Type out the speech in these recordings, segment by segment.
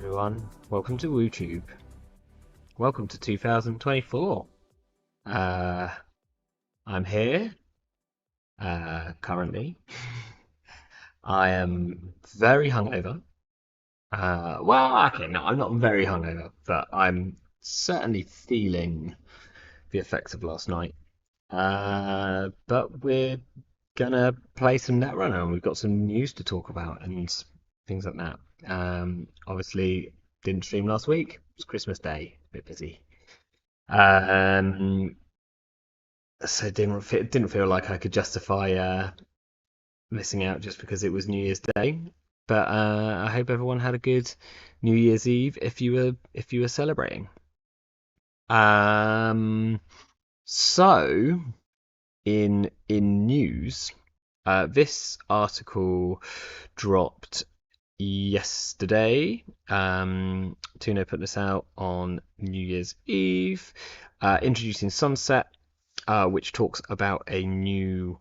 everyone, welcome to WooTube. Welcome to 2024. I'm here, currently. I am very hungover. Okay, no, I'm not very hungover, but I'm certainly feeling the effects of last night. But we're gonna play some Netrunner, and we've got some news to talk about and things like that. Obviously, didn't stream last week. It was Christmas Day, a bit busy. Um, so it didn't feel like I could justify missing out just because it was New Year's Day. But I hope everyone had a good New Year's Eve if you were celebrating. Um, so in news, this article dropped yesterday. Tuno put this out on New Year's Eve, introducing Sunset, which talks about a new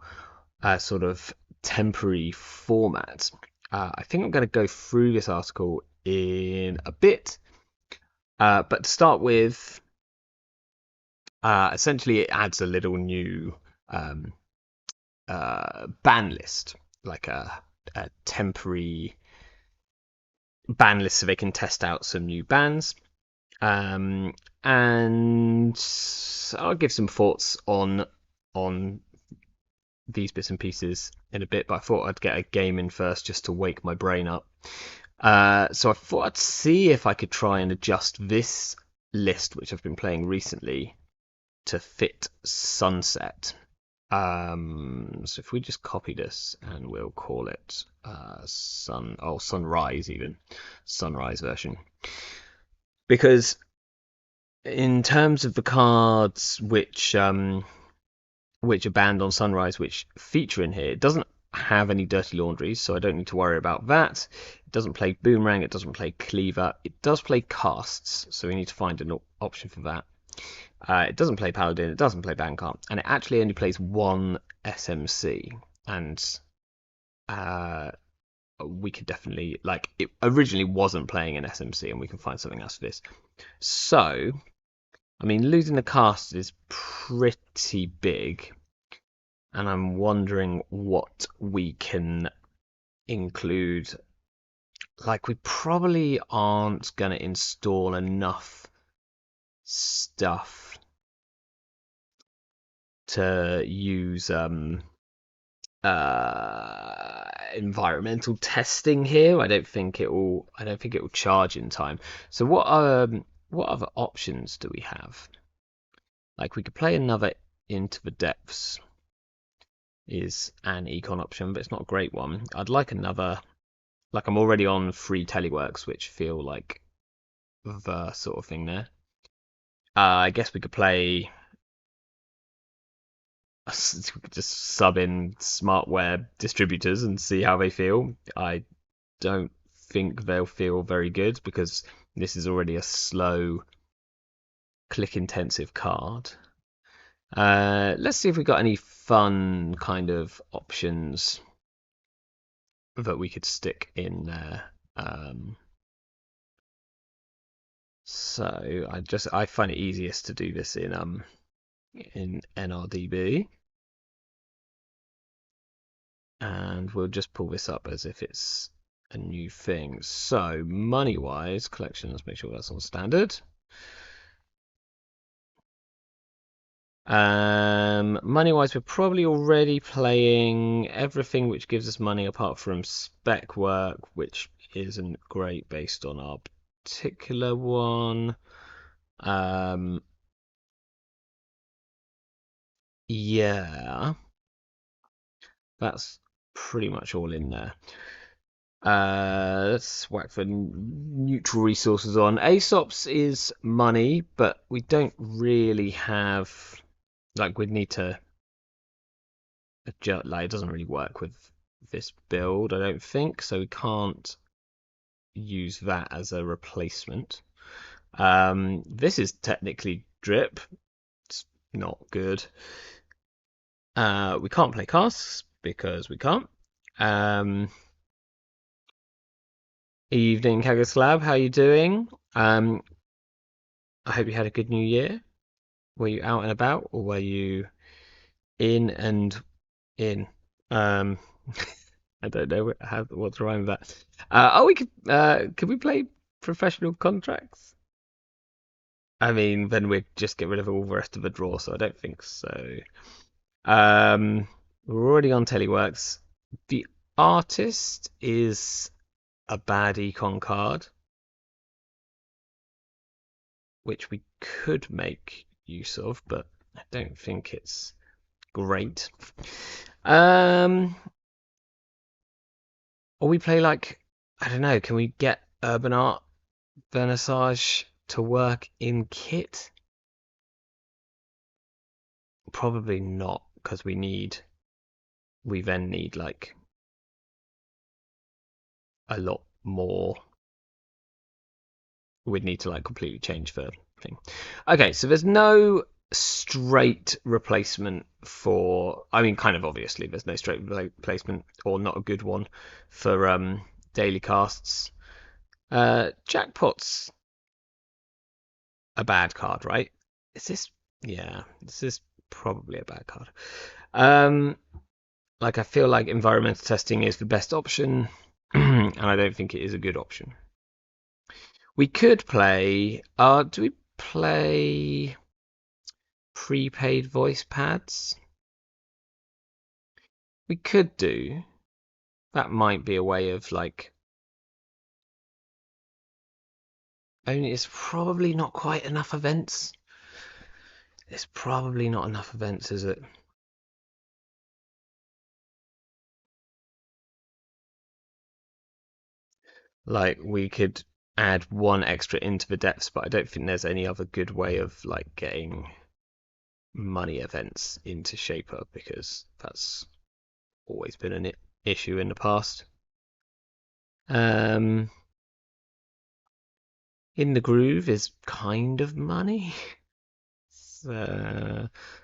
sort of temporary format. I think I'm going to go through this article in a bit, but to start with, essentially it adds a little new um, ban list, like a temporary ban list so they can test out some new bans. And I'll give some thoughts on these bits and pieces in a bit, but I thought I'd get a game in first just to wake my brain up. So I thought I'd see if I could try and adjust this list, which I've been playing recently, to fit Sunset. So if we just copy this and we'll call it Sunrise, even Sunrise version, because in terms of the cards which are banned on Sunrise, which feature in here, it doesn't have any Dirty Laundries, so I don't need to worry about that. It doesn't play Boomerang, it doesn't play Cleaver, it does play Casts, so we need to find an option for that. It doesn't play Paladin, it doesn't play Bancard, and it actually only plays one SMC. And we could definitely, like, it originally wasn't playing an SMC, and we can find something else for this. So, I mean, losing the cast is pretty big, and I'm wondering what we can include. Like, we probably aren't going to install enough stuff to use environmental testing here. I don't think it will charge in time. So what other options do we have? Like, we could play another Into the Depths is an econ option, but it's not a great one. I'd like another, like, I'm already on free teleworks, which feel like the sort of thing there. I guess we could play just sub in smartware distributors and see how they feel. I don't think they'll feel very good because this is already a slow, click intensive card. Let's see if we got any fun kind of options that we could stick in there. So I find it easiest to do this in NRDB. And we'll just pull this up as if it's a new thing. So money-wise, collections, make sure that's on standard. Money-wise, we're probably already playing everything which gives us money apart from spec work, which isn't great based on our particular one. Yeah, that's pretty much all in there. Let's whack the neutral resources on. Aesop's is money, but we don't really have, like, we'd need to adjust, like, it doesn't really work with this build, I don't think, so we can't use that as a replacement. This is technically drip. It's not good. We can't play casts because we can't. Evening, Kagoslab. How you doing? I hope you had a good New Year. Were you out and about, or were you in and in? Um, I don't know what's the rhyme with that. We could we play professional contracts? I mean, then we'd just get rid of all the rest of the draw, so I don't think so. Um, we're already on Teleworks. The artist is a bad econ card, which we could make use of, but I don't think it's great. Um, or we play like, I don't know, can we get Urban Art Vernissage to work in kit? Probably not, because we then need like a lot more. We'd need to like completely change the thing. Okay, so there's no straight replacement for. I mean, kind of obviously, there's no straight replacement, or not a good one, for daily casts. Jackpot's a bad card, right? Is this? Yeah, this is probably a bad card. Um, like I feel like environmental testing is the best option, and I don't think it is a good option. We could play. Do we play prepaid voice pads? We could do. That might be a way of like. Only it's probably not quite enough events. It's probably not enough events, is it? Like we could add one extra into the depths, but I don't think there's any other good way of like getting money events into Shaper because that's always been an issue in the past. Um, in the Groove is kind of money. It's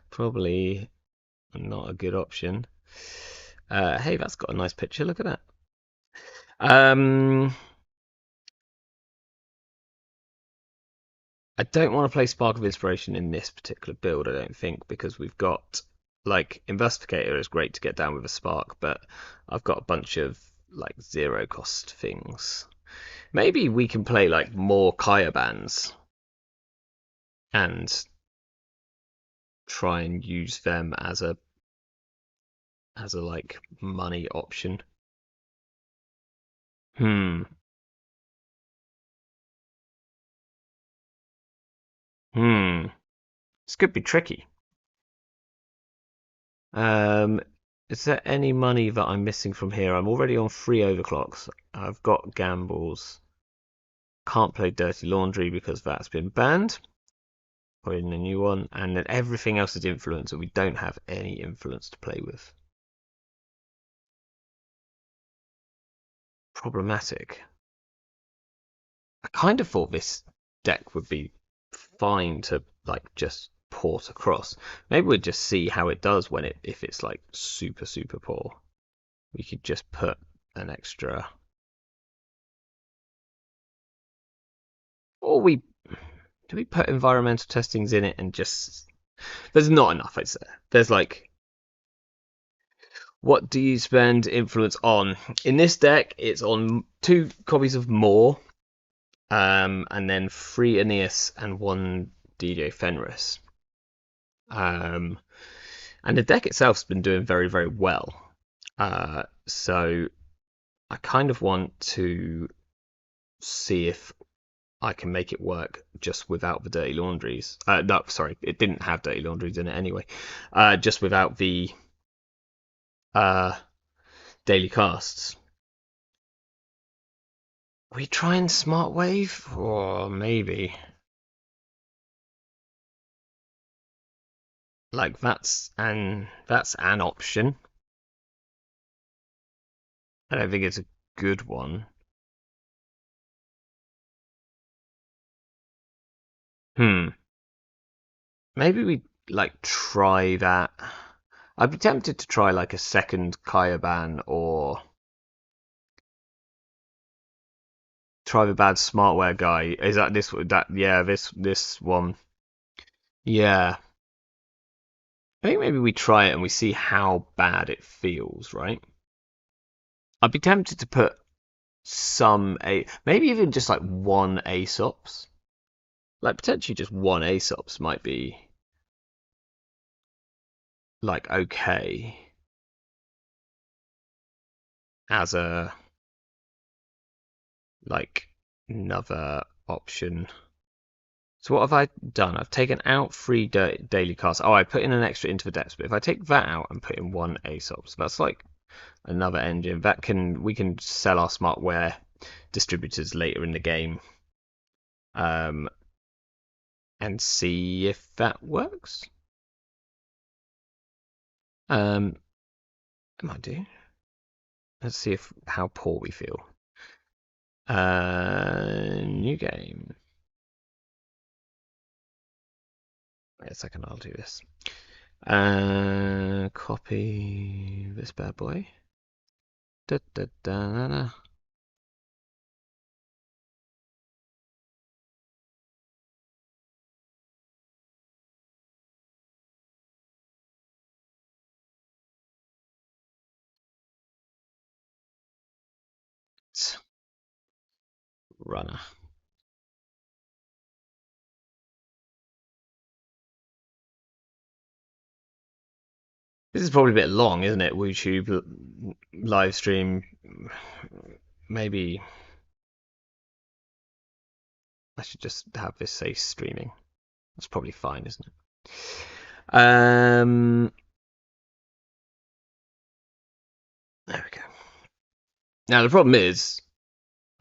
probably not a good option. Hey, that's got a nice picture. Look at that. I don't want to play Spark of Inspiration in this particular build, I don't think, because we've got like Investigator is great to get down with a spark, but I've got a bunch of like zero cost things. Maybe we can play like more Kaya bands and try and use them as a like money option. Hmm. Hmm. This could be tricky. Um, is there any money that I'm missing from here? I'm already on 3 overclocks. I've got gambles. Can't play Dirty Laundry because that's been banned. Or in a new one. And then everything else is influence, and we don't have any influence to play with. Problematic. I kind of thought this deck would be fine to like just port across. Maybe we'd just see how it does when if it's like super poor. We could just put an extra, or we do we put environmental testings in it and just there's not enough. It's there's like what do you spend influence on in this deck? It's on 2 copies of More, and then 3 Aeneas and 1 DJ Fenris. Um, and the deck itself's been doing very well. So I kind of want to see if I can make it work just without the dirty laundries. No, sorry, it didn't have dirty laundries in it anyway. Just without the uh, daily casts. We try and smart wave, or maybe like that's an option. I don't think it's a good one. Hmm. Maybe we like try that. I'd be tempted to try like a second Kayaban or Try the bad smartware guy. Is that this? That yeah, this one. Yeah, I think maybe we try it and we see how bad it feels, right? I'd be tempted to put some a maybe even just like one Aesops. Like potentially just one Aesops might be like okay as a like another option. So what have I done? I've taken out 3 daily casts. Oh, I put in an extra into the depths. But if I take that out and put in one Aesop, so that's like another engine. We can sell our smartware distributors later in the game, um, and see if that works. It might do. Let's see if how poor we feel. New game. Wait a second, I'll do this. Copy this bad boy. Da, da, da, da, da. Runner. This is probably a bit long, isn't it? YouTube live stream. Maybe I should just have this say streaming. That's probably fine, isn't it? There we go. Now the problem is,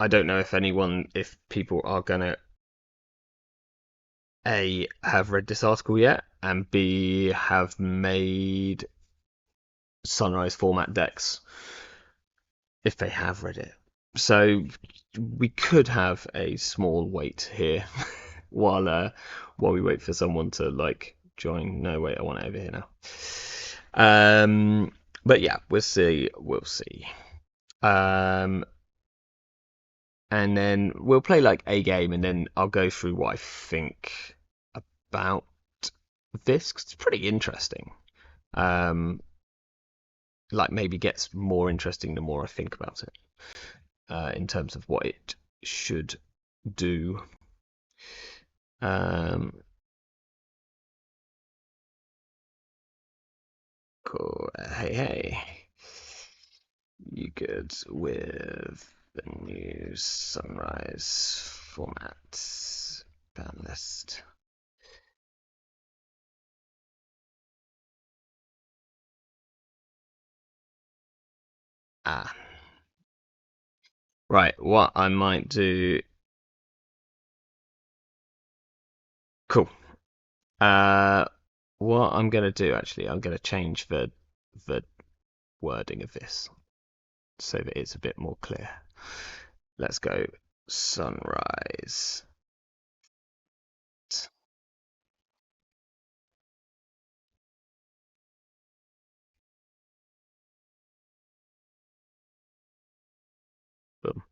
I don't know if people are gonna A, have read this article yet, and B, have made Sunrise format decks if they have read it. So we could have a small wait here while we wait for someone to like join. No, wait, I want it over here now. But yeah, we'll see. We'll see. And then we'll play like a game, and then I'll go through what I think about this, 'cause it's pretty interesting. Like maybe gets more interesting the more I think about it, in terms of what it should do. Cool. Hey, you good with the new Sunrise format ban list? Ah, right. What I might do. Cool. What I'm gonna do actually, I'm gonna change the wording of this so that it's a bit more clear. Let's go Sunrise. Boom.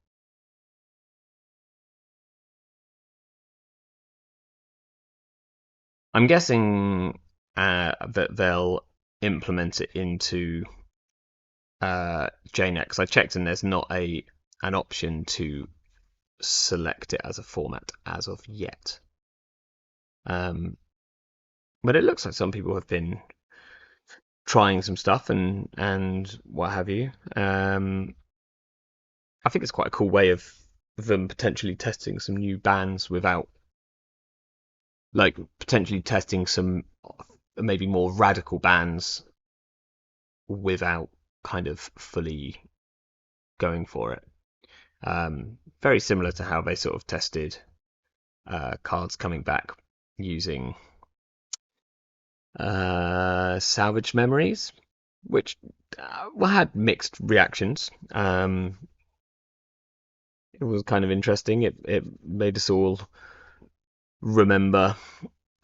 I'm guessing that they'll implement it into JNet. I checked and there's not an option to select it as a format as of yet. But it looks like some people have been trying some stuff and what have you. I think it's quite a cool way of them potentially testing some new bands without, like, potentially testing some maybe more radical bands without kind of fully going for it. Very similar to how they sort of tested cards coming back using salvage memories, which had mixed reactions. It was kind of interesting. It made us all remember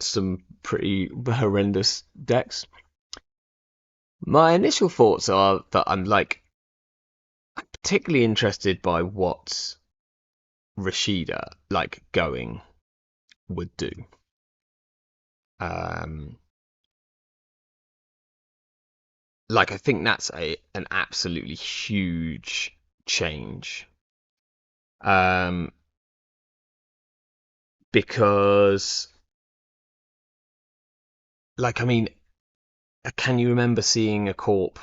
some pretty horrendous decks. My initial thoughts are that I'm particularly interested by what Rashida like going would do. Um, like I think that's a an absolutely huge change. Um, because like I mean, can you remember seeing a corp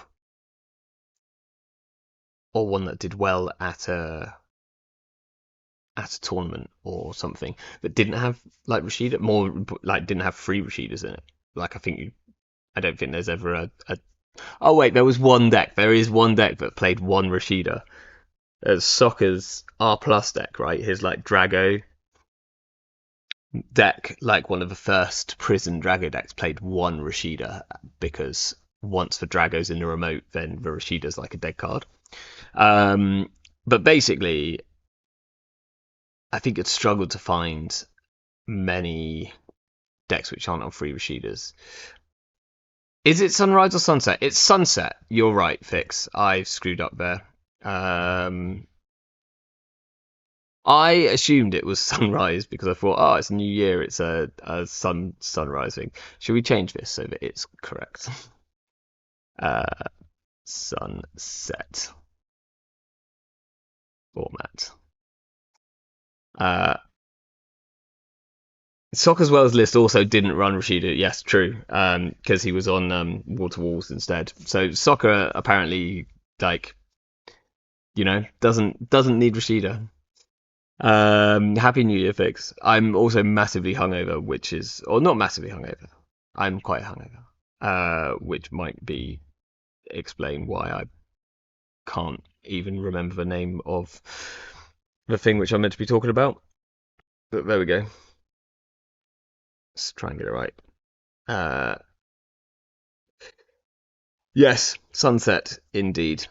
or one that did well at a tournament or something that didn't have like Rashida more like didn't have three Rashidas in it? Like I don't think there's ever a oh wait, there was one deck. There is one deck that played one Rashida. There's Soccer's R plus deck, right? His like Drago deck, like one of the first prison Drago decks, played one Rashida because once the Drago's in the remote, then the Rashida's like a dead card. Um, but basically, I think it's struggled to find many decks which aren't on free Rashidas. Is it Sunrise or Sunset? It's Sunset. You're right, Fix. I screwed up there. Um, I assumed it was sunrise because I thought, oh, it's a new year, it's a sunrise thing. Should we change this so that it's correct? Uh, sunset format. Uh, Soccer's Wells list also didn't run Rashida. Yes, true. Because he was on Water Walls instead. So Soccer apparently like doesn't need Rashida. Happy New Year, Fix. I'm also massively hungover, which is, or not massively hungover. I'm quite hungover, which might be explain why I can't even remember the name of the thing which I'm meant to be talking about. But there we go. Let's try and get it right. Uh, yes, sunset indeed.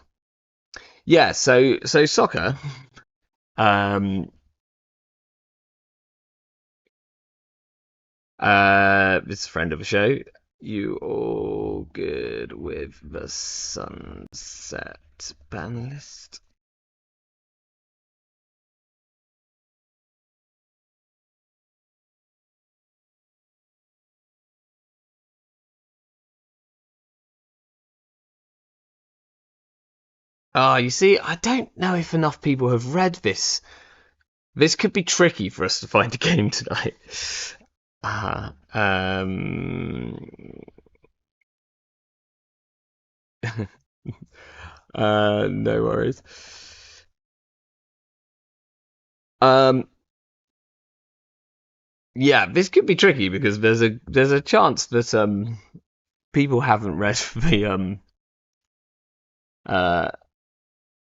Yeah, so soccer. Um, this is a friend of the show. You all good with the sunset ban list? Ah, you see, I don't know if enough people have read this. This could be tricky for us to find a game tonight. Um, no worries. Um, yeah, this could be tricky because there's a chance that people haven't read uh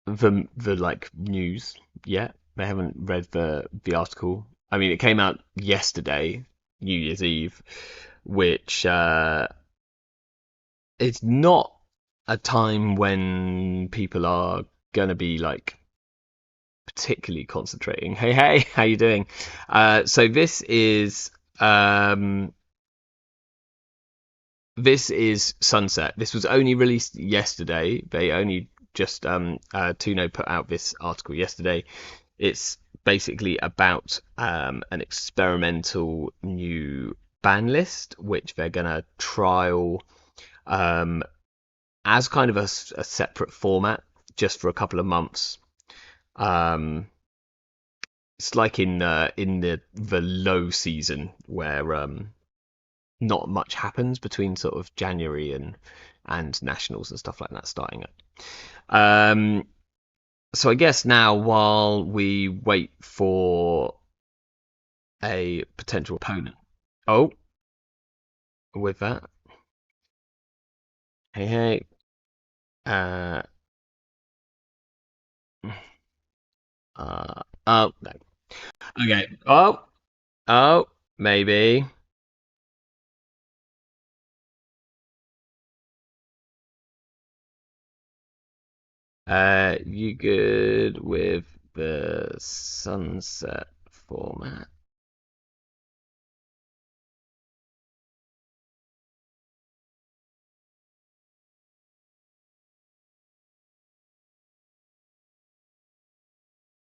the like news yet. They haven't read the article. I mean, it came out yesterday, New Year's Eve, which it's not a time when people are gonna be like particularly concentrating. Hey, hey, how you doing? So um this is Sunset. This was only released yesterday. They only just Tuno put out this article yesterday. It's basically about an experimental new ban list, which they're gonna trial um, as kind of a separate format just for a couple of months. Um, it's like in the low season where not much happens between sort of January and nationals and stuff like that starting up. Um, so I guess now while we wait for a potential opponent. Oh, with that, hey hey, uh, oh no, okay, oh maybe. You good with the sunset format?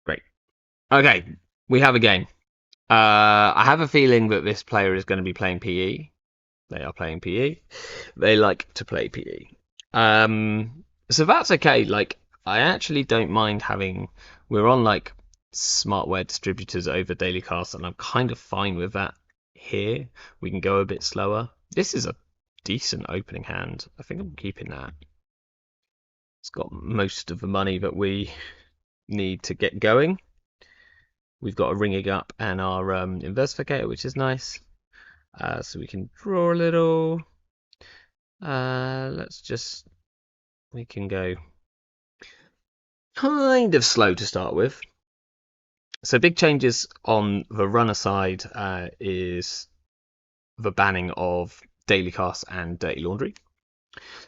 Great. Okay. We have a game. I have a feeling that this player is going to be playing PE. They are playing PE. They like to play PE. So that's okay. Like, I actually don't mind having. We're on like smartware distributors over daily cast, and I'm kind of fine with that here. We can go a bit slower. This is a decent opening hand. I think I'm keeping that. It's got most of the money that we need to get going. We've got a ringing up and our investigator, which is nice. So we can draw a little. We can go kind of slow to start with. So big changes on the runner side is the banning of daily cast and dirty laundry.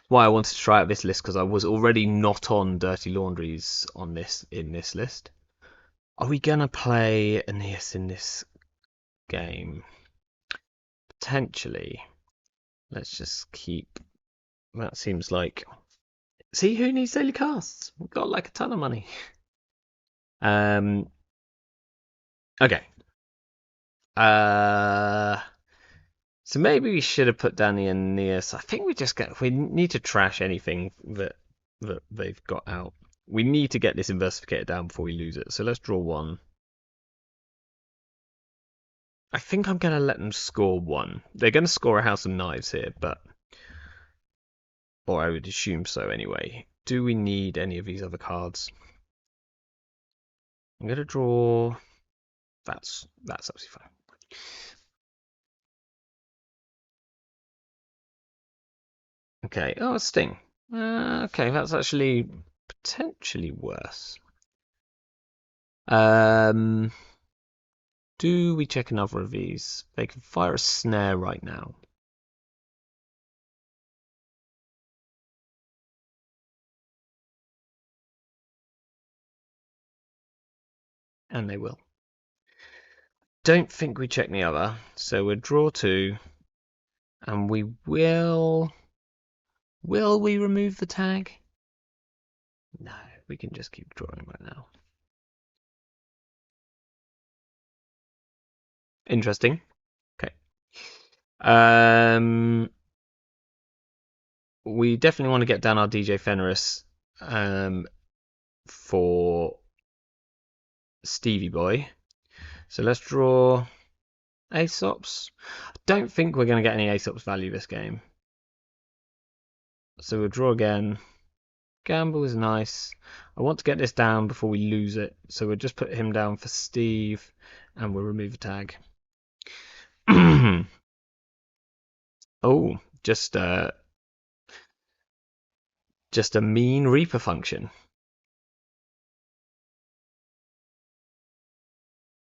Why I wanted to try out this list because I was already not on dirty laundries on this in this list. Are we gonna play Aeneas in this game? Potentially. Let's just keep. That seems like. See, who needs daily casts? We've got like a ton of money. Okay. So maybe we should have put down the Aeneas. I think we need to trash anything that they've got out. We need to get this investigator down before we lose it. So let's draw one. I think I'm gonna let them score one. They're gonna score a House of Knives here, but or I would assume so anyway. Do we need any of these other cards? I'm gonna draw. That's absolutely fine. Okay. Oh, a sting. Okay, that's actually potentially worse. Do we check another of these? They can fire a snare right now. And they will. Don't think we check the other, so we'll draw two. And we will. Will we remove the tag? No, we can just keep drawing right now. Interesting. Okay. We definitely want to get down our DJ Fenris for Stevie Boy. So let's draw Aesops. I don't think we're going to get any Aesops value this game. So we'll draw again. Gamble is nice. I want to get this down before we lose it. So we'll just put him down for Steve and we'll remove a tag. Oh, just a mean Reaper function.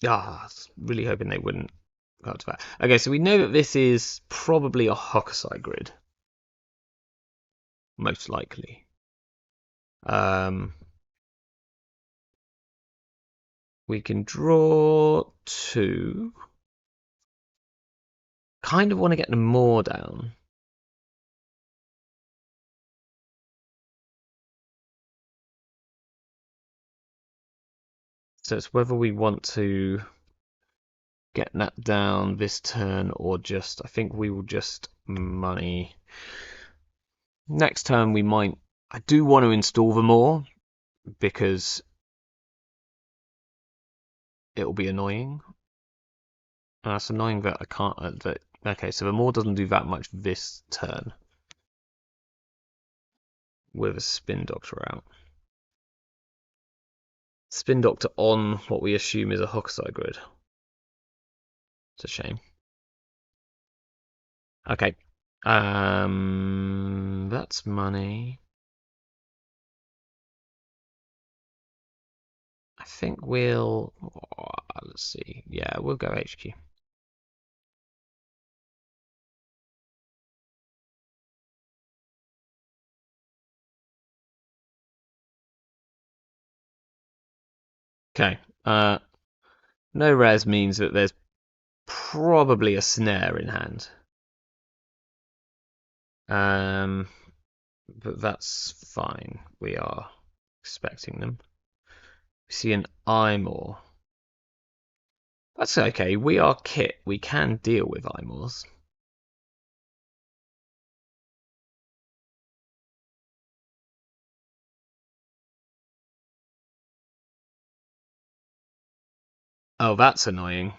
Ah, I was really hoping they wouldn't go up to that. Okay, so we know that this is probably a Hokusai grid. Most likely. We can draw two. Kind of want to get the more down. So it's whether we want to get that down this turn or just, I think we will just money. Next turn we might, I do want to install them more because it'll be annoying. And it's annoying that I can't, okay, so the more doesn't do that much this turn with a Spin Doctor out. Spin Doctor on what we assume is a Hokusai grid. It's a shame. Okay. That's money. I think we'll. Let's see. Yeah, we'll go HQ. Okay. No res means that there's probably a snare in hand. But that's fine. We are expecting them. We see an eye more. That's okay. We are Kit. We can deal with Imors. Oh, that's annoying.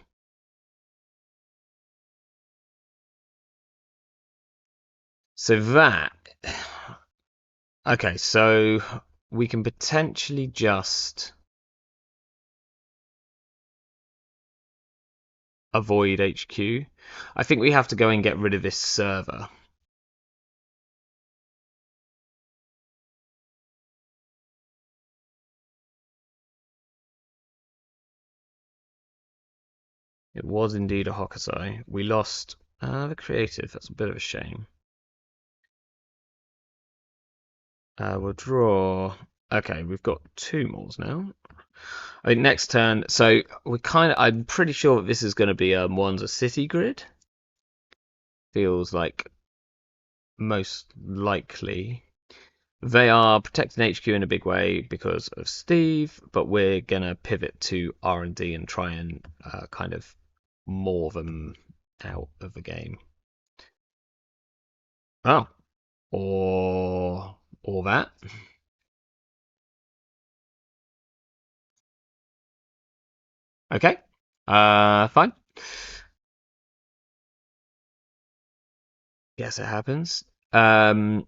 So that... Okay, so we can potentially just avoid HQ. I think we have to go and get rid of this server. It was indeed a Hokusai. We lost the creative. That's a bit of a shame. We'll draw. Okay, we've got 2 more now. I think next turn. So we kind of. I'm pretty sure that this is going to be a Mwanza City grid. Feels like most likely. They are protecting HQ in a big way because of Steve, but we're gonna pivot to R&D and try and kind of maul them out of the game. Oh, or that. Okay. Fine. Yes, it happens. Right.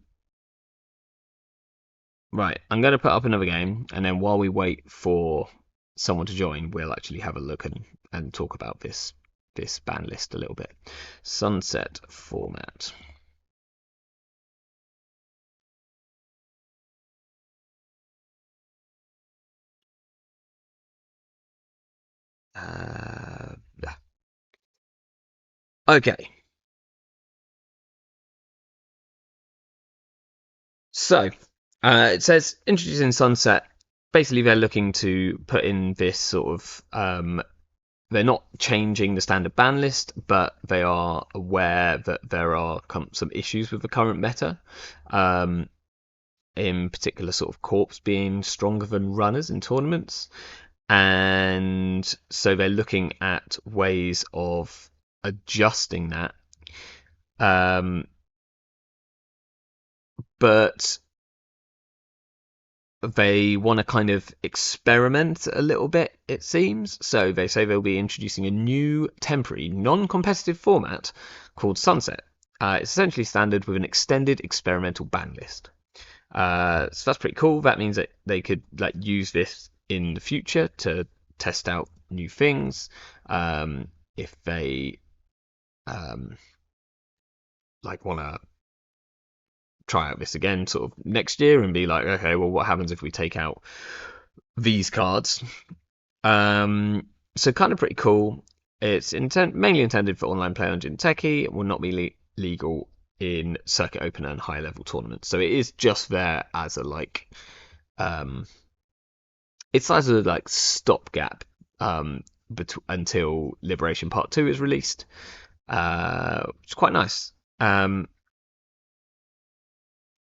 I'm going to put up another game, and then while we wait for someone to join, we'll actually have a look and talk about this ban list a little bit. Sunset format. Yeah. Okay. So, it says introducing Sunset. Basically, they're looking to put in this sort of. They're not changing the standard ban list, but they are aware that there are some issues with the current meta. In particular, sort of corps being stronger than runners in tournaments. And so they're looking at ways of adjusting that. But they want to kind of experiment a little bit, it seems. So they say they'll be introducing a new temporary, non-competitive format called Sunset. It's essentially standard with an extended experimental ban list. So that's pretty cool. That means that they could like use this in the future to test out new things. If they like want to try out this again sort of next year and be like, okay, well, what happens if we take out these cards? So kind of pretty cool. It's mainly intended for online play on Jin Techie. It will not be legal in circuit opener and high level tournaments. So it is just there as a like, it's as a like stopgap until Liberation Part 2 is released. Which is quite nice.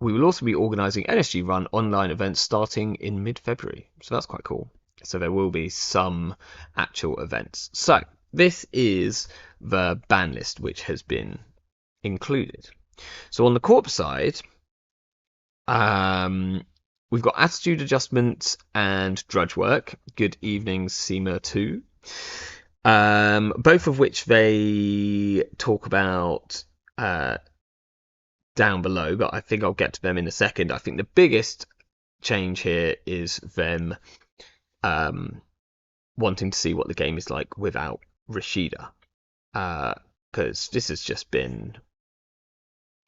We will also be organising NSG run online events starting in mid-February. So that's quite cool. So there will be some actual events. So this is the ban list which has been included. So on the corp side, we've got attitude adjustment and drudge work. Good evening, SEMA 2. Both of which they talk about down below, but I think I'll get to them in a second. I think the biggest change here is them wanting to see what the game is like without Rashida, because this has just been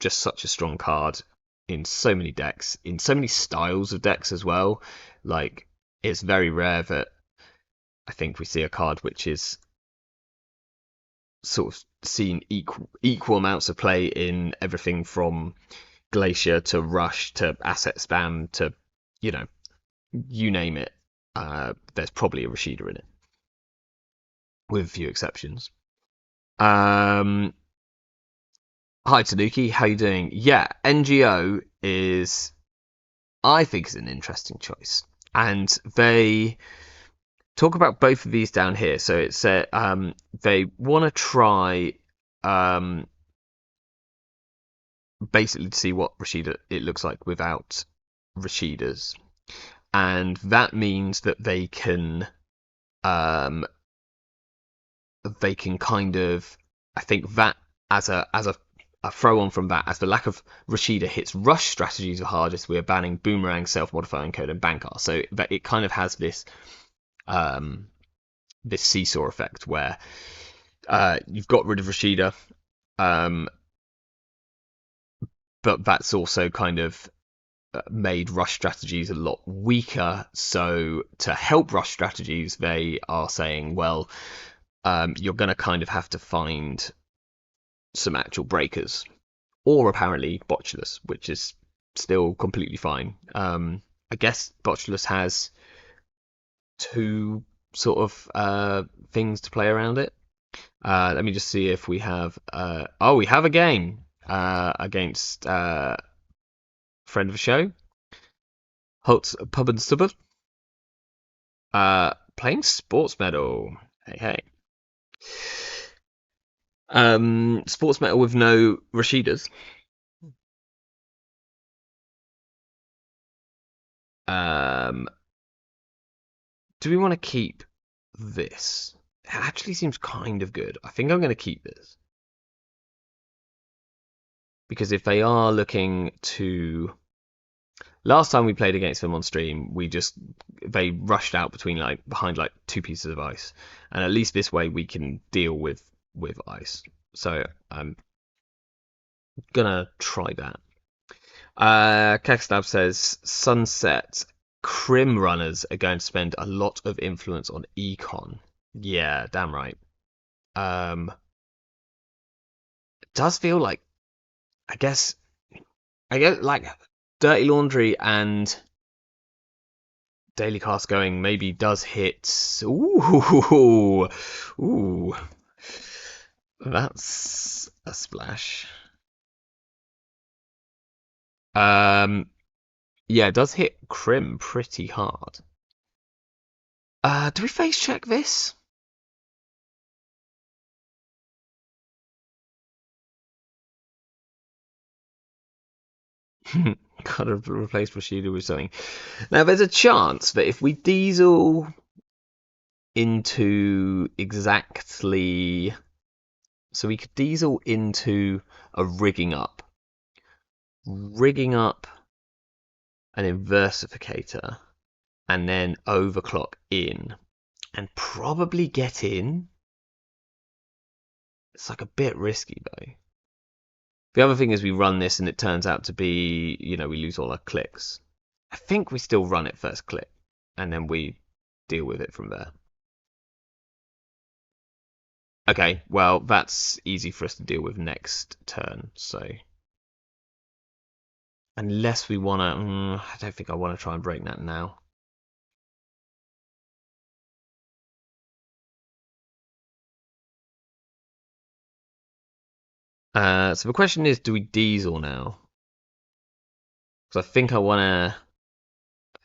just such a strong card in so many decks, in so many styles of decks as well. Like, it's very rare that I think we see a card which is sort of seen equal amounts of play in everything from Glacier to Rush to Asset Spam to, you name it. There's probably a Rashida in it, with a few exceptions. Hi Tanuki, how you doing? Yeah, NGO is, I think, is an interesting choice, and they talk about both of these down here. So it's they want to try basically to see what Rashida it looks like without Rashidas, and that means that they can kind of, I think that as a throw on from that, as the lack of Rashida hits rush strategies are hardest, we're banning boomerang, self-modifying code, and bankar. So that it kind of has this this seesaw effect where you've got rid of Rashida, but that's also kind of made rush strategies a lot weaker. So to help rush strategies, they are saying, well, you're going to kind of have to find some actual breakers, or apparently Botulus, which is still completely fine. I guess Botulus has two sort of things to play around it. Let me just see if we have. Oh, we have a game against friend of the show, Holtz Pub and Stubber. Playing Sports Medal. Hey. Sports Medal with no Rashidas. Do we want to keep this? It actually seems kind of good. I think I'm going to keep this. Because if they are looking to... Last time we played against them on stream, they rushed out behind like two pieces of ice. And at least this way we can deal with ice. So I'm gonna try that. Kekstab says Sunset Crim runners are going to spend a lot of influence on econ. Yeah, damn right. It does feel like, I guess like Dirty Laundry and Daily Cast going maybe does hit. Ooh, that's a splash. Yeah, it does hit Crim pretty hard. Do we face check this? Gotta replace Rashida with something. Now, there's a chance that if we diesel into exactly... So we could diesel into a rigging up an inversificator, and then overclock in, and probably get in. It's like a bit risky though. The other thing is we run this and it turns out to be, we lose all our clicks. I think we still run it first click, and then we deal with it from there. Okay, well, that's easy for us to deal with next turn, so... Unless we want to... I don't think I want to try and break that now. So the question is, do we diesel now? Because I think I want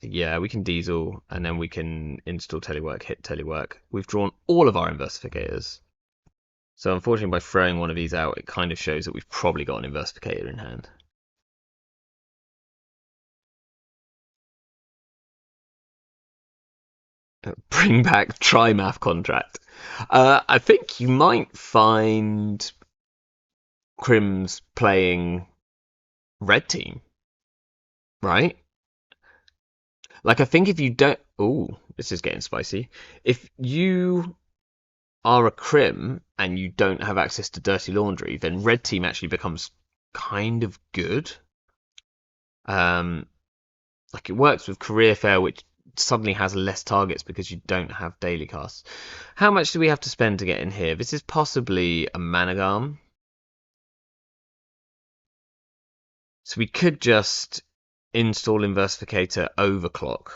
to... Yeah, we can diesel, and then we can install telework, hit telework. We've drawn all of our inversificators. So unfortunately, by throwing one of these out, it kind of shows that we've probably got an inversificator in hand. Bring back Trimath contract. I think you might find Crim's playing red team, right? Like, I think if you don't... Ooh, this is getting spicy. If you are a Crim and you don't have access to Dirty Laundry, then red team actually becomes kind of good. Like, it works with Career Fair, which suddenly has less targets because you don't have daily casts. How much do we have to spend to get in here? This is possibly a Managarm. So we could just install Inversificator overclock.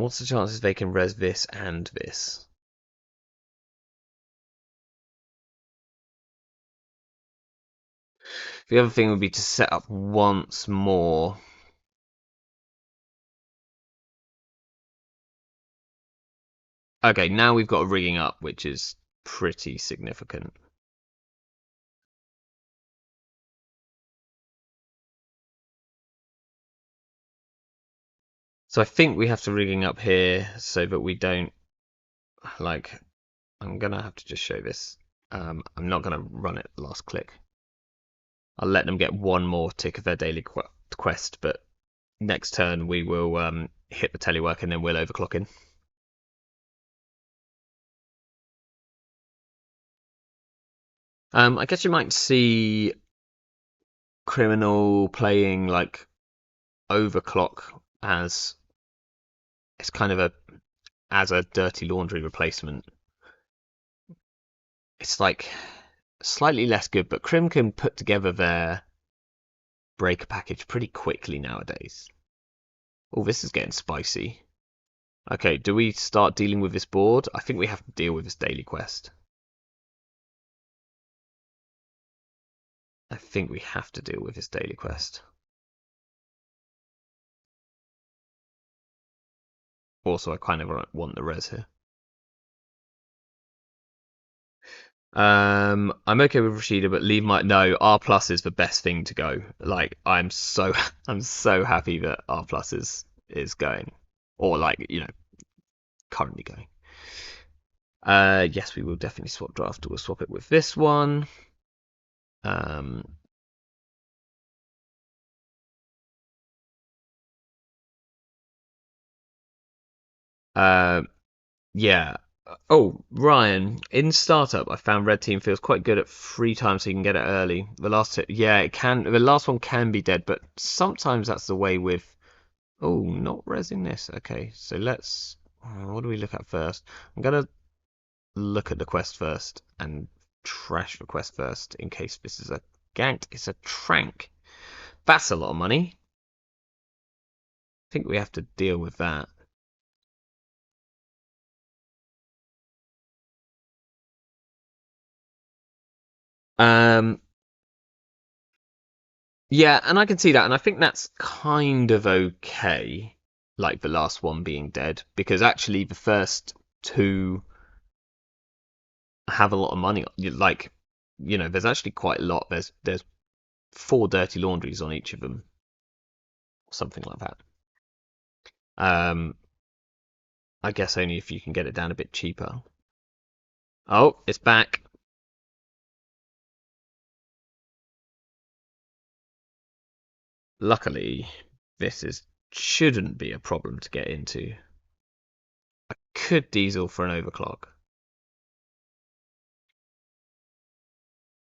What's the chances they can res this and this? The other thing would be to set up once more. Okay, now we've got a rigging up, which is pretty significant. So I think we have to rigging up here so that we don't, like, I'm gonna have to just show this. I'm not gonna run it last click. I'll let them get one more tick of their daily quest, but next turn we will hit the telework and then we'll overclock in. I guess you might see Criminal playing like overclock as it's kind of a dirty laundry replacement. It's like slightly less good, but Crim can put together their breaker package pretty quickly nowadays. Oh, this is getting spicy. Okay, do we start dealing with this board? I think we have to deal with this daily quest. I think we have to deal with this daily quest. Also, I kind of want the res here. I'm okay with Rashida, but leave my no. R plus is the best thing to go. Like I'm so I'm so happy that R plus is going, or like currently going. Yes, we will definitely swap draft. We'll swap it with this one. Um, uh, yeah. Oh, Ryan, in startup, I found red team feels quite good at 3 times so you can get it early. The last two, yeah, it can. The last one can be dead, but sometimes that's the way with. Oh, not resing this. Okay, so let's. What do we look at first? I'm gonna look at the quest first and trash the quest first in case this is a ganked. It's a trank. That's a lot of money. I think we have to deal with that. Um, yeah, and I can see that, and I think that's kind of okay. Like the last one being dead, because actually the first two have a lot of money. Like, there's actually quite a lot. There's 4 dirty laundries on each of them, something like that. Um, I guess only if you can get it down a bit cheaper. Oh, it's back. Luckily, shouldn't be a problem to get into. I could diesel for an overclock.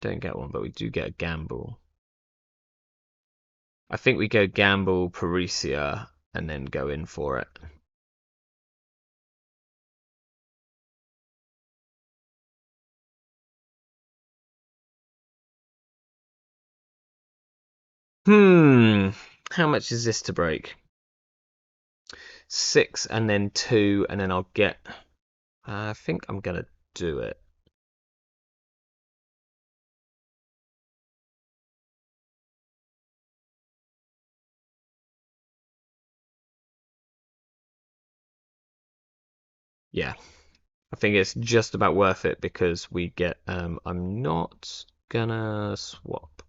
Don't get one, but we do get a gamble. I think we go gamble Parisia and then go in for it. How much is this to break? 6 and then 2, and then I'll get. I think I'm gonna do it. Yeah, I think it's just about worth it because we get. I'm not gonna swap.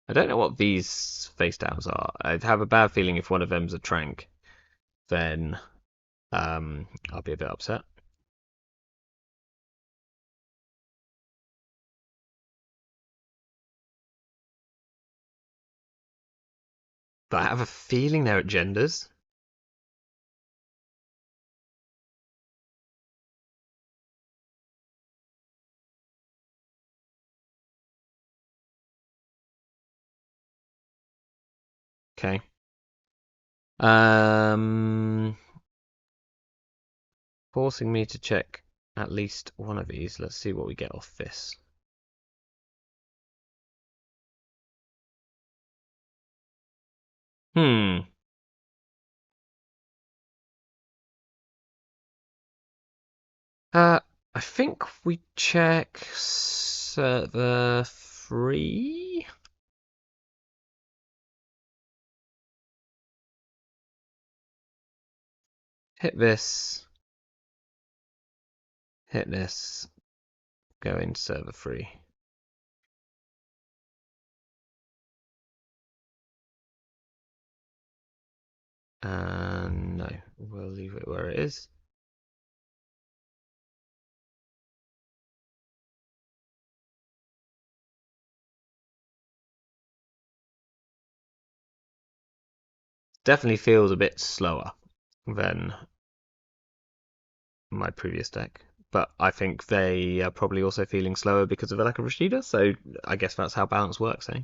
I don't know what these face downs are. I have a bad feeling if one of them's a trank, then I'll be a bit upset. But I have a feeling they're at genders. Okay. Um, Forcing me to check at least one of these. Let's see what we get off this. Hmm. Uh, I think we check server 3. Hit this, hit this, go into server 3. And no, we'll leave it where it is. Definitely feels a bit slower than my previous deck. But I think they are probably also feeling slower because of the lack of Rashida, so I guess that's how balance works, eh?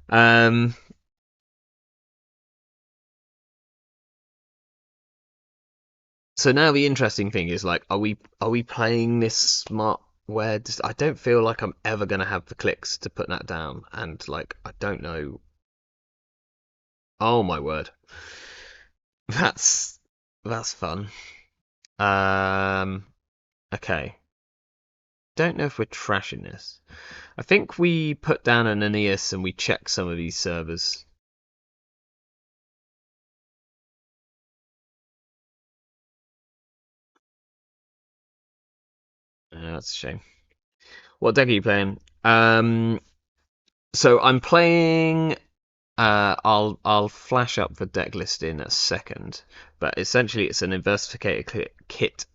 Um, so now the interesting thing is like, are we playing this smart where I don't feel like I'm ever gonna have the clicks to put that down, and like I don't know. Oh my word, that's that's fun. Um, okay, don't know if we're trashing this. I think we put down an Aeneas and we check some of these servers. That's a shame. What deck are you playing? So I'm playing. I'll flash up the deck list in a second, but essentially it's an investigator kit.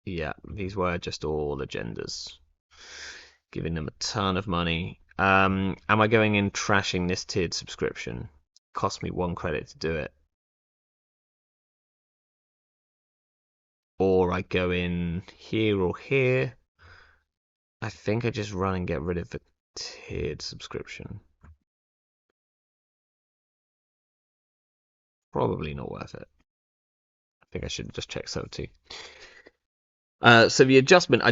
Yeah, these were just all agendas, giving them a ton of money. Am I going in trashing this tiered subscription? Cost me 1 credit to do it, or I go in here or here. I think I just run and get rid of the tiered subscription. Probably not worth it. I think I should just check so too. So the adjustment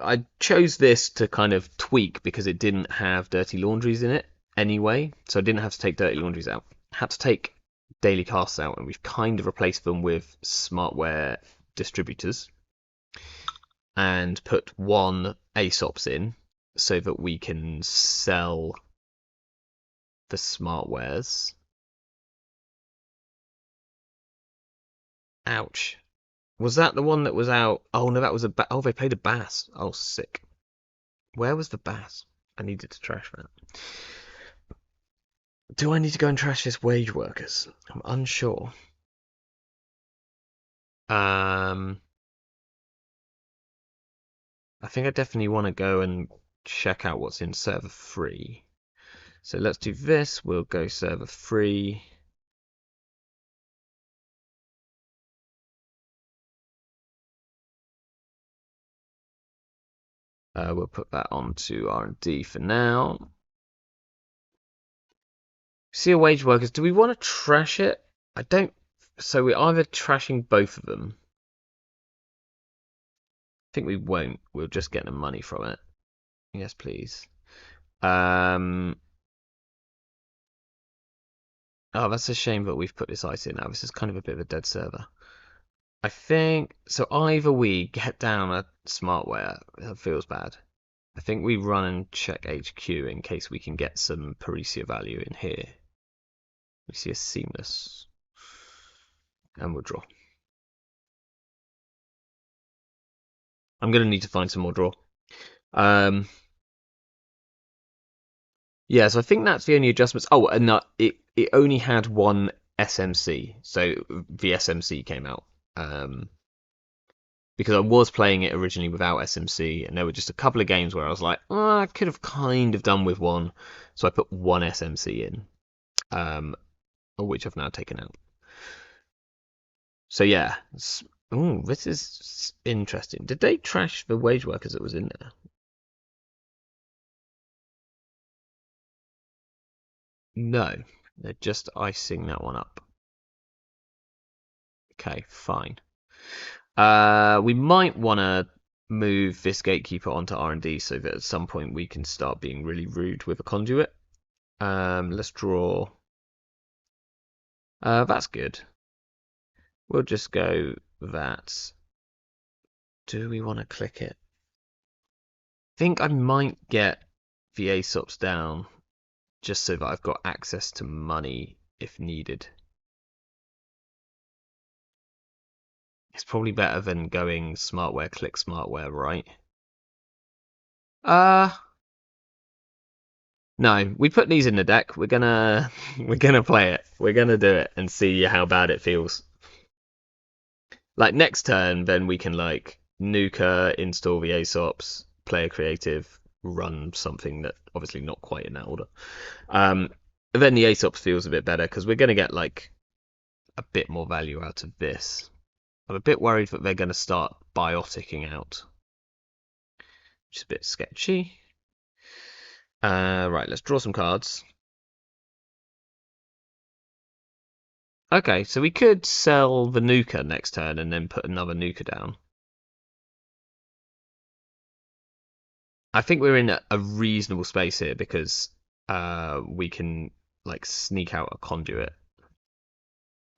I chose this to kind of tweak because it didn't have dirty laundries in it anyway, so I didn't have to take dirty laundries out. I had to take daily casts out, and we've kind of replaced them with smartware distributors and put one ASOPs in so that we can sell the smartwares. Ouch. Was that the one that was out? Oh no, that was oh, they played a bass. Oh, sick. Where was the bass? I needed to trash that. Do I need to go and trash this wage workers? I'm unsure. Um, I think I definitely want to go and check out what's in server 3. So let's do this. We'll go server 3. We'll put that onto R&D for now. See a wage workers. Do we want to trash it? I don't. So we're either trashing both of them. I think we won't. We'll just get the money from it. Yes, please. Oh, that's a shame that we've put this ice in now. This is kind of a bit of a dead server. I think so. Either we get down a smartware that feels bad. I think we run and check HQ in case we can get some Parisia value in here. We see a seamless, and we'll draw. I'm gonna need to find some more draw. Yeah, so I think that's the only adjustments. Oh, and it only had one SMC, so the SMC came out. Because I was playing it originally without SMC, and there were just a couple of games where I was like, oh, I could have kind of done with one, so I put one SMC in, which I've now taken out. So yeah, ooh, this is interesting. Did they trash the wage workers that was in there? No, they're just icing that one up. Okay, fine. We might want to move this gatekeeper onto R&D so that at some point we can start being really rude with a conduit. Let's draw. That's good. We'll just go that. Do we want to click it? I think I might get the ASOPs down just so that I've got access to money if needed. It's probably better than going smartware, click smartware, right? Uh, no, we put these in the deck. We're gonna we're gonna play it. We're gonna do it and see how bad it feels. Like next turn, then we can like nuker, install the ASOPs, play a creative, run something that obviously not quite in that order. Then the ASOPs feels a bit better because we're gonna get like a bit more value out of this. I'm a bit worried that they're gonna start bioticking out, which is a bit sketchy. Right, let's draw some cards. Okay, so we could sell the nuker next turn and then put another nuker down. I think we're in a reasonable space here because we can like sneak out a conduit.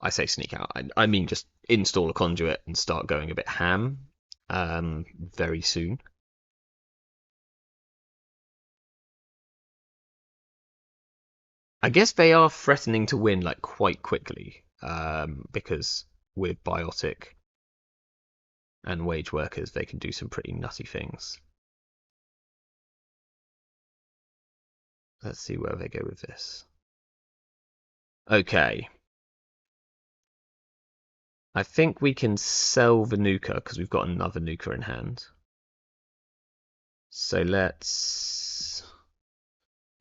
I say sneak out, I mean just install a conduit and start going a bit ham very soon. I guess they are threatening to win like quite quickly because with biotic and wage workers they can do some pretty nutty things. Let's see where they go with this. Okay. I think we can sell the nuker because we've got another nuker in hand. So let's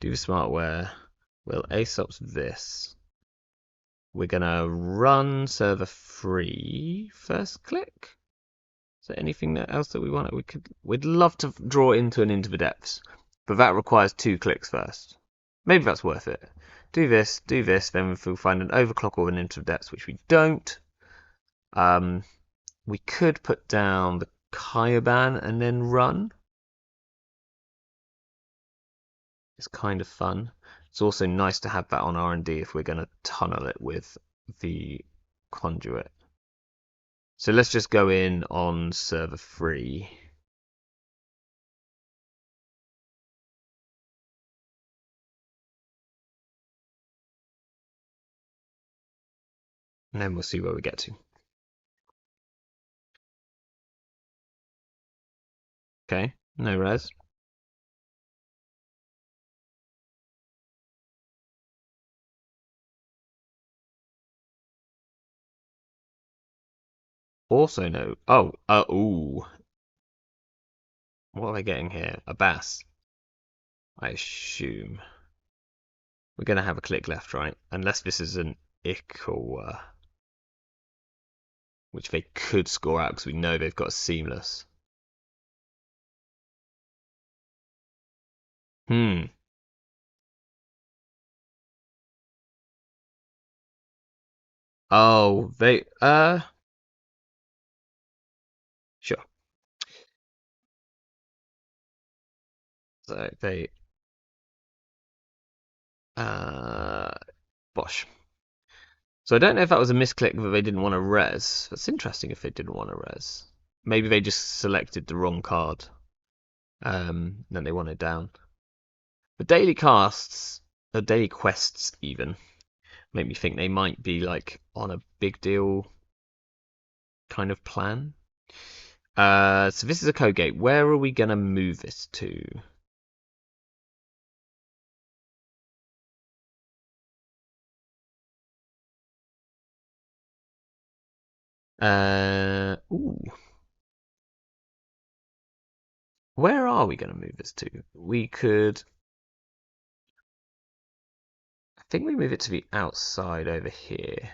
do the smartware. We'll ASOPs this. We're gonna run server free first click. Is there anything else that we want? We'd love to draw into the depths, but that requires 2 clicks first. Maybe that's worth it. Do this, then we'll find an overclock or an into the depths, which we don't. We could put down the Kaioban and then run. It's kind of fun. It's also nice to have that on R&D if we're going to tunnel it with the conduit. So let's just go in on server free. And then we'll see where we get to. Okay, no res. Also no. Oh, ooh. What are they getting here? A bass, I assume. We're going to have a click left, right? Unless this is an Ikawa, which they could score out because we know they've got a seamless. Hmm. Oh, sure. So they bosh. So I don't know if that was a misclick that they didn't want to res. That's interesting if they didn't want to res. Maybe they just selected the wrong card. Then they want it down. The daily casts, or daily quests even, make me think they might be like on a big deal kind of plan. So this is a code gate. Where are we gonna move this to? Ooh. Where are we gonna move this to? We could. I think we move it to the outside over here.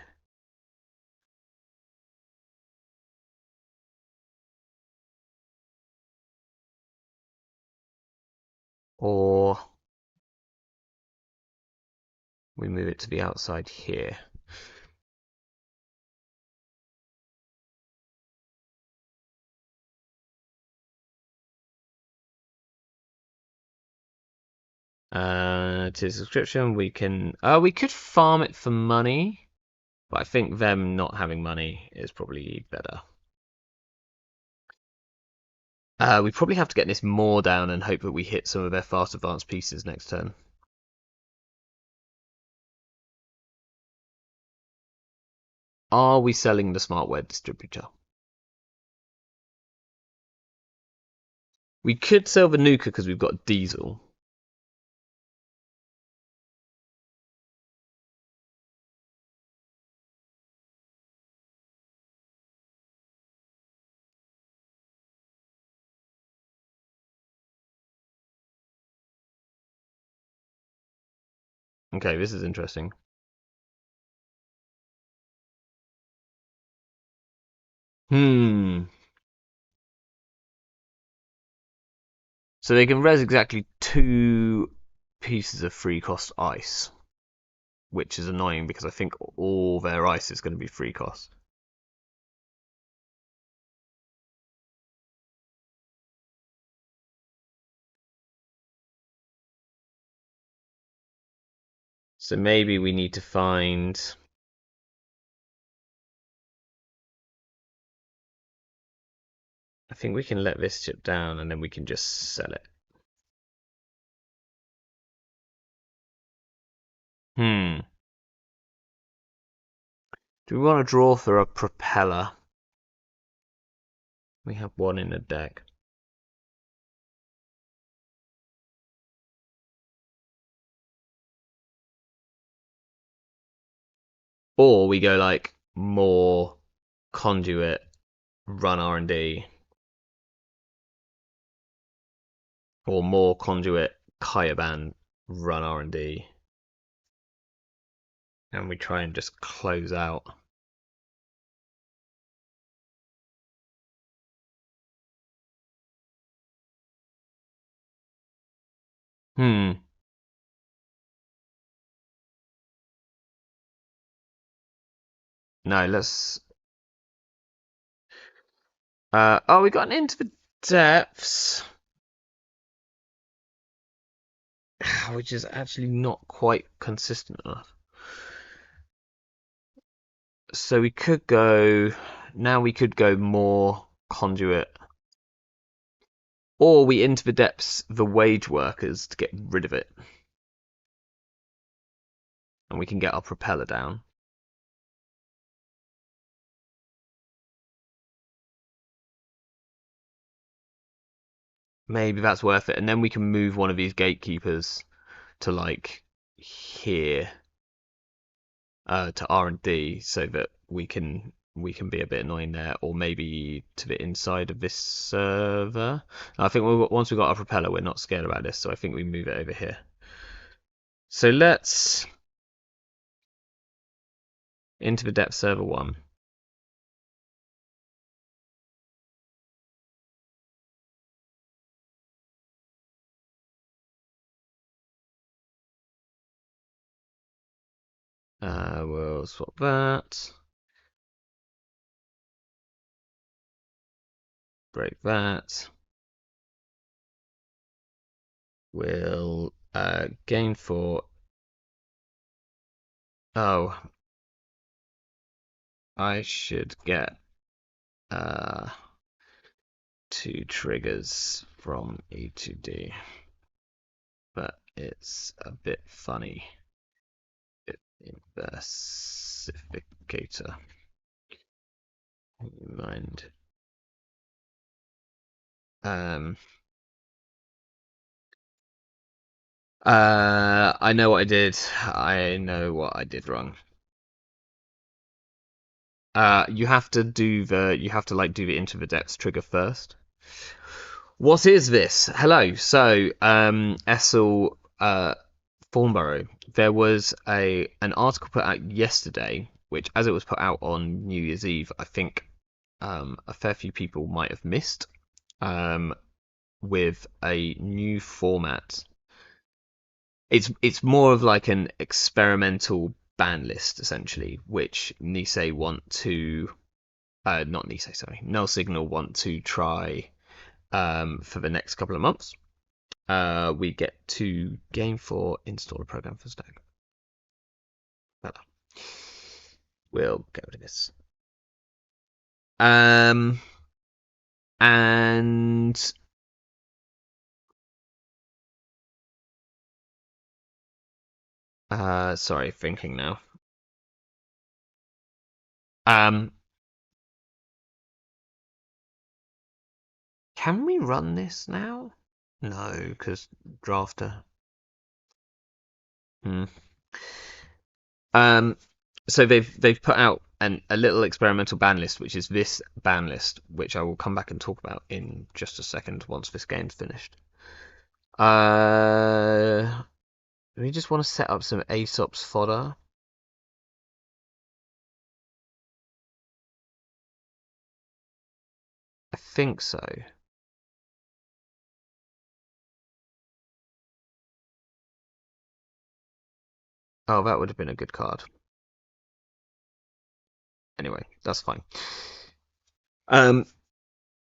Or we move it to the outside here. To subscription, we could farm it for money, but I think them not having money is probably better. We probably have to get this more down and hope that we hit some of their fast advanced pieces next turn. Are we selling the smartware distributor? We could sell the Nuka because we've got diesel. Okay, this is interesting. So they can res exactly 2 pieces of free cost ice, which is annoying because I think all their ice is going to be free cost. So maybe we need to find... I think we can let this chip down and then we can just sell it. Do we want to draw for a propeller? We have one in the deck. Or we go like more conduit, run R&D. Or more conduit, Kayaban, run R&D. And we try and just close out. No, let's... oh, we got an Into the Depths. Which is actually not quite consistent enough. So we could go... Now we could go more conduit. Or we Into the Depths the wage workers to get rid of it. And we can get our propeller down. Maybe that's worth it. And then we can move one of these gatekeepers to like here. To R&D so that we can be a bit annoying there, or maybe to the inside of this server. I think once we've got our propeller, we're not scared about this, so I think we move it over here. So let's Into the Depth server 1. We'll swap that. Break that. We'll gain 4. Oh, I should get 2 triggers from E to D, but it's a bit funny. Inversificator. Mind. I know what I did. I know what I did wrong. You have to do the Into the Depths trigger first. What is this? Hello. So, Essel Thornborough. There was an article put out yesterday, which, as it was put out on New Year's Eve, I think a fair few people might have missed. With a new format. It's more of like an experimental ban list essentially, which Nisei want to not Nisei, sorry, Null Signal want to try for the next couple of months. We get to game 4, install a program for Stack. We'll get rid of this. And sorry, thinking now. Um, can we run this now? No, because drafter. Hmm. Um, so they've put out a little experimental ban list, which is this ban list, which I will come back and talk about in just a second once this game's finished. We just want to set up some Aesop's fodder. I think so. Oh, that would have been a good card. Anyway, that's fine.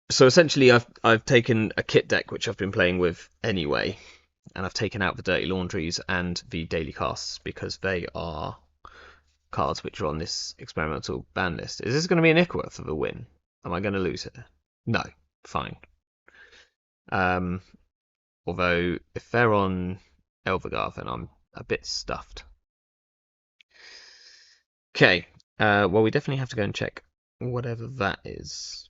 So essentially, I've taken a kit deck which I've been playing with anyway, and I've taken out the Dirty Laundries and the Daily Casts because they are cards which are on this experimental ban list. Is this going to be an Ickworth for the win? Am I going to lose it? No. Fine. Um, although if they're on Elvigar, then I'm a bit stuffed. Okay. Well, we definitely have to go and check whatever that is.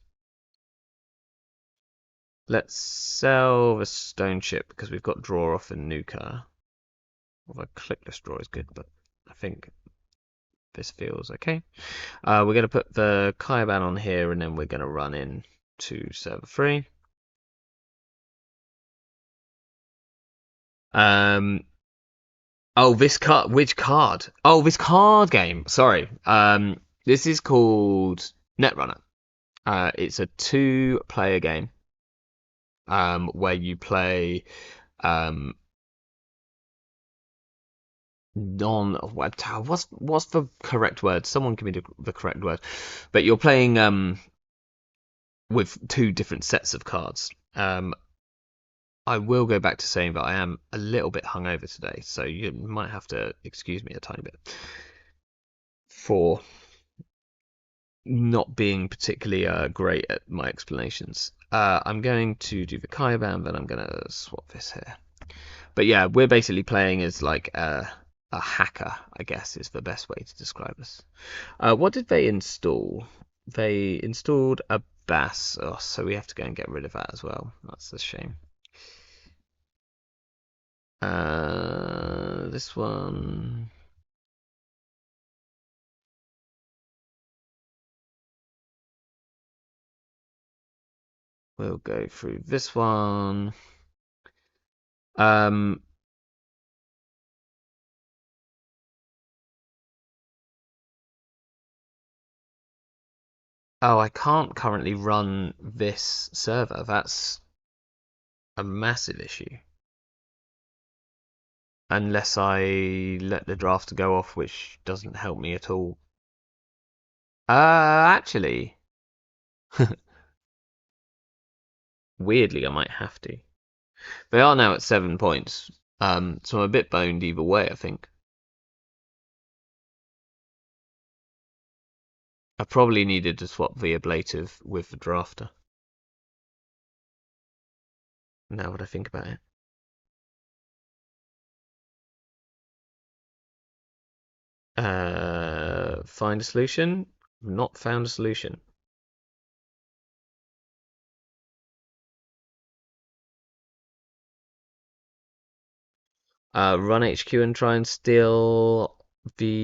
Let's sell the stone chip because we've got draw off in Nuka. Although clickless draw is good, but I think this feels okay. We're going to put the Kaiban on here, and then we're going to run in to server 3. Oh, this card. Which card? Oh, this card game. Sorry. This is called Netrunner. It's a 2-player game. Where you play what's the correct word? Someone give me the correct word. But you're playing with 2 different sets of cards. I will go back to saying that I am a little bit hungover today, so you might have to excuse me a tiny bit for not being particularly great at my explanations. I'm going to do the Kaiban, then I'm going to swap this here. But yeah, we're basically playing as like a hacker, I guess is the best way to describe us. What did they install? They installed a bass, so we have to go and get rid of that as well. That's a shame. This one. We'll go through this one. Um, oh, I can't currently run this server. That's a massive issue. Unless I let the draft go off, which doesn't help me at all. Actually, weirdly, I might have to. They are now at 7 points. So I'm a bit boned either way, I think. I probably needed to swap the ablative with the drafter. Now that I think about it. Find a solution. Not found a solution. Run HQ and try and steal the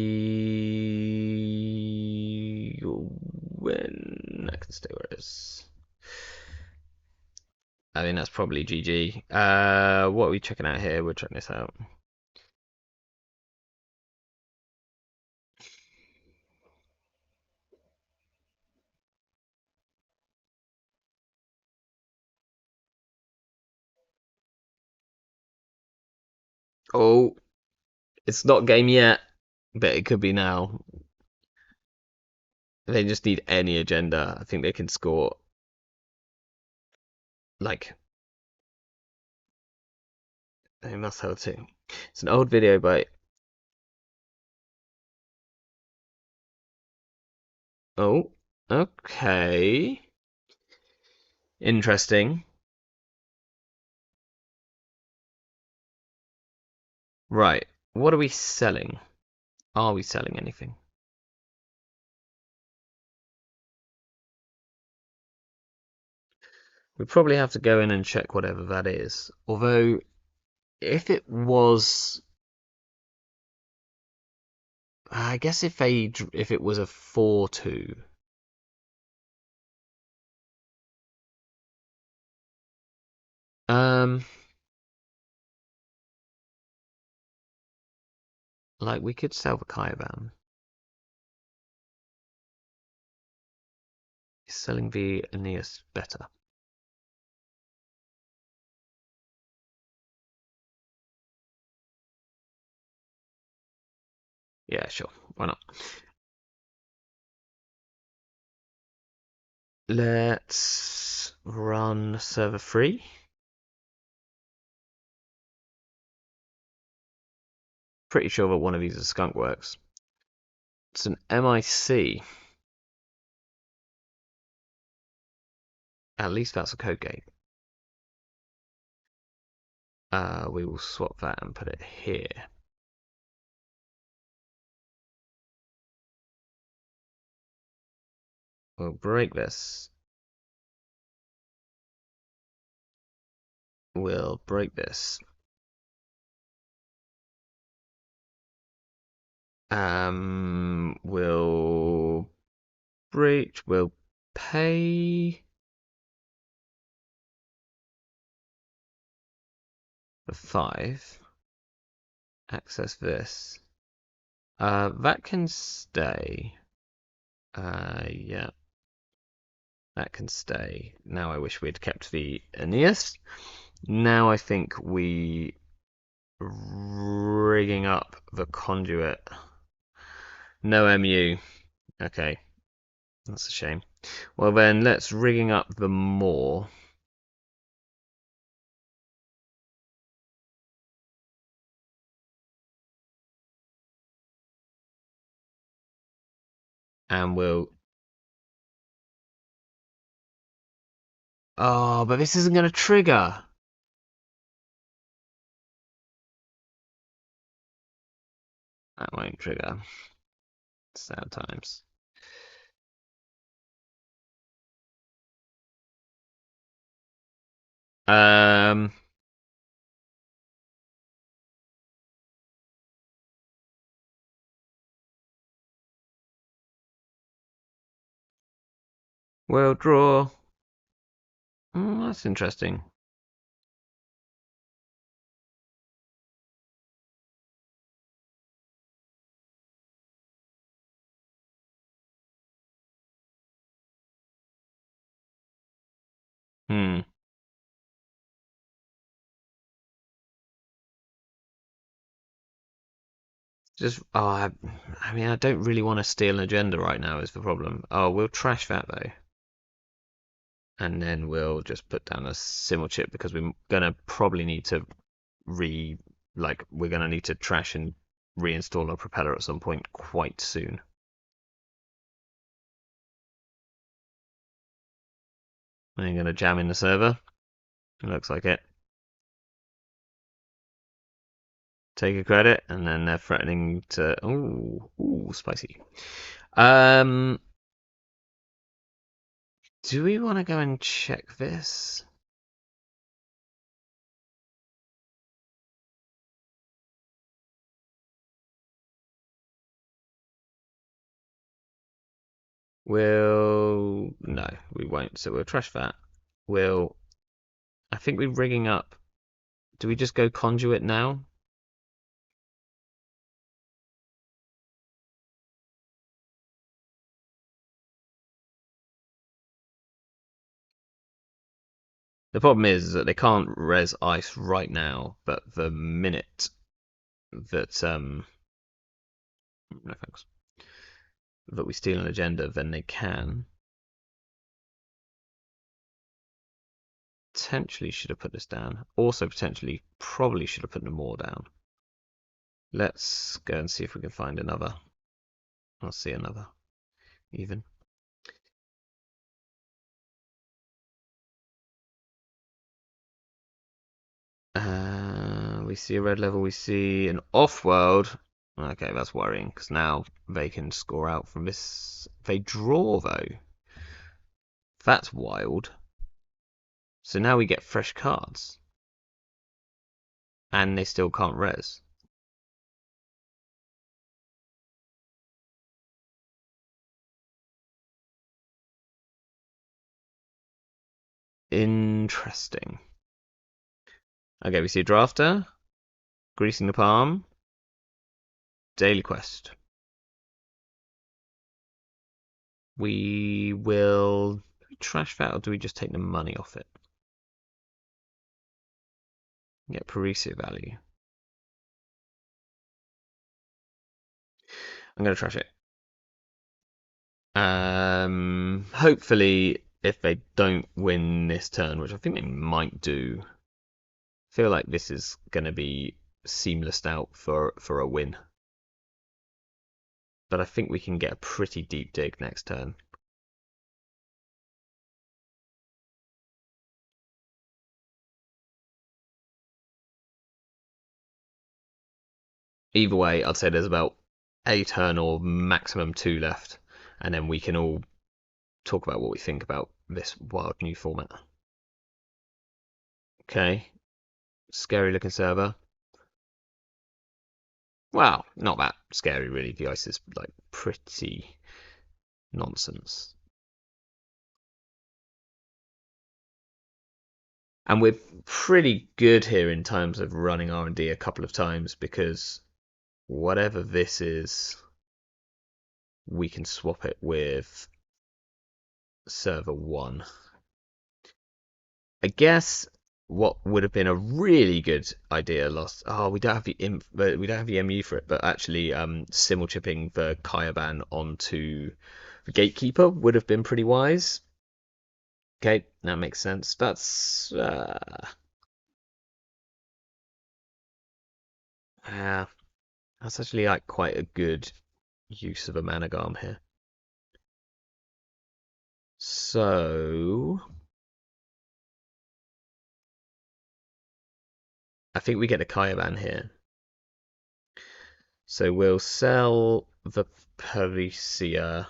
win. I can stay where it is. I mean, that's probably GG. What are we checking out here? We're checking this out. Oh, it's not game yet, but it could be now. They just need any agenda. I think they can score. Like, they must have two. It's an old video by. Oh, okay. Interesting. Right. What are we selling? Are we selling anything? We probably have to go in and check whatever that is. Although, if it was, I guess if it was a 4-2, um, like we could sell the Kaiban. Selling the Aeneas better. Yeah, sure. Why not? Let's run server 3. Pretty sure that one of these is skunk works. It's an MIC. At least that's a code gate. We will swap that and put it here. We'll break this. We'll break this. We'll breach. We'll pay for 5. Access this. That can stay. Yeah. That can stay. Now I wish we'd kept the Aeneas. Now I think we rigging up the conduit. No MU. Okay, that's a shame. Well then, let's rigging up the more. And we'll... Oh, but this isn't going to trigger. That won't trigger. Sad times. Um... We'll draw. That's interesting. Hmm. Just, I mean, I don't really want to steal an agenda right now is the problem. Oh, we'll trash that though. And then we'll just put down a simul chip because we're gonna probably need to we're gonna need to trash and reinstall our propeller at some point quite soon. I'm gonna jam in the server. It looks like it. Take a credit, and then they're threatening to. Ooh, spicy. Do we want to go and check this? No, we won't. So we'll trash that. I think we're rigging up. Do we just go conduit now? The problem is that they can't res ice right now, but the minute that no thanks, that we steal an agenda, then they can. Potentially should have put this down. Also potentially probably should have put no more down. Let's go and see if we can find another. I'll see another even. We see a red level. We see an off-world. Okay, that's worrying because now they can score out from this. They draw though. That's wild. So now we get fresh cards, and they still can't res. Interesting. Okay, we see a drafter, greasing the palm, daily quest. We will trash that, or do we just take the money off it? Get Parisia value. I'm going to trash it. Hopefully, if they don't win this turn, which I think they might do, I feel like this is going to be seamless out for a win. But I think we can get a pretty deep dig next turn. Either way, I'd say there's about a turn or maximum 2 left, and then we can all talk about what we think about this wild new format. Okay, scary looking server. Well, not that scary really. The ice is like pretty nonsense. And we're pretty good here in terms of running R&D a couple of times because whatever this is, we can swap it with server 1. I guess what would have been a really good idea last. Oh, we don't have the MU for it, but actually, simul chipping the Kayaban onto the Gatekeeper would have been pretty wise. Okay, that makes sense. That's that's actually like quite a good use of a Managarm here. So I think we get a Kayaban here. So we'll sell the Parisia.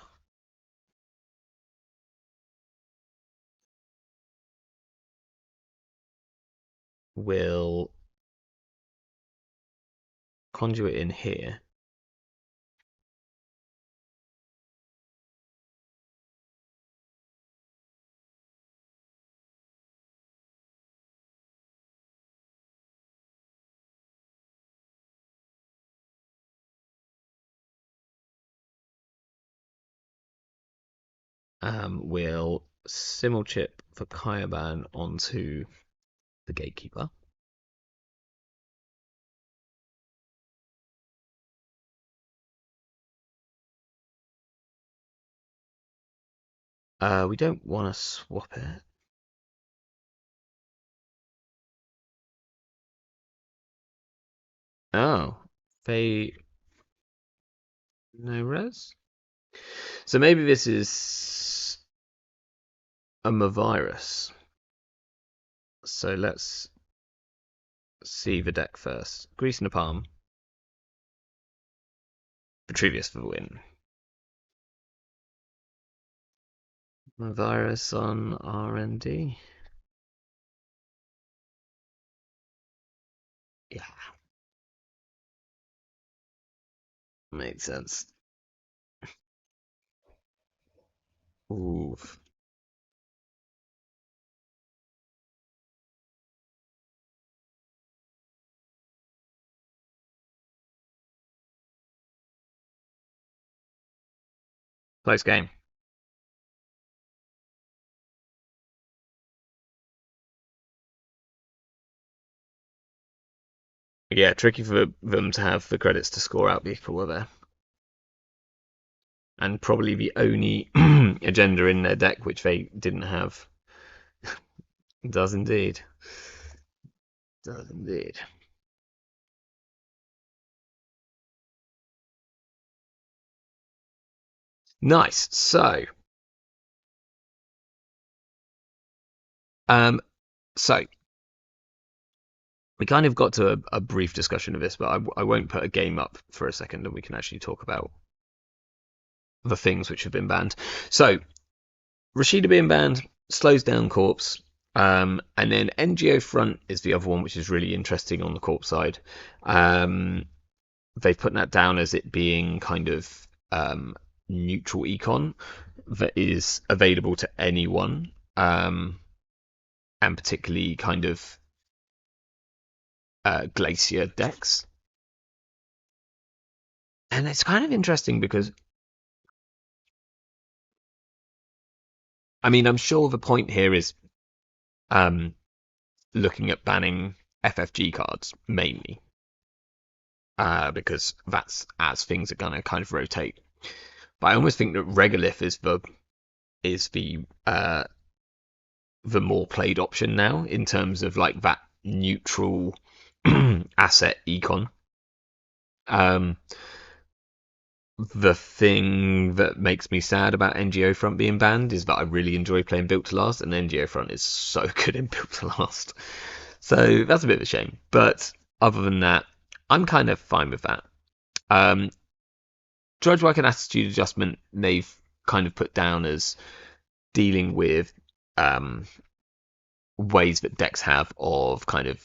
We'll conduit in here. We'll simul chip for Kayaban onto the Gatekeeper. We don't want to swap it. Oh, they no res. So maybe this is a Mavirus. So let's see the deck first. Grease in the palm. Vitruvius for the win. Mavirus on R&D. Yeah, makes sense. Oof. Close game. Yeah, tricky for them to have the credits to score out people were there. And probably the only agenda in their deck which they didn't have. Does indeed. Does indeed. Nice. So, um, so we kind of got to a brief discussion of this, but I won't put a game up for a second, and we can actually talk about the things which have been banned. So Rashida being banned slows down Corpse. And then NGO Front is the other one, which is really interesting on the Corpse side. They've put that down as it being kind of neutral econ that is available to anyone, and particularly kind of Glacier decks. And it's kind of interesting because, I mean, I'm sure the point here is looking at banning FFG cards mainly, because that's as things are going to kind of rotate. But I almost think that Regolith is the more played option now in terms of like that neutral asset econ. The thing that makes me sad about NGO Front being banned is that I really enjoy playing Built to Last, and NGO Front is so good in Built to Last. So that's a bit of a shame. But other than that, I'm kind of fine with that. Drudge Work and Attitude Adjustment, they've kind of put down as dealing with ways that decks have of kind of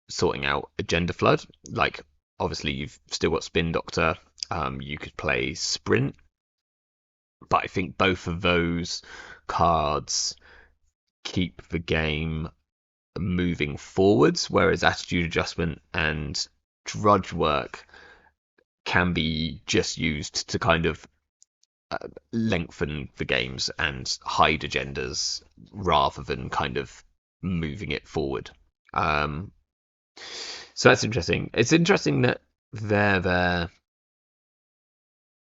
sorting out agenda flood. Like, obviously, you've still got Spin Doctor. You could play Sprint, but I think both of those cards keep the game moving forwards, whereas Attitude Adjustment and Drudge Work can be just used to kind of lengthen the games and hide agendas rather than kind of moving it forward. So that's interesting. It's interesting that they're there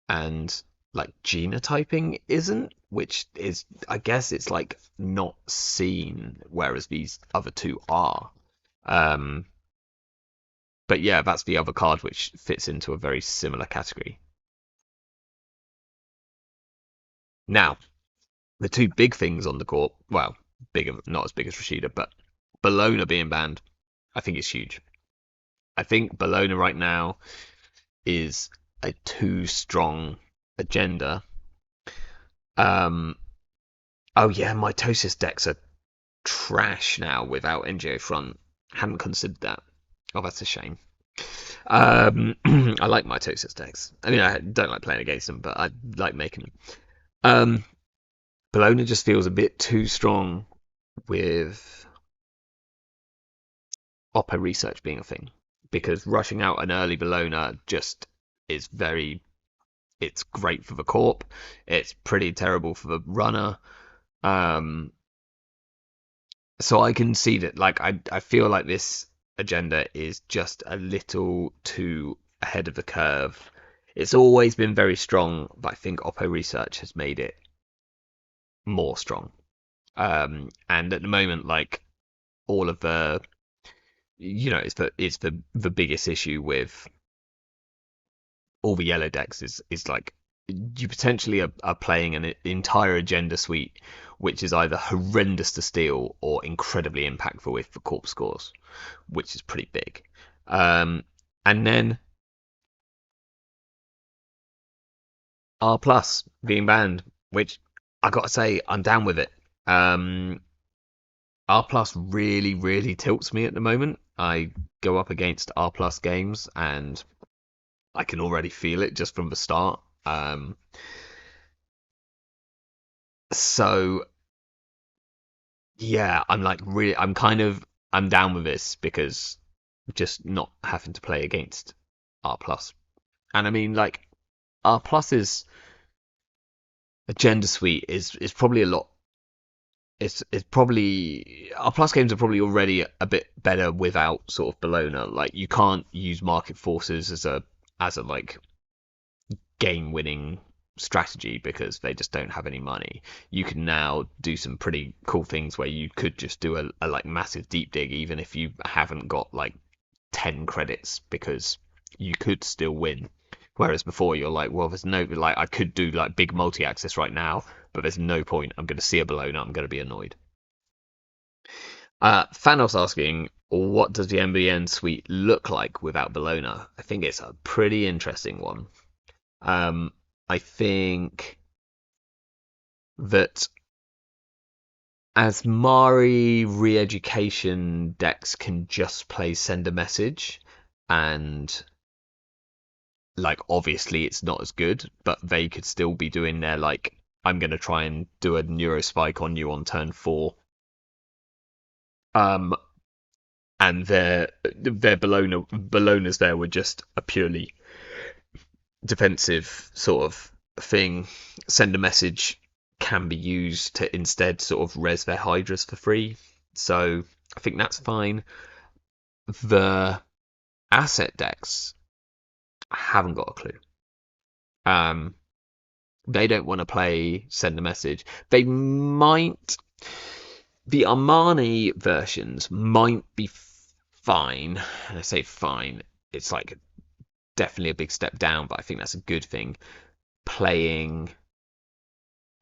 and like genotyping isn't, which is, I guess it's like not seen, whereas these other two are. But yeah, that's the other card which fits into a very similar category. Now, the two big things on the court, well, bigger, not as big as Rashida, but Bologna being banned, I think is huge. I think Bologna right now is a too strong agenda. Oh yeah, mitosis decks are trash now without NGO Front. Hadn't considered that. Oh, that's a shame. I like mitosis decks. I mean, I don't like playing against them, but I like making them. Bologna just feels a bit too strong with Oppo research being a thing, because rushing out an early Bologna just is very, it's great for the corp, it's pretty terrible for the runner. So I can see that, like, I feel like this agenda is just a little too ahead of the curve. It's always been very strong, but I think Oppo research has made it more strong. And at the moment, like, all of the, it's the biggest issue with all the yellow decks is like you potentially are playing an entire agenda suite which is either horrendous to steal or incredibly impactful with the corp scores, which is pretty big. And then R plus being banned, which I gotta say I'm down with it. R plus really, really tilts me at the moment. I go up against R plus games and I can already feel it just from the start. So yeah, I'm like really, I'm down with this because just not having to play against R plus. And I mean, like, R plus's agenda suite is probably a lot. It's probably, R plus games are probably already a bit better without sort of Bologna. Like, you can't use market forces as a like game winning strategy because they just don't have any money. You can now do some pretty cool things where you could just do a like massive deep dig even if you haven't got like 10 credits, because you could still win. Whereas before you're like, well, there's no, like, I could do like big multi-access right now, but there's no point. I'm going to see a Bologna, I'm going to be annoyed. Thanos asking, what does the MBN suite look like without Bologna? I think it's a pretty interesting one. I think that as Mari re-education decks can just play send a message, and like obviously it's not as good, but they could still be doing their like I'm gonna try and do a neurospike on you on turn 4. Um and their Bologna's there were just a purely defensive sort of thing. Send a message can be used to instead sort of res their Hydras for free. So I think that's fine. The asset decks, I haven't got a clue. They don't want to play send a message. They might. The Armani versions might be fine. And I say fine. It's like definitely a big step down, but I think that's a good thing. Playing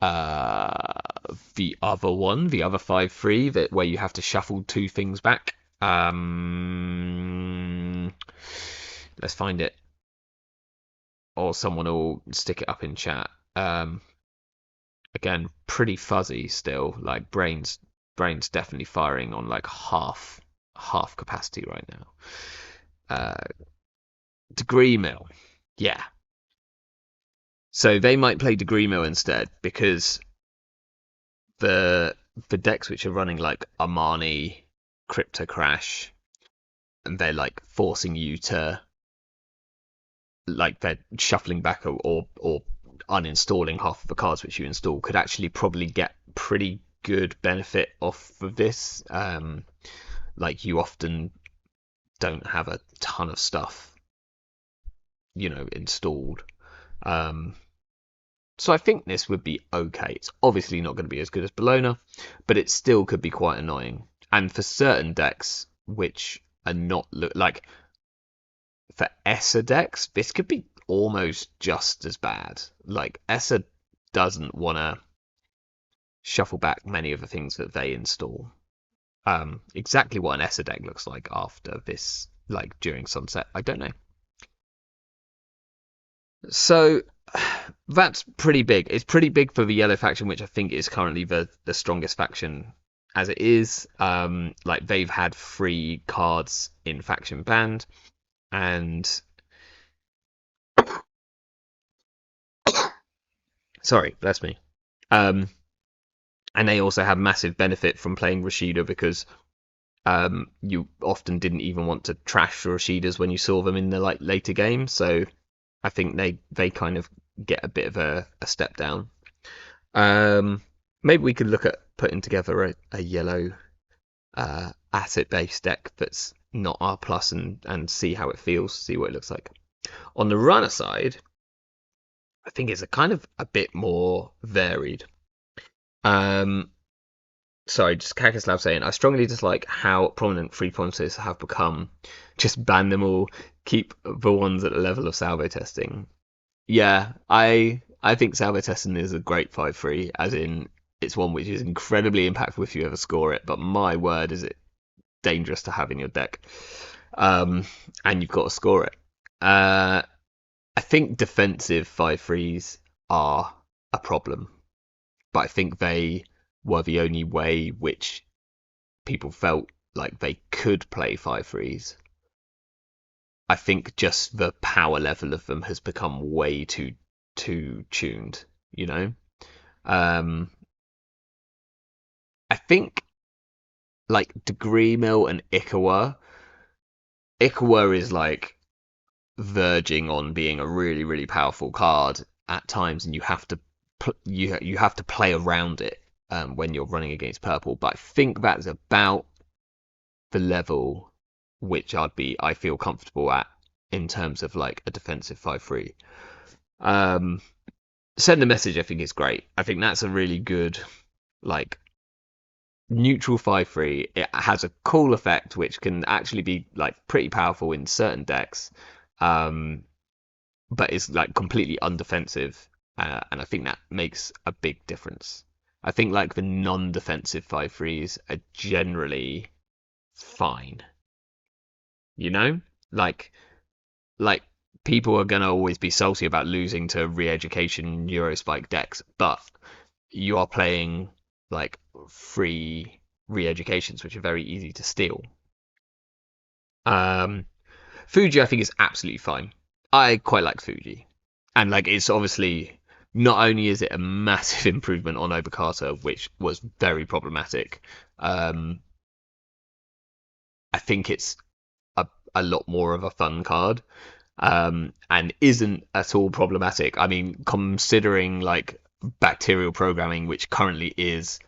the other one, the other 5-3, that where you have to shuffle 2 things back. Let's find it, or someone will stick it up in chat. Again, pretty fuzzy still. Like brain's definitely firing on like half capacity right now. Degree mill, yeah. So they might play degree mill instead, because the decks which are running like Armani, Crypto Crash, and they're like forcing you to, like, they're shuffling back or uninstalling half of the cards which you install, could actually probably get pretty good benefit off of this. Like, you often don't have a ton of stuff, installed. So I think this would be okay. It's obviously not going to be as good as Bologna, but it still could be quite annoying. And for certain decks which are not like, for Esser decks, this could be almost just as bad. Like, Esser doesn't want to shuffle back many of the things that they install. Exactly what an Esser deck looks like after this, like during Sunset, I don't know. So that's pretty big. It's pretty big for the yellow faction, which I think is currently the strongest faction as it is. Like, they've had 3 cards in faction banned, and sorry, bless me. And they also have massive benefit from playing Rashida, because you often didn't even want to trash the Rashidas when you saw them in the like later game. So I think they kind of get a bit of a step down. Maybe we could look at putting together a yellow asset-based deck that's not R plus and see how it feels, see what it looks like. On the runner side, I think it's a kind of a bit more varied. Sorry, just Kakislav saying, I strongly dislike how prominent free promises have become. Just ban them all. Keep the ones at the level of salvo testing. Yeah, I think salvo testing is a great 5-3, as in it's one which is incredibly impactful if you ever score it, but my word, is it dangerous to have in your deck. And you've got to score it. I think defensive 5-3s are a problem, but I think they were the only way which people felt like they could play 5-3s. I think just the power level of them has become way too tuned, I think like Degree Mill and Ikawa is like verging on being a really, really powerful card at times, and you have to you have to play around it when you're running against purple. But I think that's about the level which I feel comfortable at in terms of like a defensive 5-3. Send a message, I think, is great. I think that's a really good like neutral 5-3. It has a cool effect which can actually be like pretty powerful in certain decks, but is like completely undefensive, and I think that makes a big difference. I think like the non-defensive 5-3s are generally fine. you know? Like like people are gonna always be salty about losing to re-education Eurospike decks, but you are playing like free re-educations, which are very easy to steal. Um, Fuji, I think, is absolutely fine. I quite like Fuji, and like it's obviously not only is it a massive improvement on Obokata, which was very problematic. Um, I think it's a lot more of a fun card, and isn't at all problematic. I mean, considering like bacterial programming, which currently is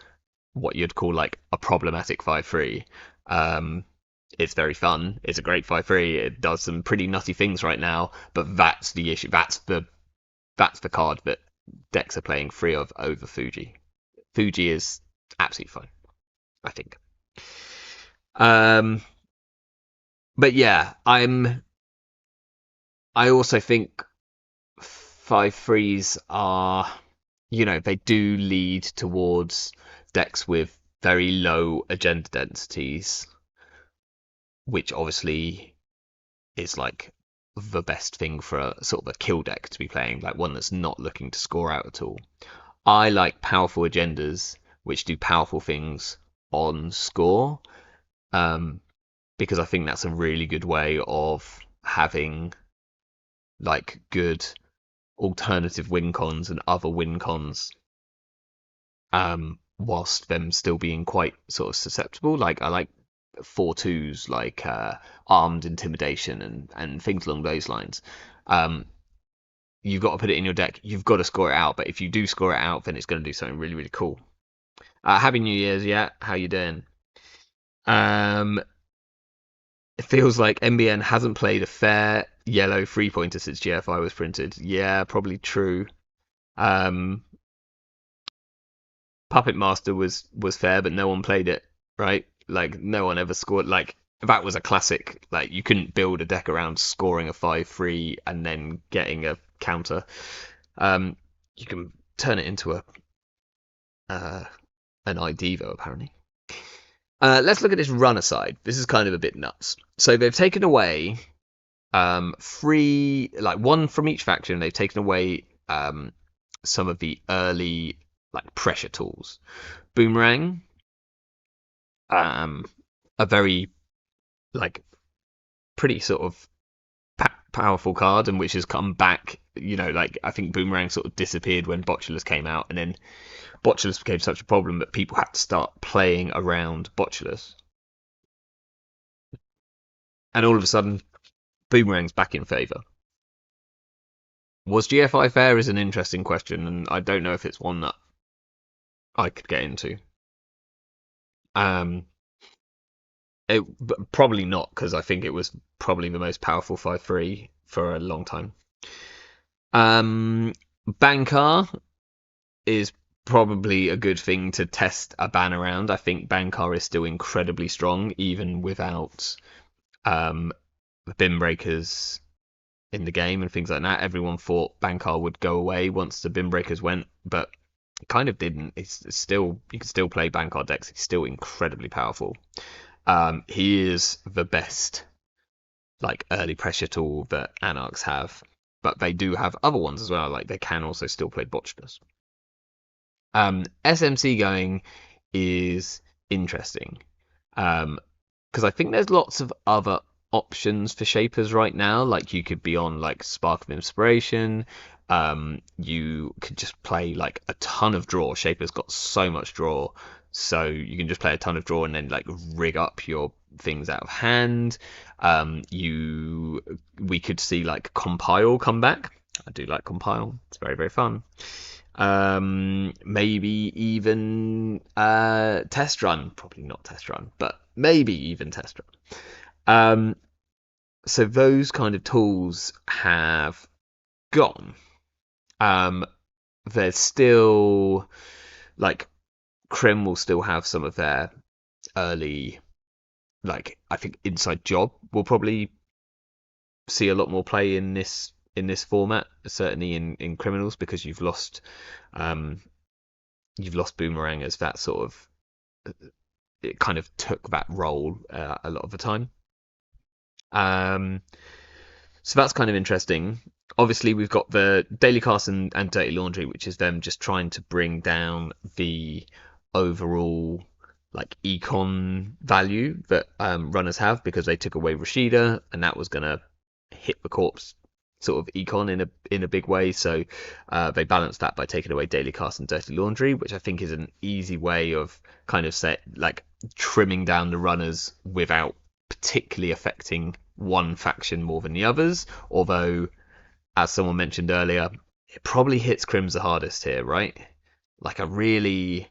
what you'd call like a problematic 5/3. It's very fun. It's a great 5/3. It does some pretty nutty things right now, but that's the issue. That's the card that decks are playing free of over Fuji. Fuji is absolutely fine, I think. Um, but yeah, I also think 5/3s are, they do lead towards decks with very low agenda densities, which obviously is like the best thing for a sort of a kill deck to be playing, like one that's not looking to score out at all. I like powerful agendas which do powerful things on score, um, because I think that's a really good way of having like good alternative win cons and other win cons, whilst them still being quite sort of susceptible. Like I like 4/2s like armed intimidation and things along those lines. Um, you've got to put it in your deck. You've got to score it out. But if you do score it out, then it's going to do something really, really cool. Happy New Year's, yeah. How you doing? Um, it feels like MBN hasn't played a fair yellow 3-pointer since GFI was printed. Yeah, probably true. Um, Puppet Master was fair, but no one played it, right? Like no one ever scored. Like that was a classic. Like you couldn't build a deck around scoring a 5/3 and then getting a counter. You can turn it into a uh, an ID though, apparently. Let's look at this runner side. This is kind of a bit nuts. So they've taken away three, like one from each faction. They've taken away some of the early like pressure tools. Boomerang, a very like pretty sort of powerful card, and which has come back. Like I think Boomerang sort of disappeared when Botulus came out, and then Botulus became such a problem that people had to start playing around Botulus, and all of a sudden, Boomerang's back in favor. Was GFI fair is an interesting question, and I don't know if it's one that I could get into. Um, probably not, because I think it was probably the most powerful 5/3 for a long time. Bankar is probably a good thing to test a ban around. I think Bankar is still incredibly strong, even without the bin breakers in the game and things like that. Everyone thought Bankar would go away once the bin breakers went, but it kind of didn't. It's still, you can still play Bankar decks. He's still incredibly powerful. He is the best like early pressure tool that Anarchs have, but they do have other ones as well. Like they can also still play Botchus. SMC going is interesting, because I think there's lots of other options for shapers right now. Like you could be on like Spark of Inspiration. You could just play like a ton of draw. Shaper's got so much draw, so you can just play a ton of draw and then like rig up your things out of hand. We could see like Compile come back. I do like Compile. It's very, very fun. Maybe even Test Run. Probably not Test Run, but maybe even Test Run. So those kind of tools have gone. There's still like Krim will still have some of their early, like I think Inside Job will probably see a lot more play in this format, certainly in Criminals, because you've lost Boomerang as that sort of, it kind of took that role a lot of the time. Um, so that's kind of interesting. Obviously, we've got the Daily Cast and Dirty Laundry, which is them just trying to bring down the overall like econ value that runners have because they took away Rashida, and that was gonna hit the corpse sort of econ in a big way. So they balanced that by taking away Daily Cast and Dirty Laundry, which I think is an easy way of kind of trimming down the runners without particularly affecting one faction more than the others. Although, as someone mentioned earlier, it probably hits Crims the hardest here, right? Like I'm really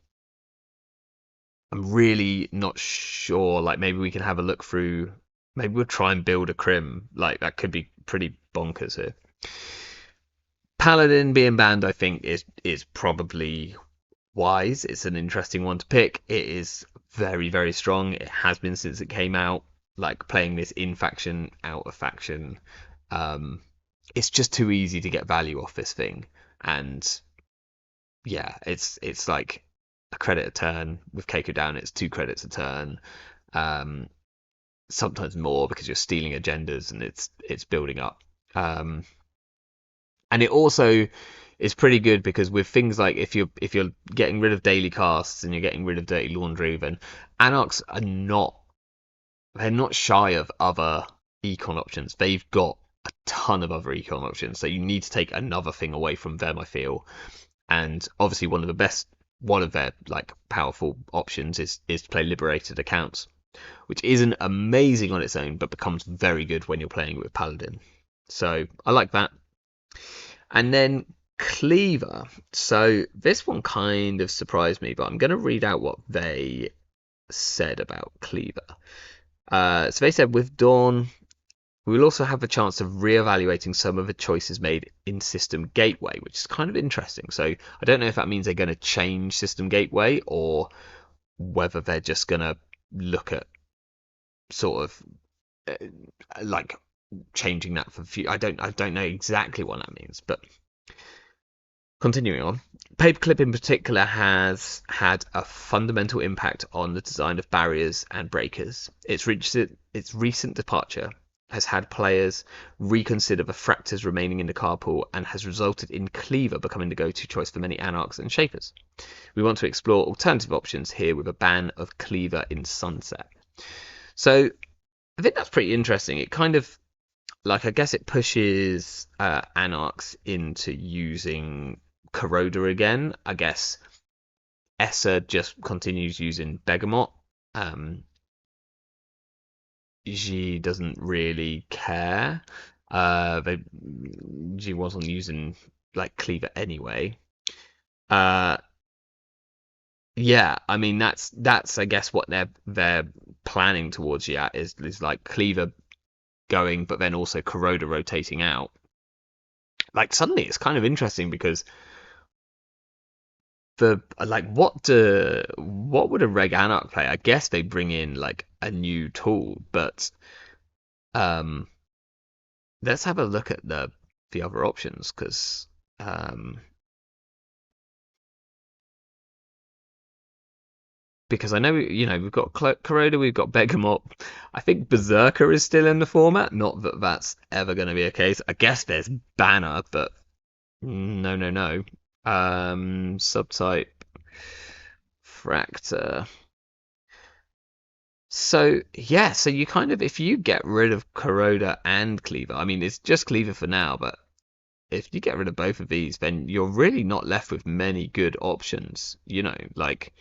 not sure. Like maybe we can have a look through. Maybe we'll try and build a Crim. Like that could be pretty bonkers here. Paladin being banned, I think, is probably wise. It's an interesting one to pick. It is very, very strong. It has been since it came out. Like playing this in faction, out of faction. Um, it's just too easy to get value off this thing. And yeah, it's like a credit a turn. With Keiko down, it's 2 credits a turn. Um, Sometimes more because you're stealing agendas and it's building up. And it also is pretty good because with things like if you're getting rid of daily casts and you're getting rid of dirty laundry, then Anarchs are not they're not shy of other econ options. They've got a ton of other econ options, so you need to take another thing away from them, I feel. And obviously one of their like powerful options is to play liberated accounts, which isn't amazing on its own, but becomes very good when you're playing it with Paladin. So I like that. And then Cleaver. So this one kind of surprised me, but I'm going to read out what they said about Cleaver. So they said with Dawn, we will also have a chance of re-evaluating some of the choices made in System Gateway, which is kind of interesting. So I don't know if that means they're going to change System Gateway or whether they're just going to look at sort of like changing that for future. I don't know exactly what that means, but continuing on, Paperclip in particular has had a fundamental impact on the design of barriers and breakers. Its recent departure has had players reconsider the fractors remaining in the card pool and has resulted in Cleaver becoming the go-to choice for many Anarchs and Shapers. We want to explore alternative options here with a ban of Cleaver in Sunset. So I think that's pretty interesting. It kind of like I guess it pushes Anarchs into using Corroder again. I guess Essa just continues using Begamot. She doesn't really care. She wasn't using like Cleaver anyway. Yeah, I mean that's I guess what they're planning towards you at is like Cleaver going, but then also Corroder rotating out. Like suddenly it's kind of interesting because the like what would a Reg Anarch play? I guess they bring in like a new tool, but um let's have a look at the other options um because I know we've got Corroder, we've got Begamot. I think Berserker is still in the format. Not that that's ever going to be a case. I guess there's Banner, but no, no, no. Subtype Fractor. So yeah, so you kind of if you get rid of Corroder and Cleaver, I mean it's just Cleaver for now, but if you get rid of both of these, then you're really not left with many good options. Like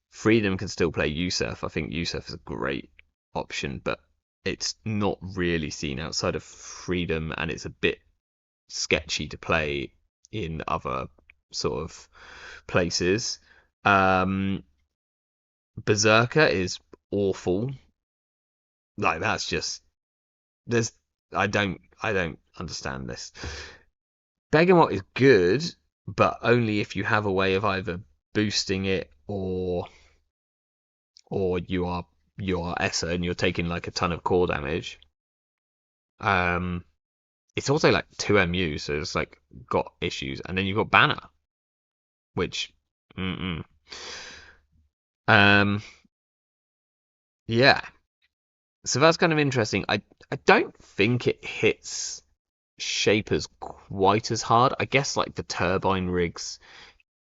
Freedom can still play Yusuf. I think Yusuf is a great option, but it's not really seen outside of Freedom, and it's a bit sketchy to play in other sort of places. Berserker is awful. Like that's just there's I don't understand this. Begamot is good, but only if you have a way of either boosting it or you are Essa and you're taking like a ton of core damage. Um, it's also like 2 MU, so it's like got issues, and then you've got Banner, which, mm-mm. um, yeah. So that's kind of interesting. I don't think it hits shapers quite as hard. I guess like the turbine rigs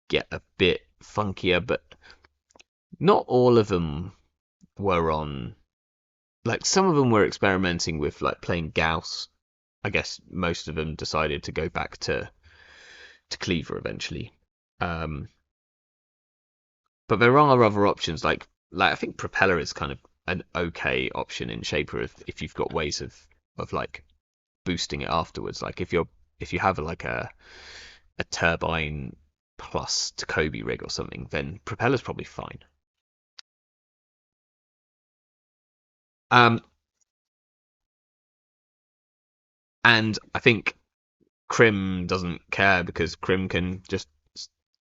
get a bit funkier, but not all of them were on. Like some of them were experimenting with like playing Gauss. I guess most of them decided to go back to Cleaver eventually. Um, but there are other options like I think Propeller is kind of an okay option in Shaper if you've got ways of like boosting it afterwards. Like if you have like a turbine plus Tacobi rig or something, then Propeller's probably fine. Um, and I think Krim doesn't care because Krim can just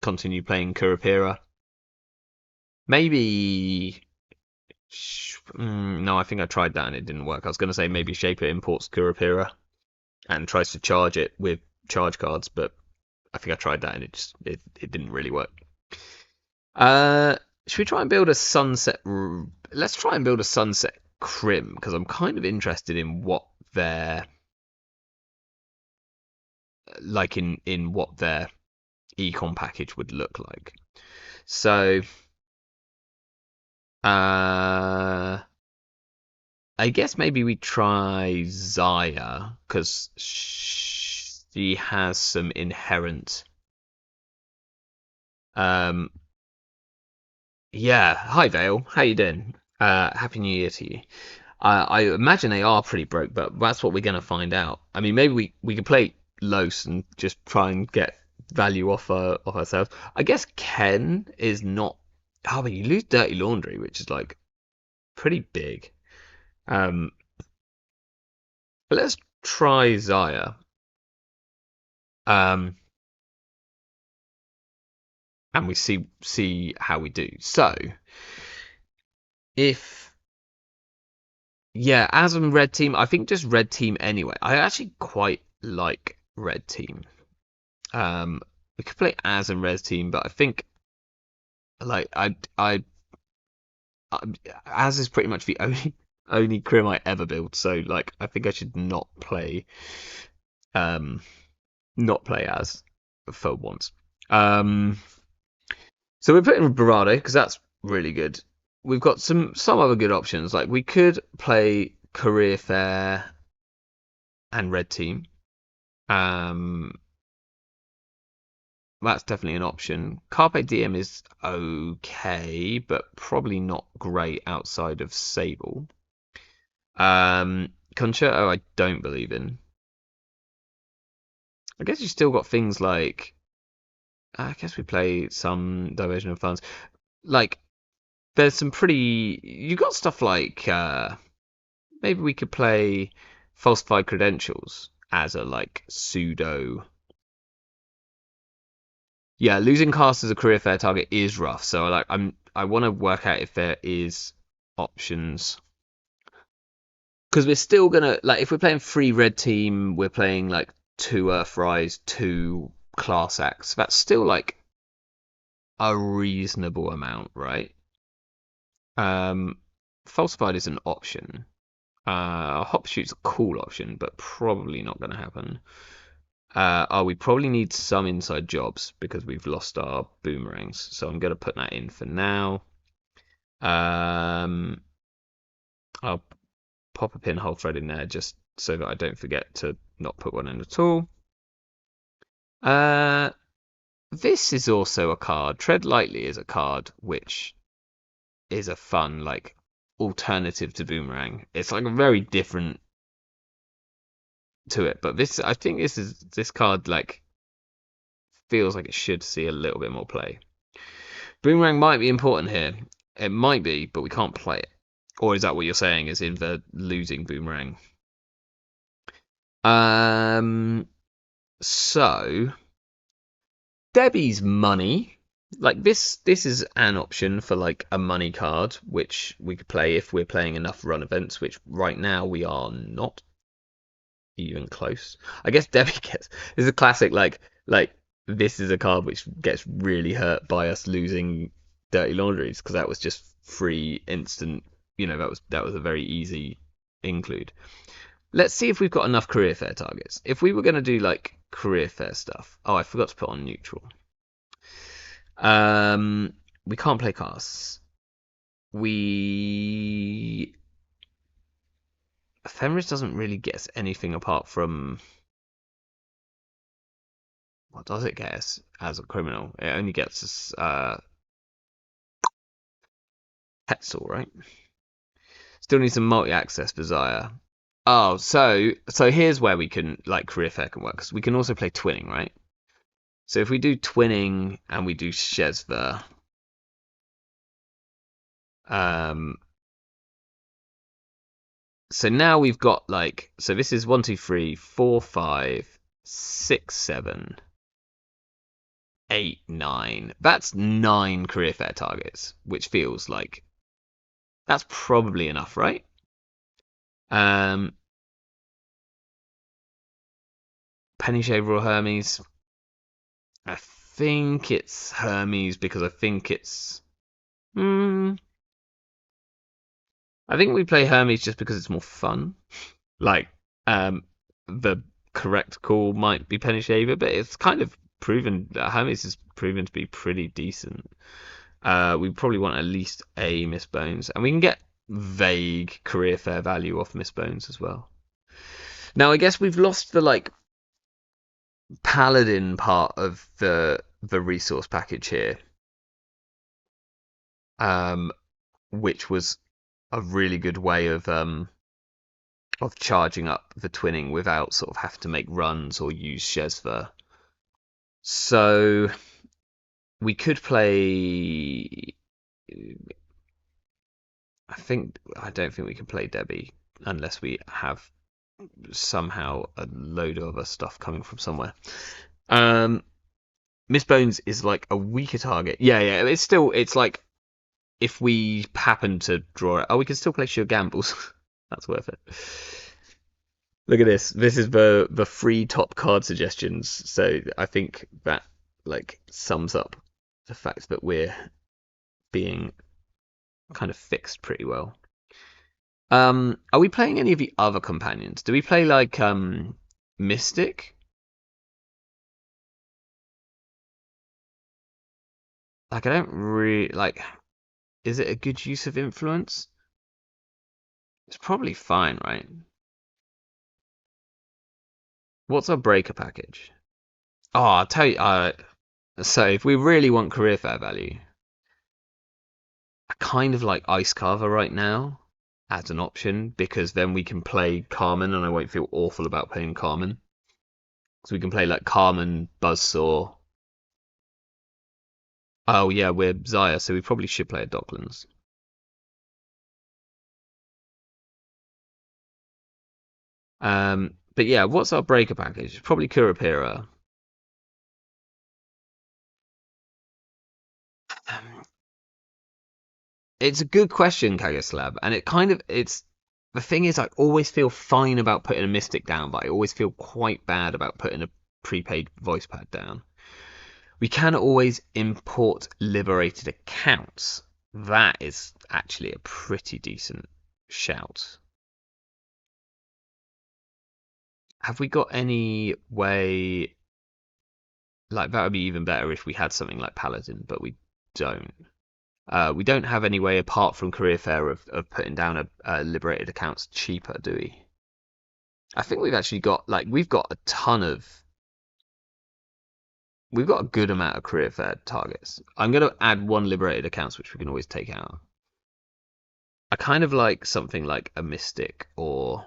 continue playing Kurapira. Maybe. No, I think I tried that and it didn't work. I was going to say maybe Shaper imports Kurapira and tries to charge it with charge cards, but I think I tried that and it didn't really work. Should we try and build a sunset? Let's try and build a sunset Krim because I'm kind of interested in what their like in what their econ package would look like. So, I guess maybe we try Zaya because she has some inherent. Um, yeah. Hi Vale, how you doing? Happy New Year to you. I imagine they are pretty broke, but that's what we're gonna find out. I mean, maybe we could play Los and just try and get value off ourselves. I guess Ken is not. Oh, but you lose Dirty Laundry, which is like pretty big. Um, but let's try Zaya. Um, and we see how we do. So if yeah, as in red team, I think just red team anyway. I actually quite like red team. We could play as and red team, but I think like I as is pretty much the only Crim I ever built. So like I think I should um not play as for once. Um, so we're putting Barado because that's really good. We've got some other good options. Like we could play Career Fair and Red Team. Um, that's definitely an option. Carpe Diem is okay, but probably not great outside of Sable. Concerto, I don't believe in. I guess you still got things like. I guess we play some Diversion of Funds. Like, there's some pretty. You got stuff like. Maybe we could play Falsified Credentials as a like pseudo. Yeah, losing cast as a career fair target is rough. So like I want to work out if there is options because we're still gonna like if we're playing free red team, we're playing like two Earthrise, two class acts. That's still like a reasonable amount, right? Um, Falsified is an option. Hop shoot's a cool option, but probably not going to happen. We probably need some inside jobs because we've lost our boomerangs. So I'm going to put that in for now. Um, I'll pop a pinhole thread in there just so that I don't forget to not put one in at all. This is also a card. Tread Lightly is a card which is a fun like alternative to boomerang. It's like very different to it, but I think this card like feels like it should see a little bit more play. Boomerang might be important here. It might be, but we can't play it. Or is that what you're saying? Is in the losing boomerang? So Debbie's money. Like this is an option for like a money card, which we could play if we're playing enough run events, which right now we are not even close. I guess Debbie gets this is a classic like this is a card which gets really hurt by us losing Dirty Laundries because that was just free instant that was a very easy include. Let's see if we've got enough career fair targets. If we were going to do like career fair stuff, oh, I forgot to put on neutral. We can't play casts. Ephemeris doesn't really get us anything apart from, what does it get us as a criminal? It only gets us Petzel, right? Still need some multi-access for Zaya. Oh, so here's where we can, like, career fair can work, because we can also play twinning, right? So if we do twinning and we do Shezva, so now we've got like, so this is 1, 2, 3, 4, 5, 6, 7, 8, 9. That's 9 career fair targets, which feels like that's probably enough, right? Penny Shaver or Hermes? I think it's Hermes because I think it's. I think we play Hermes just because it's more fun. Like, the correct call might be Penny Shaver, but it's kind of proven that Hermes is proven to be pretty decent. We probably want at least a Miss Bones, and we can get vague career fair value off Miss Bones as well. Now, I guess we've lost the like paladin part of the resource package here, which was a really good way of charging up the twinning without sort of having to make runs or use Shezva. So we could play. I don't think we can play Debbie unless we have somehow a load of other stuff coming from somewhere. Miss Bones is like a weaker target. Yeah. It's like if we happen to draw it. Oh, we can still play Sure Gambles. That's worth it. Look at this. This is the free top card suggestions. So I think that like sums up the fact that we're being kind of fixed pretty well. Are we playing any of the other companions? Do we play like Mystic? Like I don't really like. Is it a good use of influence? It's probably fine, right? What's our breaker package? Oh, I'll tell you. So if we really want career fair value, I kind of like Ice Carver right now as an option because then we can play Carmen and I won't feel awful about playing Carmen. So we can play like Carmen, Buzzsaw. Oh yeah, we're Zaya, so we probably should play a Docklands. But yeah, what's our breaker package? Probably Kurapira. It's a good question, Kagoslab, and it's the thing is I always feel fine about putting a Mystic down, but I always feel quite bad about putting a prepaid voice pad down. We can always import liberated accounts. That is actually a pretty decent shout. Have we got any way? Like that would be even better if we had something like Paladin, but we don't. We don't have any way apart from career fair of putting down a liberated accounts cheaper, do we? I think we've actually got we've got a good amount of career fair targets. I'm going to add 1 liberated accounts, which we can always take out. I kind of like something like a Mystic or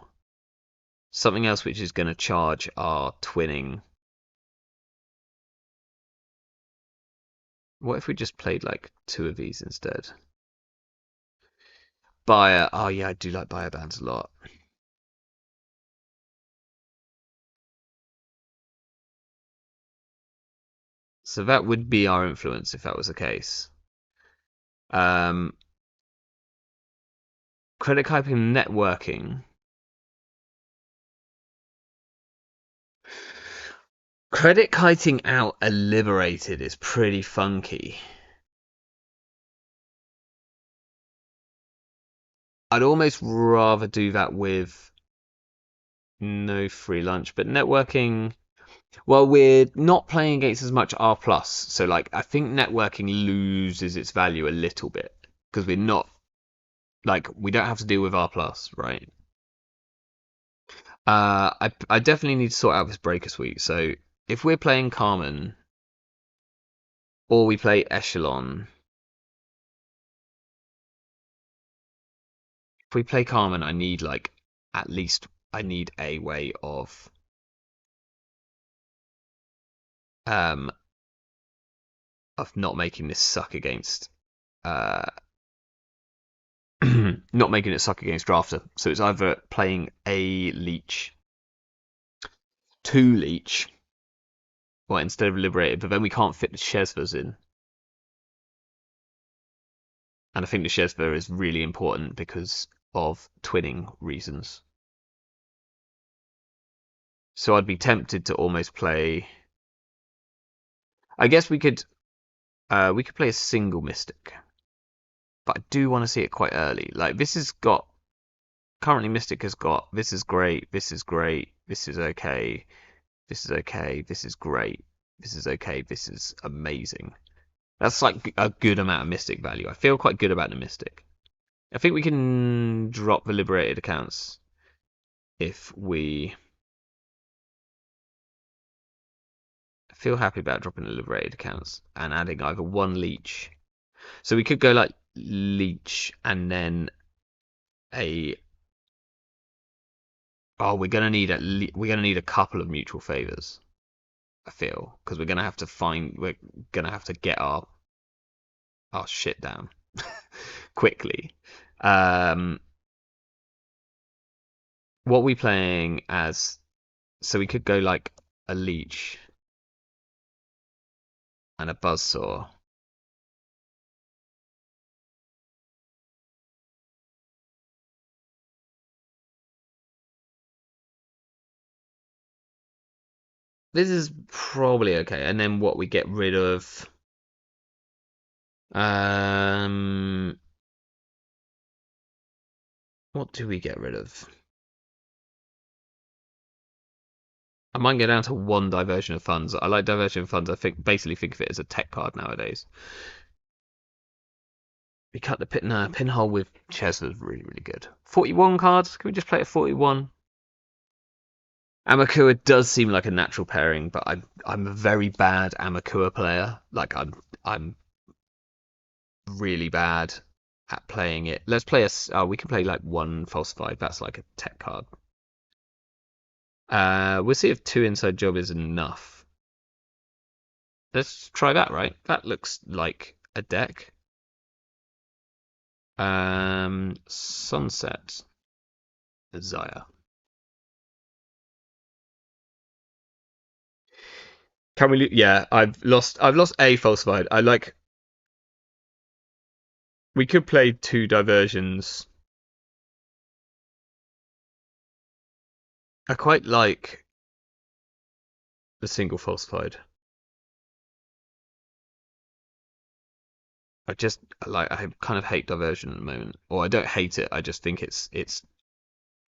something else which is going to charge our twinning. What if we just played like 2 of these instead? Buyer. Oh yeah, I do like buyer bands a lot. So that would be our influence if that was the case. Credit typing networking. Credit kiting out a liberated is pretty funky. I'd almost rather do that with no free lunch, but networking. Well, we're not playing against as much R plus, so like I think networking loses its value a little bit because we're not like we don't have to deal with R plus, right? I definitely need to sort out this breaker suite. So if we're playing Carmen or we play Echelon, if we play Carmen, I need like at least I need a way um of not making this suck against uh not making it suck against drafter. So it's either playing a leech, two leech, or instead of liberated, but then we can't fit the Shesvas in. And I think the Shesva is really important because of twinning reasons. So I'd be tempted to almost play. I guess we could play a single Mystic, but I do want to see it quite early. Like this has got currently Mystic has got this is great, this is great, this is okay, this is okay, this is great, this is okay, this is amazing. That's like a good amount of Mystic value. I feel quite good about the Mystic. I think we can drop the liberated accounts if we feel happy about dropping the liberated accounts and adding either one leech. So we could go like leech and then a. Oh, we're gonna need a couple of mutual favors. I feel because we're gonna have to get our shit down quickly. Um, what are we playing as? So we could go like a leech and a buzzsaw. This is probably okay. And then what we get rid of? Um, what do we get rid of? I might go down to one diversion of funds. I like diversion of funds. I basically think of it as a tech card nowadays. We cut the pinhole with chess was really, really good. 41 cards. Can we just play a 41? Amakua does seem like a natural pairing, but I'm a very bad Amakua player. Like I'm really bad at playing it. Let's play we can play like one falsified. That's like a tech card. We'll see if two inside job is enough. Let's try that, right? That looks like a deck. Sunset. Zaya. Can we? Yeah, I've lost a falsified. I like. We could play two diversions. I quite like the single falsified. I kind of hate diversion at the moment, or I don't hate it. I just think it's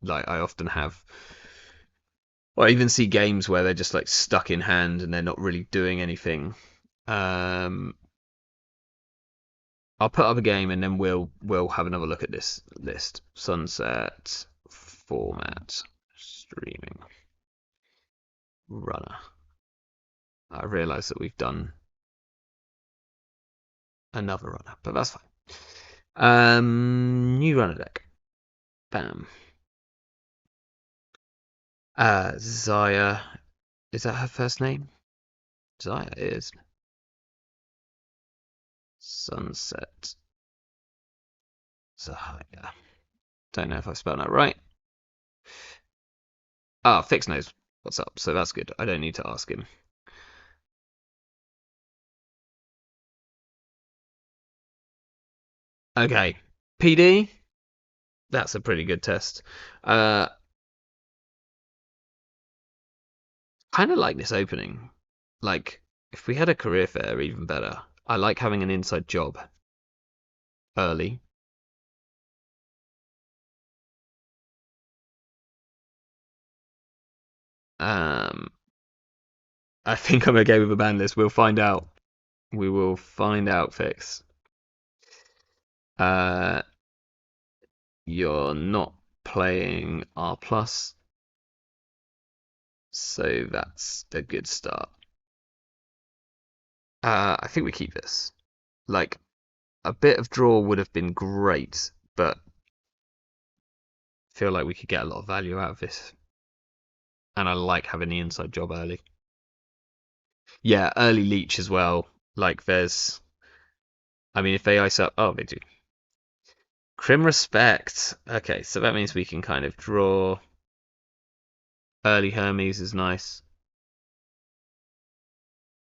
like I often have. Well, I even see games where they're just like stuck in hand and they're not really doing anything. Um, I'll put up a game and then we'll have another look at this list. Sunset format streaming runner. I realise that we've done another runner, but that's fine. New runner deck. Bam. Zaya. Is that her first name? Zaya is. Sunset. Zaya. Don't know if I spelled that right. Ah, Fix knows what's up, so that's good. I don't need to ask him. Okay. PD? That's a pretty good test. Kind of like this opening. Like, if we had a career fair, even better. I like having an inside job early. Um, I think I'm okay with a ban list. We'll find out. We will find out, Fix. Uh, you're not playing R plus, so that's a good start. I think we keep this. Like, a bit of draw would have been great, but I feel like we could get a lot of value out of this. And I like having the inside job early. Yeah, early leech as well. Like, there's. I mean, if they ice up. Oh, they do. Crim Respect. Okay, so that means we can kind of draw. Early Hermes is nice.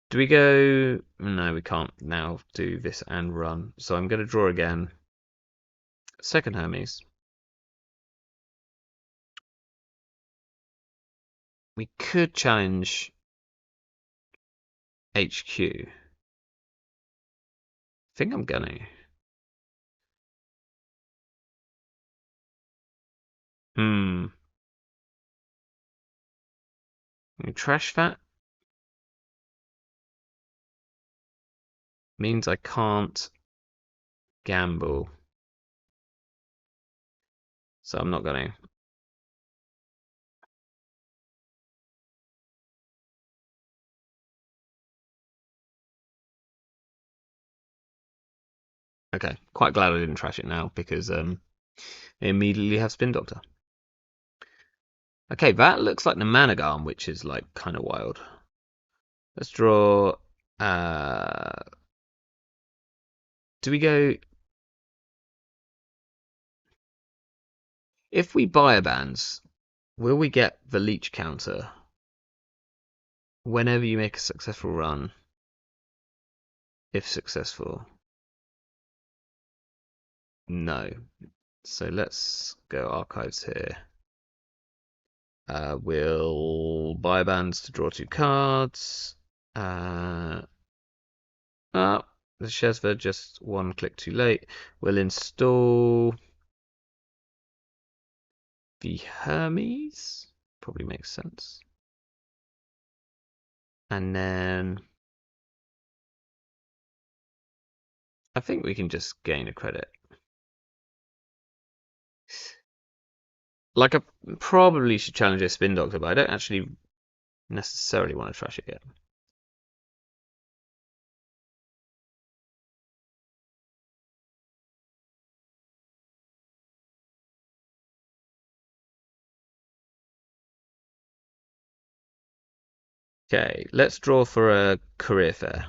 Do we go? No, we can't now do this and run. So I'm going to draw again. Second Hermes. We could challenge HQ. I think I'm gonna. Hmm. Trash that means I can't gamble. So I'm not gonna. Okay, quite glad I didn't trash it now because I immediately have Spin Doctor. Okay, that looks like the Managarm, which is like kind of wild. Let's draw. Do we go? If we buy a bands, will we get the leech counter whenever you make a successful run? If successful, no. So let's go archives here. We'll buy bands to draw 2 cards. The Shesva just 1 click too late. We'll install the Hermes. Probably makes sense. And then I think we can just gain a credit. Like I probably should challenge a Spin Doctor, but I don't actually necessarily want to trash it yet. Okay, let's draw for a career fair.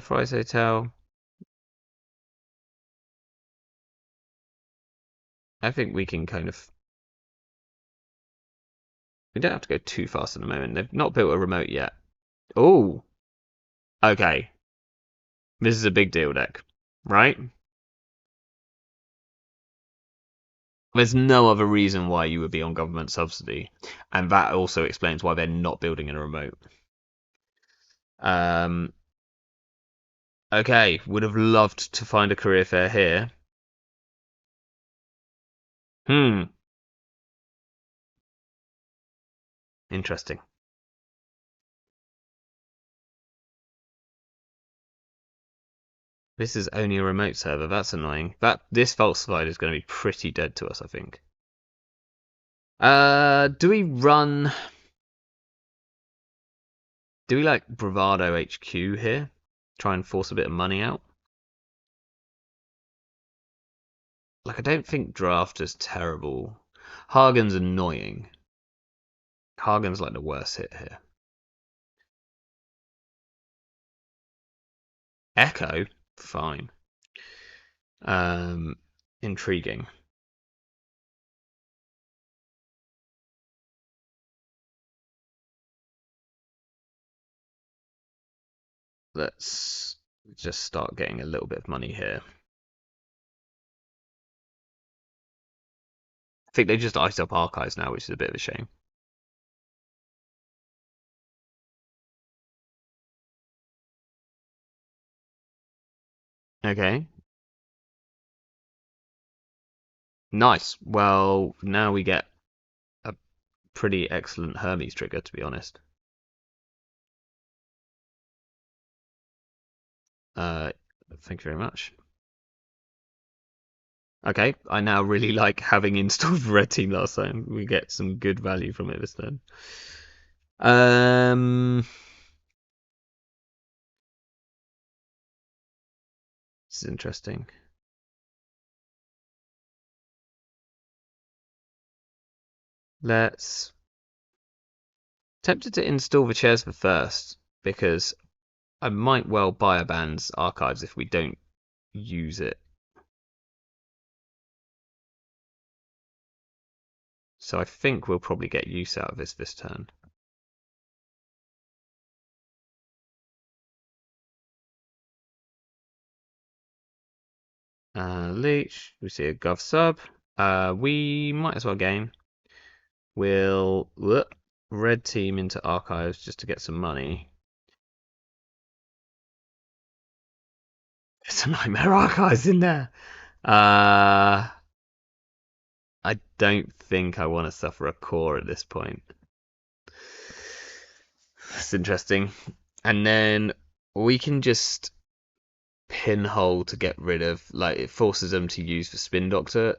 Fry's Hotel. I think we can kind of. We don't have to go too fast at the moment. They've not built a remote yet. Oh, okay. This is a big deal deck, right? There's no other reason why you would be on government subsidy, and that also explains why they're not building in a remote. Um, okay, would have loved to find a career fair here. Interesting. This is only a remote server. That's annoying. This falsified is going to be pretty dead to us, I think. Do we run? Do we like Bravado HQ here? Try and force a bit of money out? Like, I don't think draft is terrible. Hagen's annoying. Hagen's like the worst hit here. Echo, fine. Intriguing. Let's just start getting a little bit of money here. I think they just iced up archives now, which is a bit of a shame. Okay. Nice. Well, now we get a pretty excellent Hermes trigger, to be honest. Uh, Thank you very much. Okay, I now really like having installed Red Team last time. We get some good value from it this turn. This is interesting. Let's tempted to install the chairs for first because I might well buy a band's archives if we don't use it. So I think we'll probably get use out of this turn. Leech, we see a Gov sub. We might as well game. We'll red team into archives just to get some money. There's some nightmare archives in there. I don't think I want to suffer a core at this point. That's interesting. And then we can just pinhole to get rid of, like, it forces them to use the spin doctor.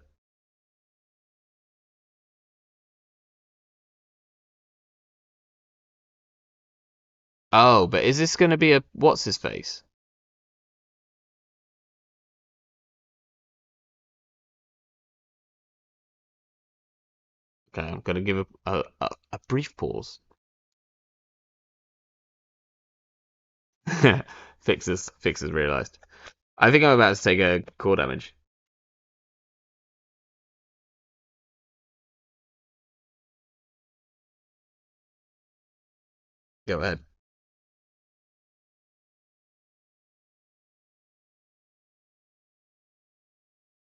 Oh, but is this going to be a what's his face? Okay, I'm going to give a brief pause. Fixes realized. I think I'm about to take a core damage. Go ahead.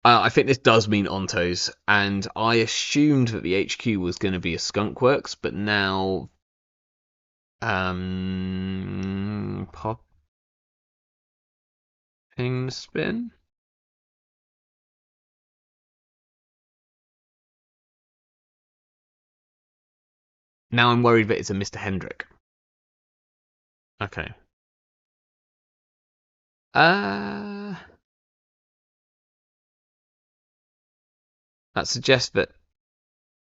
I think this does mean Ontos, and I assumed that the HQ was going to be a Skunkworks, but now, popping spin. Now I'm worried that it's a Mr. Hendrick. Okay. That suggests that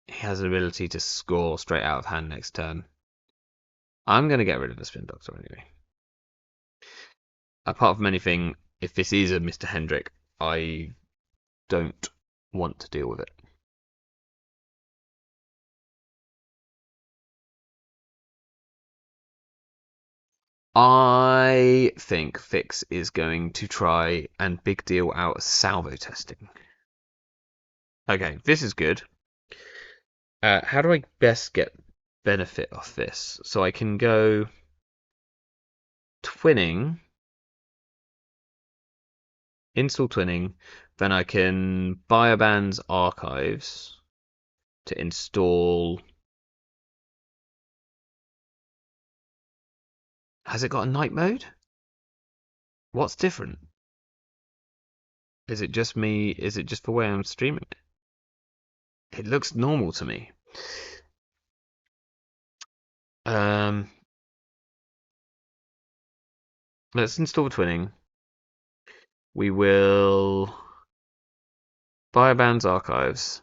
he has an ability to score straight out of hand next turn. I'm going to get rid of the Spin Doctor anyway. Apart from anything, if this is a Mr. Hendrick, I don't want to deal with it. I think Fix is going to try and big deal out salvo testing. Okay, this is good. How do I best get benefit off this? So I can go twinning, install twinning, then I can buy a band's archives to install. Has it got a night mode? What's different? Is it just me? Is it just the way I'm streaming it? It looks normal to me. Let's install twinning. We will buy a band's archives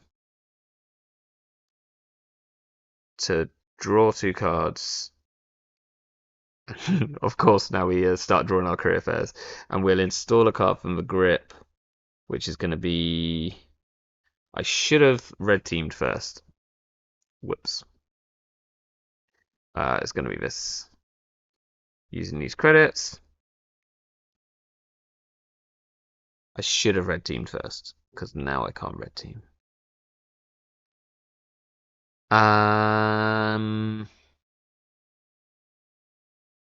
to draw 2 cards. Of course, now we start drawing our career fairs, and we'll install a card from the grip, which is going to be. I should have red teamed first. Whoops. It's going to be this. Using these credits. I should have red teamed first, because now I can't red team.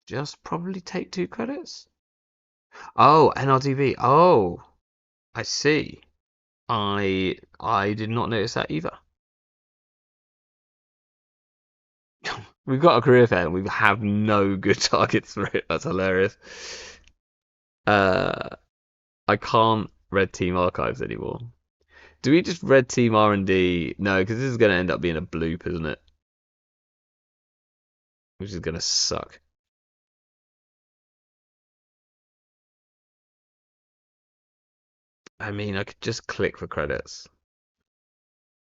Just probably take 2 credits. Oh, NRDV. Oh, I see. I did not notice that either. We've got a career fair and we have no good targets for it. That's hilarious. I can't red team archives anymore. Do we just red team R&D? No, because this is going to end up being a bloop, isn't it? Which is going to suck. I mean, I could just click for credits.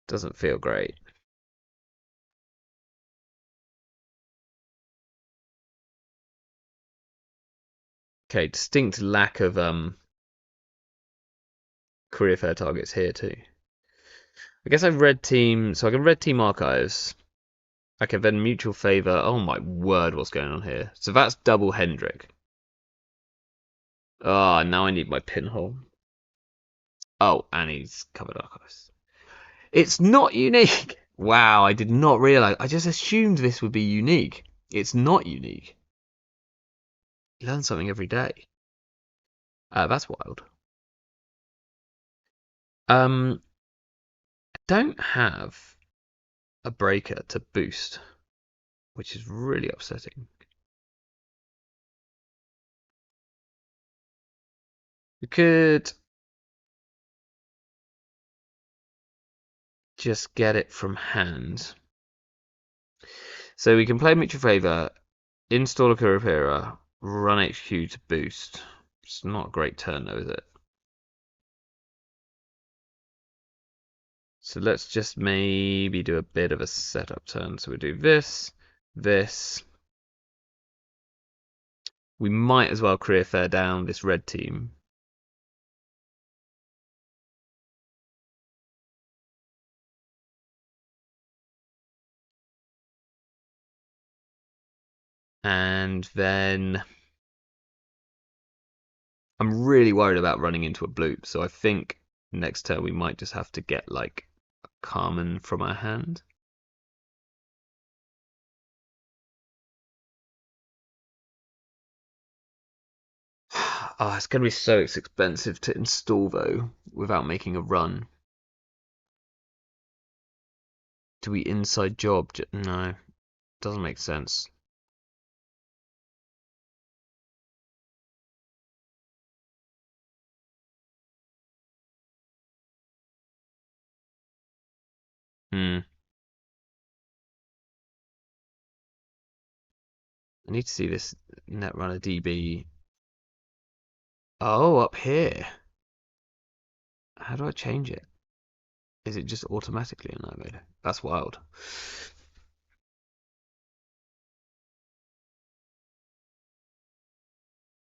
Doesn't feel great. Okay, distinct lack of career fair targets here too. I guess I've red team, so I can red team archives. I can then mutual favor. Oh my word, what's going on here? So that's double Hendrik. Ah, now I need my pinhole. Oh, and he's covered archives. It's not unique. Wow, I did not realize. I just assumed this would be unique. It's not unique. You learn something every day. That's wild. I don't have a breaker to boost, which is really upsetting. We could just get it from hand. So we can play Mutual Favor, install a Kurapira, run HQ to boost. It's not a great turn though, is it? So let's just maybe do a bit of a setup turn. So we do this, this. We might as well career fair down this red team. And then I'm really worried about running into a bloop, so I think next turn we might just have to get like a Carmen from our hand. Oh, it's going to be so expensive to install though, without making a run. Do we inside job? No, doesn't make sense. Hmm. I need to see this netrunner DB. Oh, up here. How do I change it? Is it just automatically in night mode? That's wild.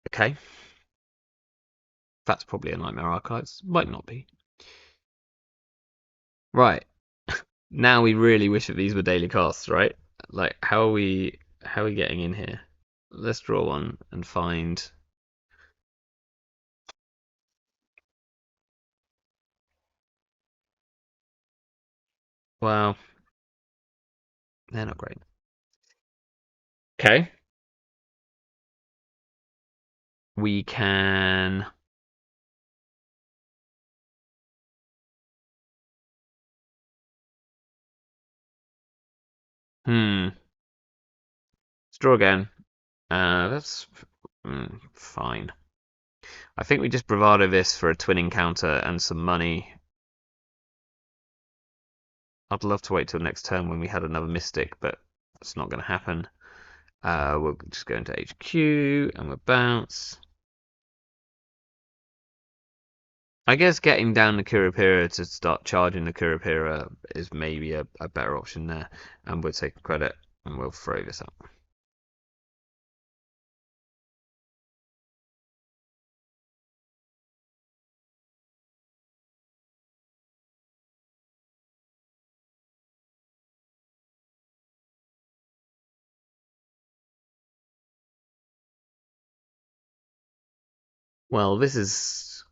Okay. That's probably a Nightmare Archives. Might not be. Right. Now we really wish that these were daily casts, right? Like how are we getting in here? Let's draw one and find. Well, they're not great. Okay. We can. Let's draw again. That's fine. I think we just bravado this for a twin encounter and some money. I'd love to wait till next turn when we had another Mystic, but it's not going to happen. We'll just go into HQ and we'll bounce. I guess getting down the Kurapira to start charging the Kurapira is maybe a better option there. And we'll take credit and we'll throw this up. Well, this is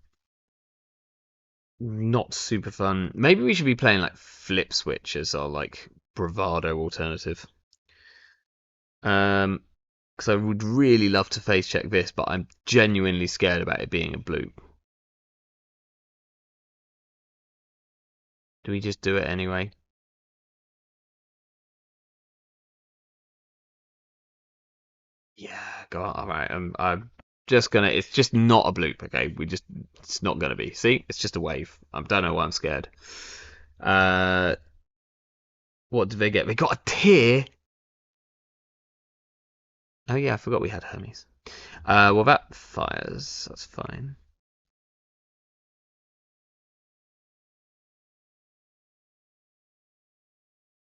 not super fun. Maybe we should be playing like Flip Switch as our like bravado alternative. Because I would really love to face check this, but I'm genuinely scared about it being a bloop. Do we just do it anyway? Yeah, go on. All right. it's just not a bloop, okay? It's not gonna be. See, it's just a wave. I don't know why I'm scared. Uh, what did they get? They got a tier. Oh yeah, I forgot we had Hermes. Well that fires. That's fine.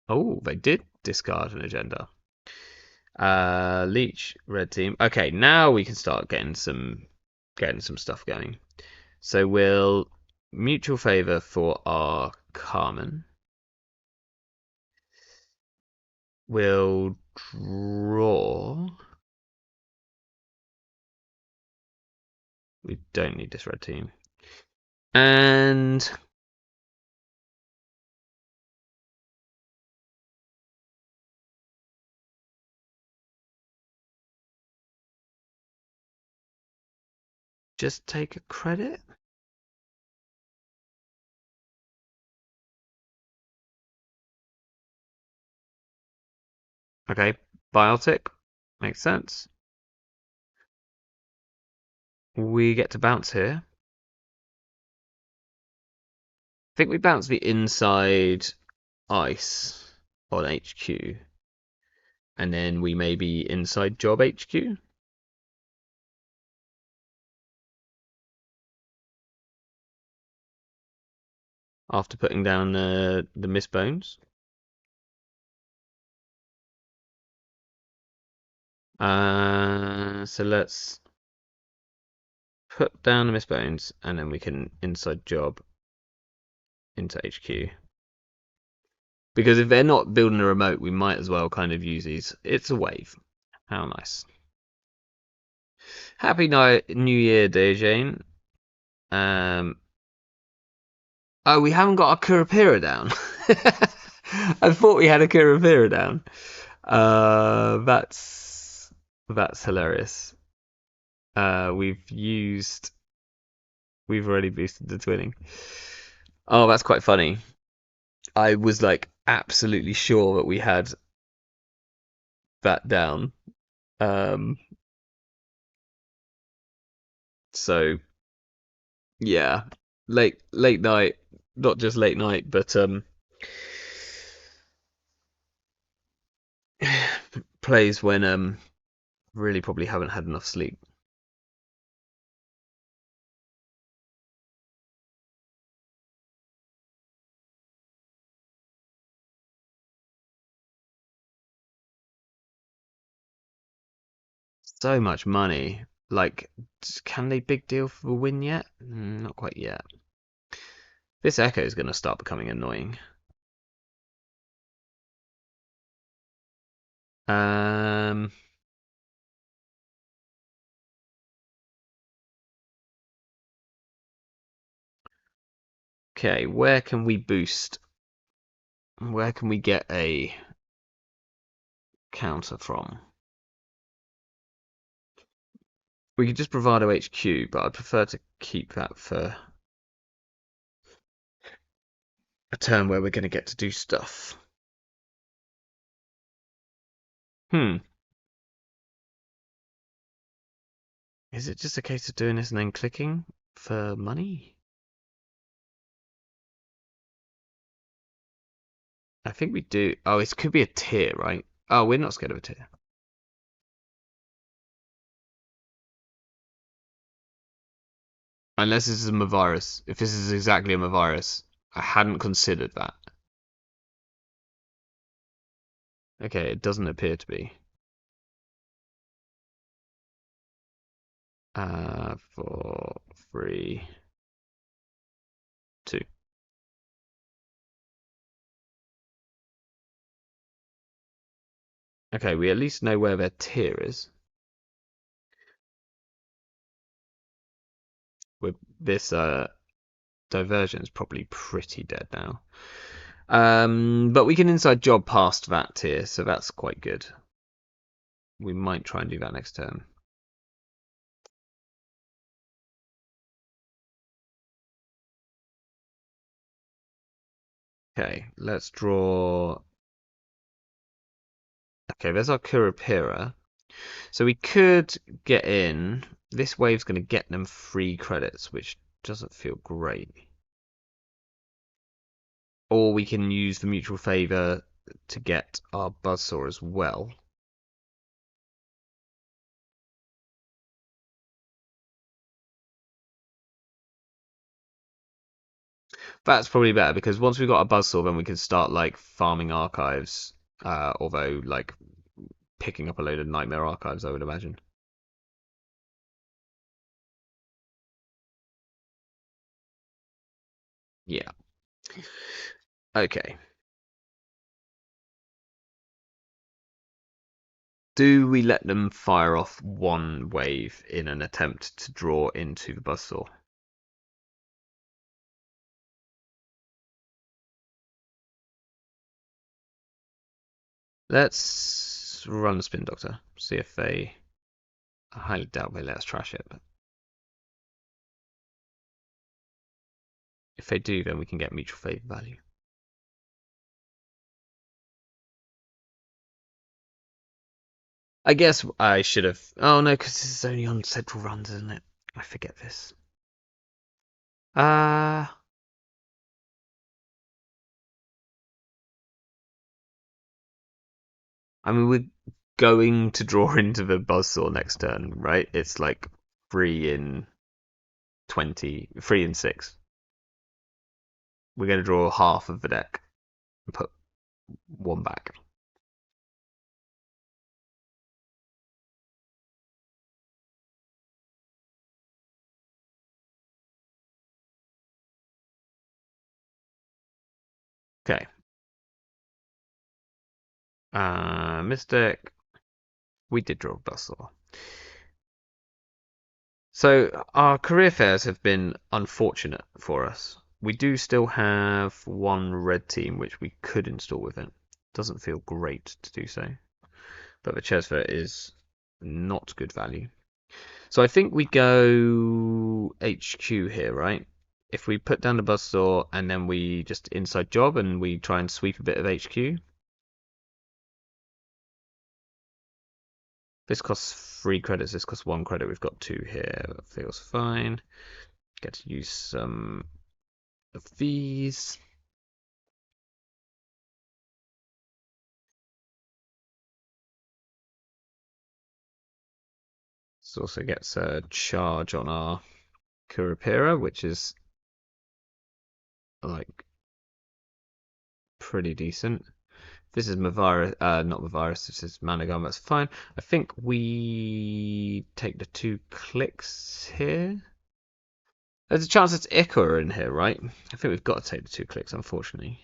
Oh, they did discard an agenda. Leech, red team. Okay, now we can start getting some stuff going. So we'll mutual favor for our Carmen. We'll draw. We don't need this red team. And just take a credit. Okay, biotic. Makes sense. We get to bounce here. I think we bounce the inside ice on HQ. And then we may be inside job HQ. After putting down the Miss Bones. So let's put down the Miss Bones, and then we can inside job into HQ. Because if they're not building a remote, we might as well kind of use these. It's a wave. How nice. Happy New Year, dear Jane. Oh, we haven't got a Kurapira down. I thought we had a Kurapira down. That's hilarious. We've already boosted the twinning. Oh, that's quite funny. I was like absolutely sure that we had that down. So yeah, late night, not just late night, but plays when really probably haven't had enough sleep. So much money. Like, can they big deal for a win yet? Not quite yet. This Echo is going to start becoming annoying. Um. Okay, where can we boost? Where can we get a counter from? We could just Bravado HQ, but I'd prefer to keep that for a turn where we're going to get to do stuff. Is it just a case of doing this and then clicking for money? I think we do. Oh, it could be a tier, right? Oh, we're not scared of a tier. Unless this is a Mavirus. If this is exactly a Mavirus, I hadn't considered that. Okay, it doesn't appear to be. 4, 3, 2. Okay, we at least know where their tier is. With this diversion is probably pretty dead now. But we can inside job past that tier, so that's quite good. We might try and do that next turn. Okay, let's draw. Okay, there's our Kurapira. So we could get in. This wave's going to get them free credits, which doesn't feel great. Or we can use the mutual favour to get our buzzsaw as well. That's probably better because once we've got a buzzsaw, then we can start like farming archives. Although like picking up a load of nightmare archives, I would imagine. Yeah. Okay. Do we let them fire off one wave in an attempt to draw into the buzzsaw? Let's run the spin doctor. See if they. I highly doubt they let us trash it, but if they do, then we can get mutual favour value. I guess I should have. Oh no, because this is only on central runs, isn't it? I forget this. Uh I mean, we're going to draw into the buzzsaw next turn, right? It's like 3 in 20, 3 in 6. We're going to draw half of the deck and put one back. Okay. Mystic. We did draw a buzzsaw. So our career fairs have been unfortunate for us. We do still have one red team which we could install with it. Doesn't feel great to do so. But the chairs fair is not good value. So I think we go HQ here, right? If we put down the buzzsaw and then we just inside job and we try and sweep a bit of HQ. This costs 3 credits, this costs 1 credit. We've got 2 here. That feels fine. Get to use some of these. This also gets a charge on our Kurapira, which is like pretty decent. This is Mavirus, not Mavirus, this is Managon, that's fine. I think we take the 2 clicks here. There's a chance it's Ikora in here, right? I think we've got to take the 2 clicks, unfortunately.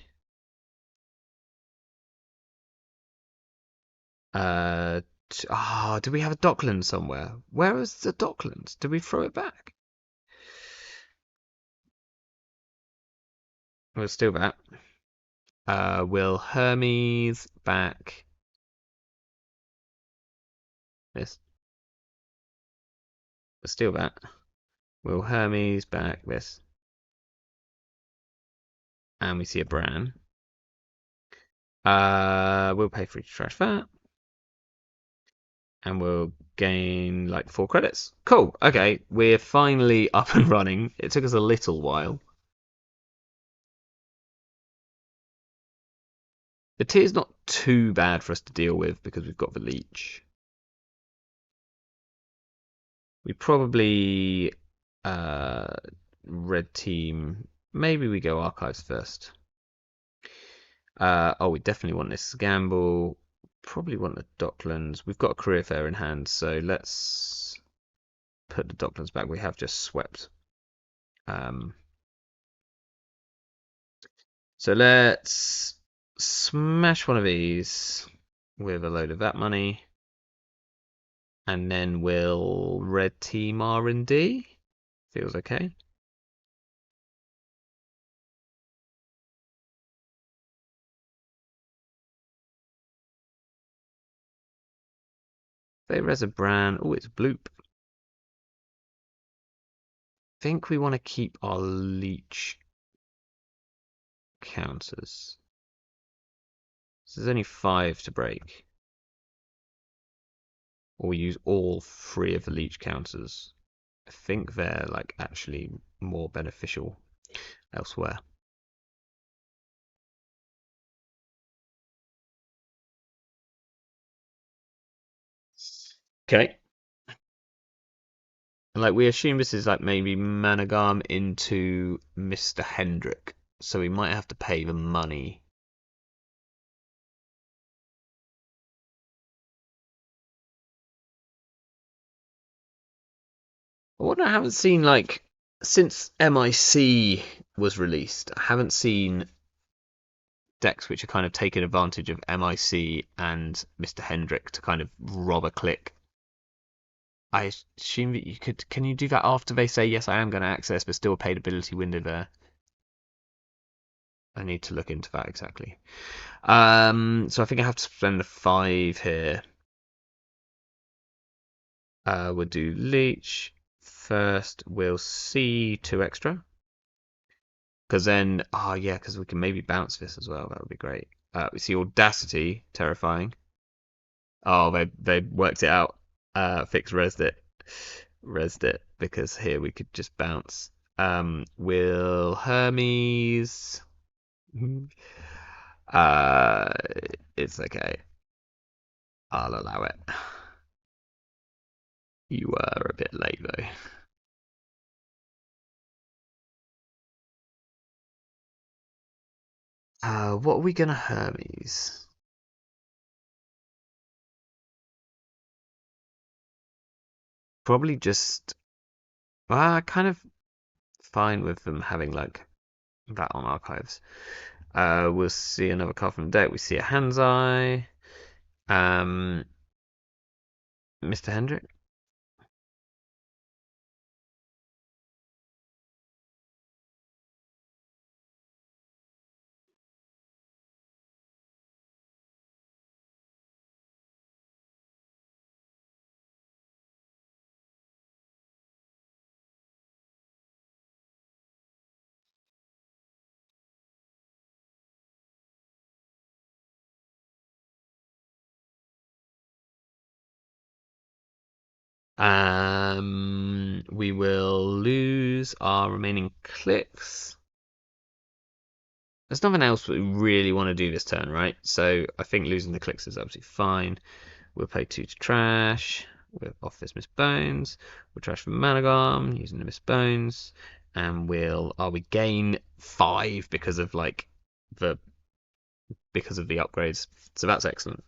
Do we have a Dockland somewhere? Where is the Dockland? Did we throw it back? We'll steal that. Will Hermes back this? We'll steal that. Will Hermes back this? And we see a Bran. We'll pay for each trash that. And we'll gain like 4 credits. Cool. Okay, we're finally up and running. It took us a little while. The tier's not too bad for us to deal with because we've got the leech. We probably red team. Maybe we go archives first. We definitely want this gamble. Probably want the Docklands. We've got a career fair in hand, so let's put the Docklands back. We have just swept. So let's smash one of these with a load of that money. And then we'll red team R&D. Feels okay. They res a Bran. Oh, it's Bloop. I think we want to keep our leech counters. So there's only 5 to break. Or we use all 3 of the leech counters. think they're like actually more beneficial elsewhere. Okay. And like we assume this is like maybe Managam into Mr. Hendrick, so we might have to pay the money. What I haven't seen like since MIC was released, I haven't seen decks which are kind of taking advantage of MIC and Mr. Hendrick to kind of rob a click. I assume that you could. Can you do that after they say yes, I am going to access, but still a paid ability window there? I need to look into that exactly. So I think I have to spend a 5 here. We'll do leech first. We'll see 2 extra. Because then, oh yeah, because we can maybe bounce this as well. That would be great. We see audacity, terrifying. Oh, they worked it out. Fix resed it because here we could just bounce. Will Hermes? Uh, it's okay. I'll allow it. You were a bit late though. What are we gonna Hermes? Probably just. Kind of fine with them having like that on archives. We'll see another card from the deck. We see a Hand's Eye. Um, Mr. Hendrick. We will lose our remaining clicks. There's nothing else we really want to do this turn, right? So I think losing the clicks is absolutely fine. We'll pay 2 to trash. We'll off this Miss Bones. We'll trash for Managarm using the Miss Bones. And we gain 5 because of like the upgrades. So that's excellent.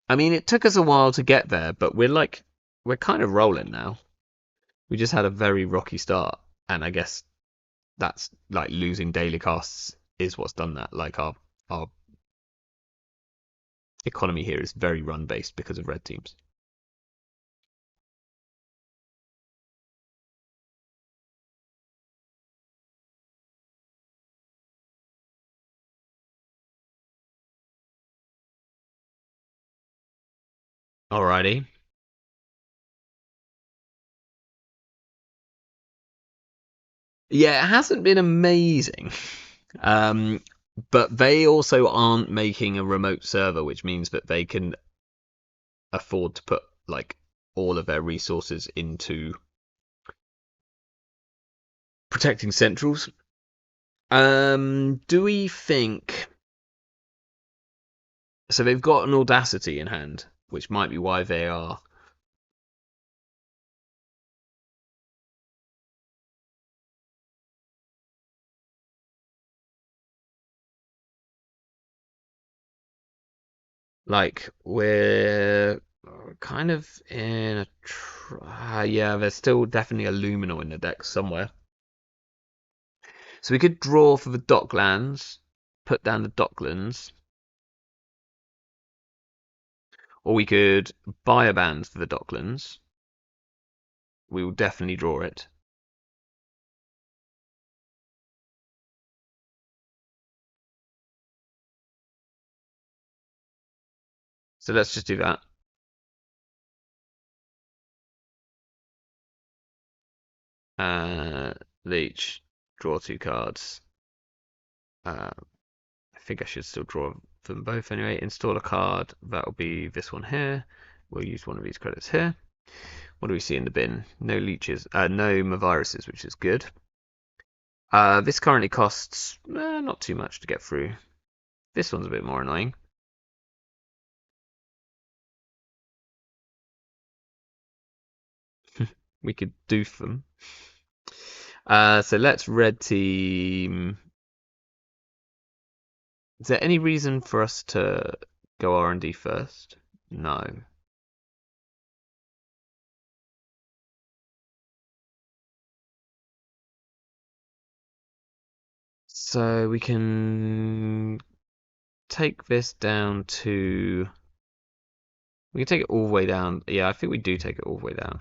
I mean, it took us a while to get there, but we're kind of rolling now. We just had a very rocky start, and I guess that's like losing daily costs is what's done that. Like our economy here is very run based because of red teams. Alrighty. Yeah, it hasn't been amazing. Um, but they also aren't making a remote server, which means that they can afford to put like all of their resources into protecting centrals. Do we think so? They've got an audacity in hand, which might be why they are. Like we're kind of in a yeah. There's still definitely a luminal in the deck somewhere. So we could draw for the Docklands, put down the Docklands, or we could buy a band for the Docklands. We will definitely draw it. So let's just do that. Leech, draw 2 cards. I think I should still draw them both anyway. Install a card. That'll be this one here. we'll use one of these credits here. What do we see in the bin? No leeches, no viruses, which is good. This currently costs not too much to get through. This one's a bit more annoying. We could doof them. So let's red team. Is there any reason for us to go R&D first? No. So we can take this down to... We can take it all the way down. Yeah, I think we do take it all the way down.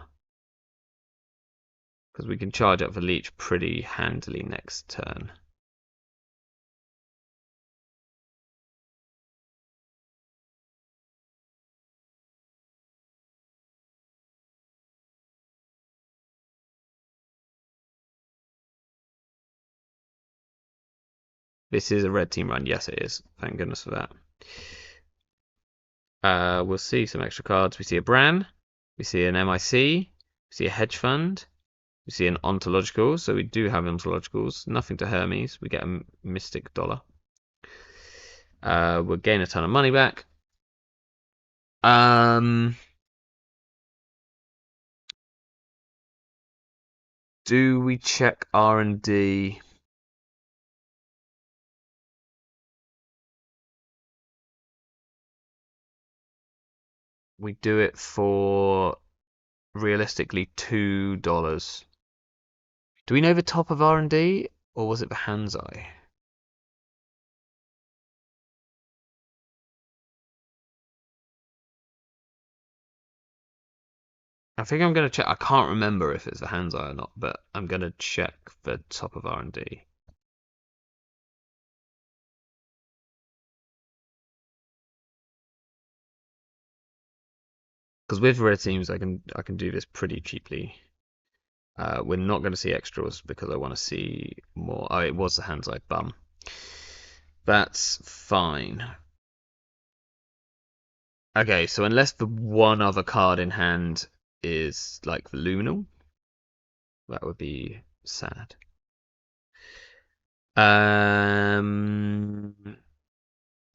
Because we can charge up the leech pretty handily next turn. This is a red team run. Yes, it is. Thank goodness for that. We'll see some extra cards. We see a Bran. We see an MIC. We see a hedge fund. We see an ontological. So we do have ontologicals. Nothing to Hermes. We get a mystic dollar. We'll gain a ton of money back. Do we check R&D? We do it for realistically $2. Do we know the top of R&D, or was it the Hanzai? I think I'm going to check. I can't remember if it's the Hanzai or not, but I'm going to check the top of R&D. Because with red teams, I can do this pretty cheaply. We're not going to see extras because I want to see more. Oh, it was the Hanzai bum. That's fine. Okay, so unless the one other card in hand is like the Luminal, that would be sad.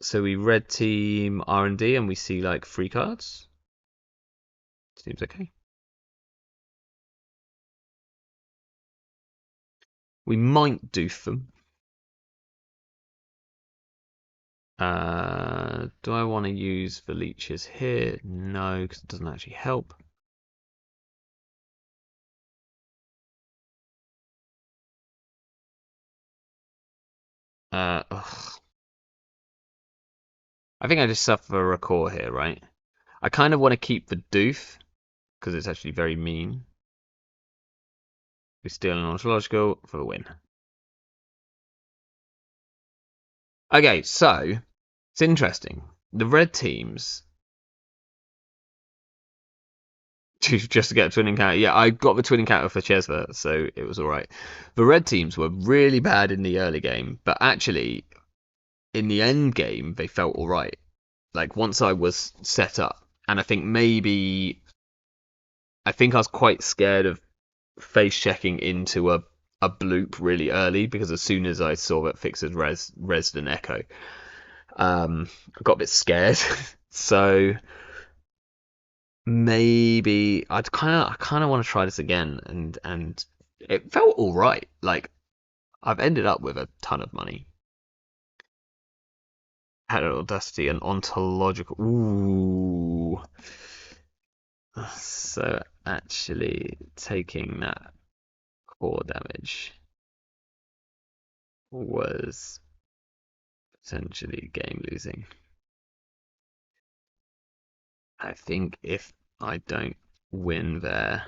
So we red team R&D and we see like free cards. Seems okay. We might doof them. Do I want to use the leeches here? No, because it doesn't actually help. Ugh. I think I just suffer a core here, right? I kind of want to keep the doof because it's actually very mean. We steal an ontological for the win. Okay, so it's interesting. The red teams just to get a twin encounter. Yeah, I got the twin encounter for Chesva, so it was alright. The red teams were really bad in the early game, but actually in the end game they felt alright. Like once I was set up, and I think I was quite scared of face checking into a bloop really early because as soon as I saw that Fixer's resed an echo, I got a bit scared. So maybe I kind of want to try this again, and it felt all right. Like I've ended up with a ton of money. Had an audacity and ontological. Ooh. So actually taking that core damage was potentially game losing. I think if I don't win there,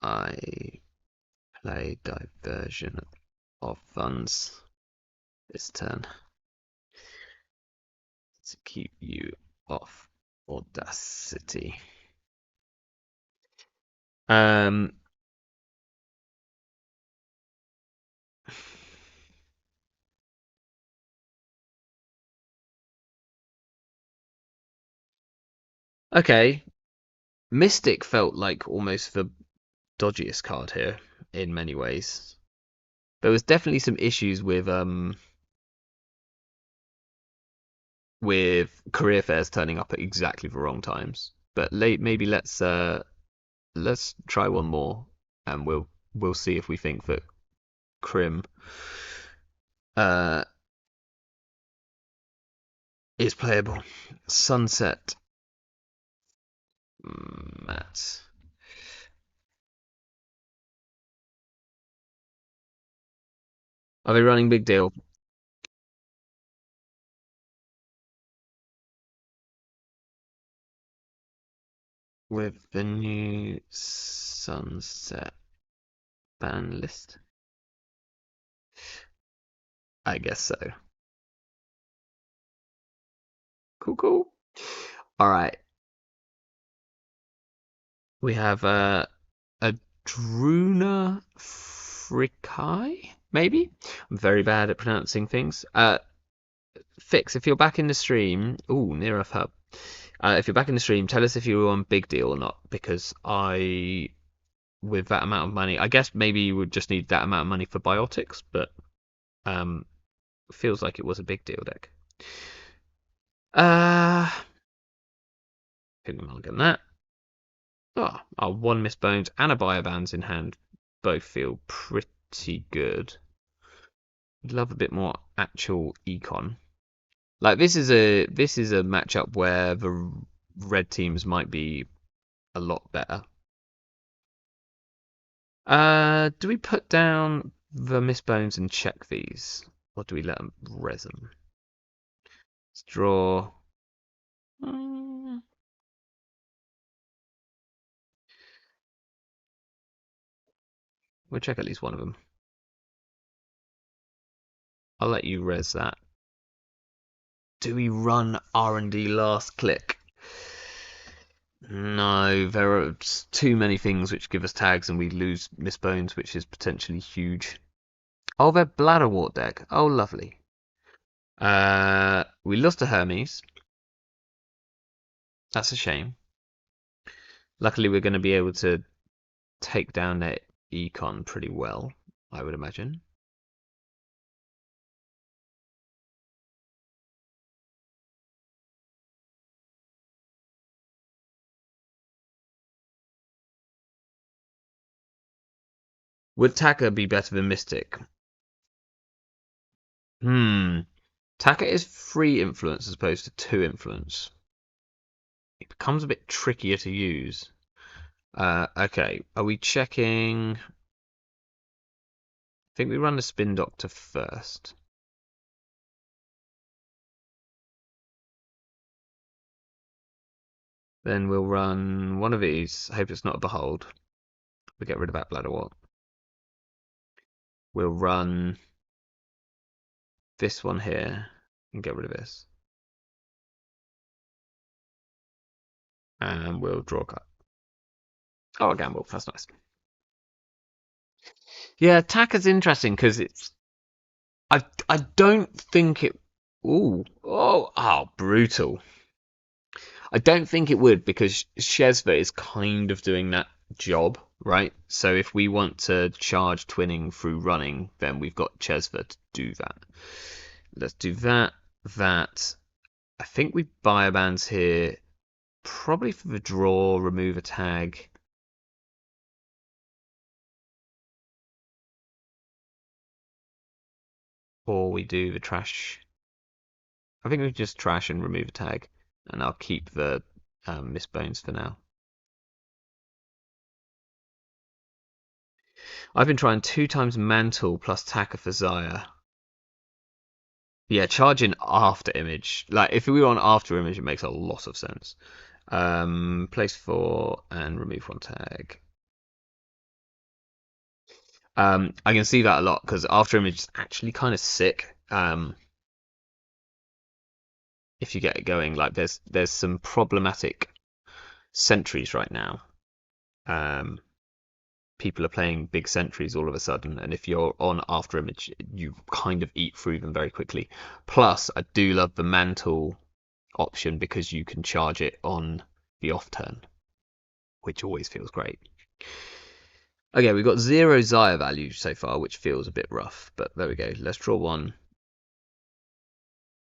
I play diversion of funds this turn to keep you off audacity. Um, Okay, Mystic felt like almost the dodgiest card here in many ways. There was definitely some issues with career fairs turning up at exactly the wrong times. But maybe let's try one more, and we'll see if we think that Crim uh, is playable. Sunset Matt. Are they running big deal? With the new Sunset ban list? I guess so. Cool, cool. All right. We have a Druna Frikai, maybe? I'm very bad at pronouncing things. Fix, if you're back in the stream. Ooh, near Earth Hub. If you're back in the stream, tell us if you were on Big Deal or not, because with that amount of money, I guess maybe you would just need that amount of money for biotics, but feels like it was a Big Deal deck. I think I'm getting that. Oh, our one Miss Bones and a Biobands in hand both feel pretty good. I'd love a bit more actual econ. Like this is a matchup where the red teams might be a lot better. Do we put down the Miss Bones and check these, or do we let them res them? Let's draw. We'll check at least one of them. I'll let you res that. Do we run R&D last click? No, there are too many things which give us tags and we lose Miss Bones, which is potentially huge. Oh, they're Bladderwort deck. Oh, lovely. We lost to Hermes. That's a shame. Luckily, we're going to be able to take down their econ pretty well, I would imagine. Would Taka be better than Mystic? Taka is 3 influence as opposed to 2 influence. It becomes a bit trickier to use. Okay, are we checking? I think we run the Spin Doctor first. Then we'll run one of these. I hope it's not a Behold. We'll get rid of that Bladderwort. We'll run this one here and get rid of this. And we'll draw a card. Oh, a gamble. That's nice. Yeah, Taka's interesting because it's. I don't think it. Ooh. Oh, brutal. I don't think it would because Shezva is kind of doing that job, right? So if we want to charge twinning through running, then we've got Chesva to do that. Let's do that. I think we buy a bands here, probably for the draw, remove a tag. Or we do the trash. I think we just trash and remove a tag, and I'll keep the Miss Bones for now. I've been trying 2 times Mantle plus Taka for Zaya. Yeah, charging after image. Like, if we were on after image, it makes a lot of sense. Place 4 and remove 1 tag. I can see that a lot because after image is actually kind of sick. If you get it going, like there's some problematic sentries right now. People are playing big sentries all of a sudden, and if you're on after image, you kind of eat through them very quickly. Plus, I do love the mantle option because you can charge it on the off turn, which always feels great. Okay, we've got 0 Zaya value so far, which feels a bit rough, but there we go. Let's draw one.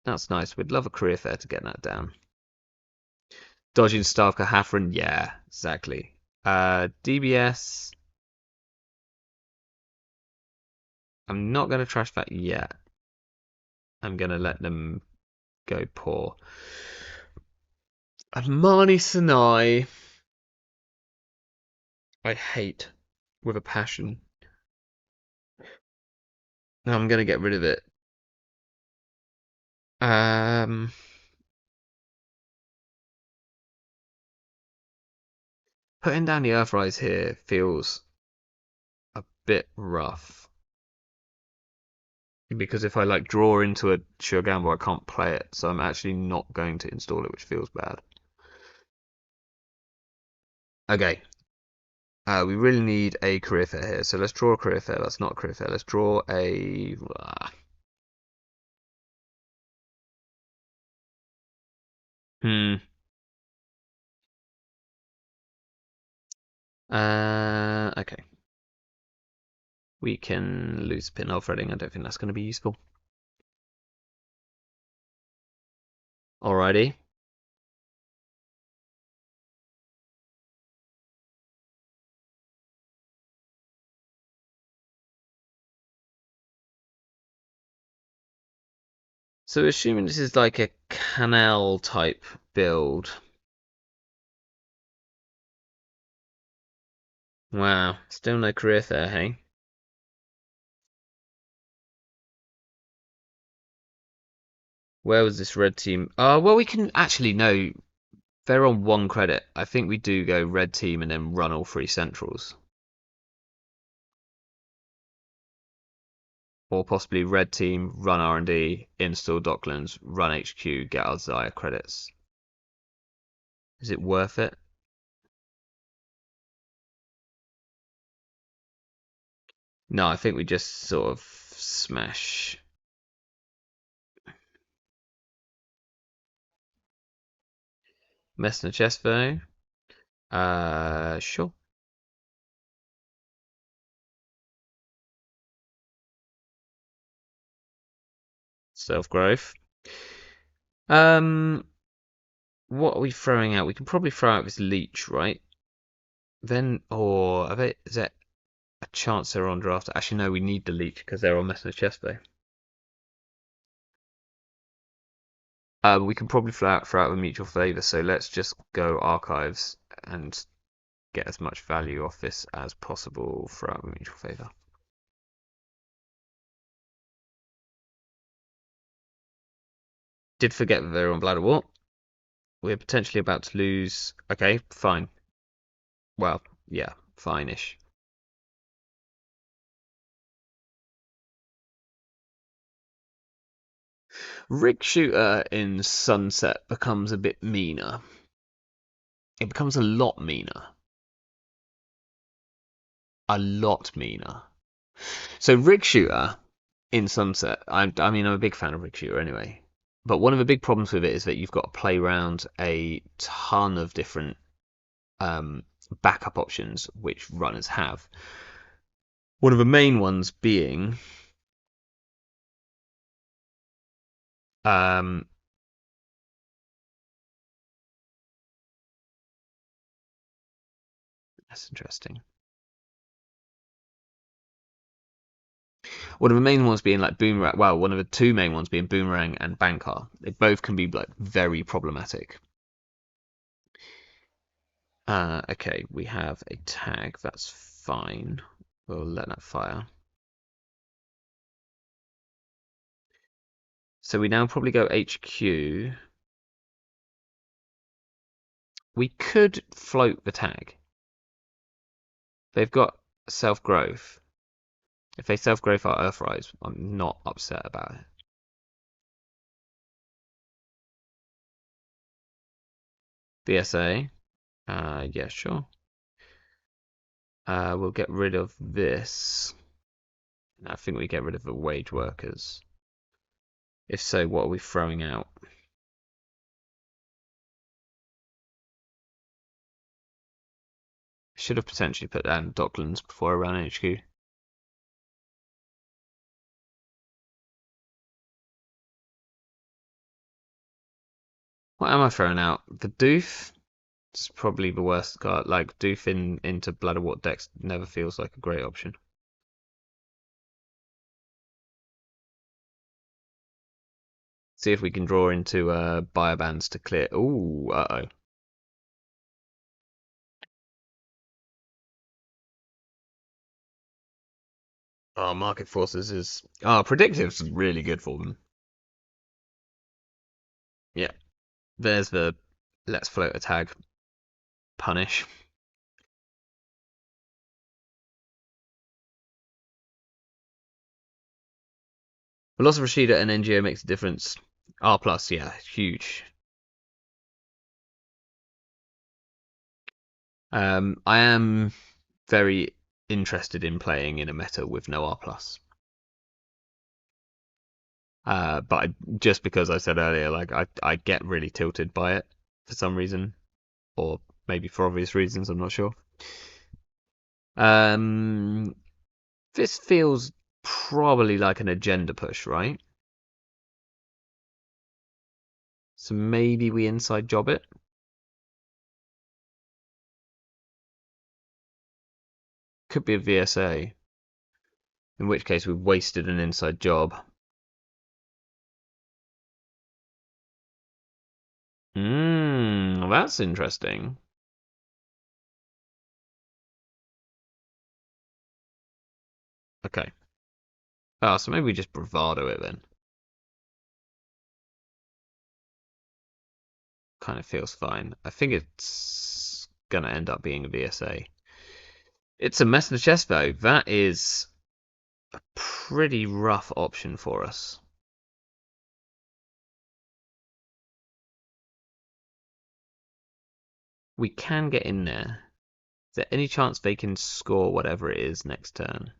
That's nice. We'd love a career fair to get that down. Dodging Stavka Hafren, yeah, exactly. DBS. I'm not going to trash that yet. I'm going to let them go poor. Armani Sinai, I hate with a passion. No, I'm going to get rid of it. Putting down the Earthrise here feels a bit rough. Because if I like draw into a Sure Gamble, I can't play it, so I'm actually not going to install it, which feels bad. Okay. We really need a career fair here, so let's draw a career fair. That's not a career fair. Let's draw a. Okay. We can lose pinhole threading. I don't think that's going to be useful. Alrighty. So assuming this is like a canal type build. Wow, still no career fair, hey? Where was this red team? Well, we can actually no. They're on 1 credit. I think we do go red team and then run all 3 centrals. Or possibly red team, run R&D, install Docklands, run HQ, get our Zaya credits. Is it worth it? No, I think we just sort of smash. Messner Chesvo. Sure. Self-growth. What are we throwing out? We can probably throw out this leech, right? Then, or is there a chance they're on draft? Actually, no, we need the leech because they're on Messner Chesvo. We can probably throw out a mutual favour, so let's just go archives and get as much value off this as possible for our mutual favour. Did forget that they're on Bladder Wart. We're potentially about to lose. Okay, fine. Well, yeah, fine-ish. Rig Shooter in Sunset becomes a bit meaner. It becomes a lot meaner. A lot meaner. So Rig Shooter in Sunset, I mean, I'm a big fan of Rig Shooter anyway. But one of the big problems with it is that you've got to play around a ton of different backup options which runners have. One of the main ones being that's interesting. One of the main ones being like Boomerang. Well, one of the 2 main ones being Boomerang and Bankar. They both can be like very problematic. Okay, we have a tag. That's fine. We'll let that fire. So we now probably go HQ. We could float the tag. They've got self-growth. If they self-growth our Earthrise, I'm not upset about it. BSA. Yeah, sure. We'll get rid of this. I think we get rid of the wage workers. If so, what are we throwing out? Should have potentially put down Docklands before I ran HQ. What am I throwing out? The Doof? It's probably the worst card. Like, Doof into Bladderwort decks never feels like a great option. See if we can draw into Biobands to clear. Ooh, uh-oh. Oh, Market Forces is... Oh, Predictive's really good for them. Yeah. There's the Let's Float a Tag punish. The loss of Rashida and NGO makes a difference. R+, yeah, huge. I am very interested in playing in a meta with no R+. But just because I said earlier, like I get really tilted by it for some reason, or maybe for obvious reasons, I'm not sure. This feels probably like an agenda push, right? So maybe we inside job it. Could be a VSA. In which case we've wasted an inside job. That's interesting. Okay. Oh, so maybe we just bravado it then. Kind of feels fine. I think it's gonna end up being a VSA. It's a mess in the chest though. That is a pretty rough option for us. We can get in there. Is there any chance they can score whatever it is next turn?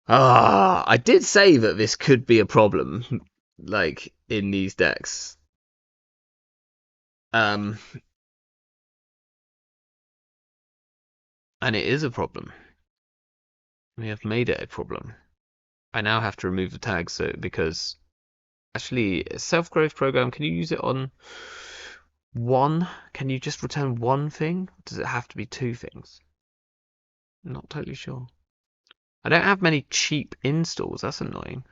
Ah, I did say that this could be a problem, like in these decks. And it is a problem. We have made it a problem. I now have to remove the tag so because actually self-growth program, can you use it on one? Can you just return one thing? Does it have to be two things? I'm not totally sure. I don't have many cheap installs, that's annoying.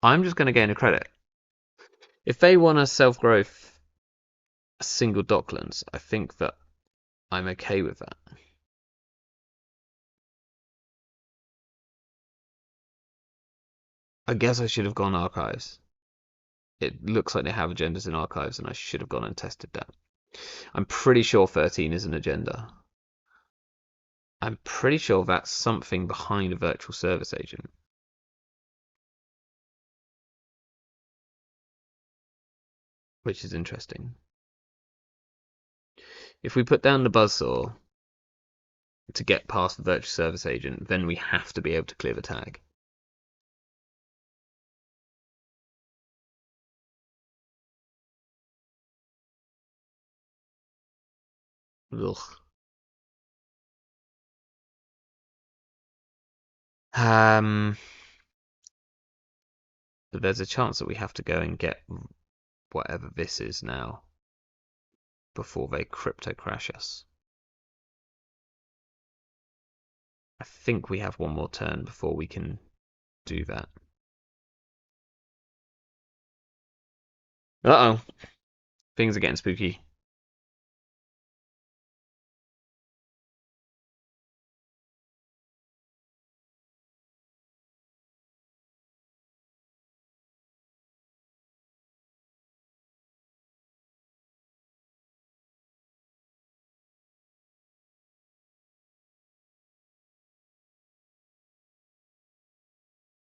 I'm just going to gain a credit. If they want a self-growth single Docklands, I think that I'm okay with that. I guess I should have gone archives. It looks like they have agendas in archives, and I should have gone and tested that. I'm pretty sure 13 is an agenda. I'm pretty sure that's something behind a virtual service agent. Which is interesting. If we put down the buzzsaw to get past the virtual service agent, then we have to be able to clear the tag. Ugh. But there's a chance that we have to go and get whatever this is now before they crypto crash us. I think we have one more turn before we can do that. Uh-oh. Things are getting spooky.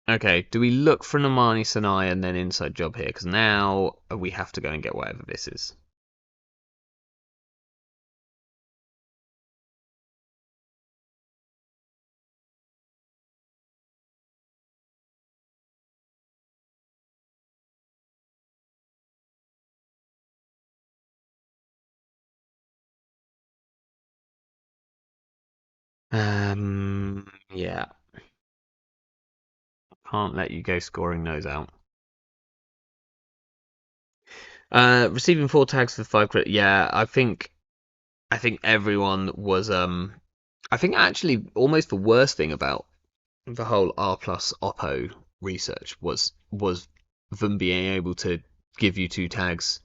Okay, do we look for an Amani Sanai and then inside job here? Because now we have to go and get whatever this is. Yeah, can't let you go scoring those out. Receiving 4 tags for 5 crit. Yeah, I think everyone was I think actually almost the worst thing about the whole R plus Oppo research was them being able to give you 2 tags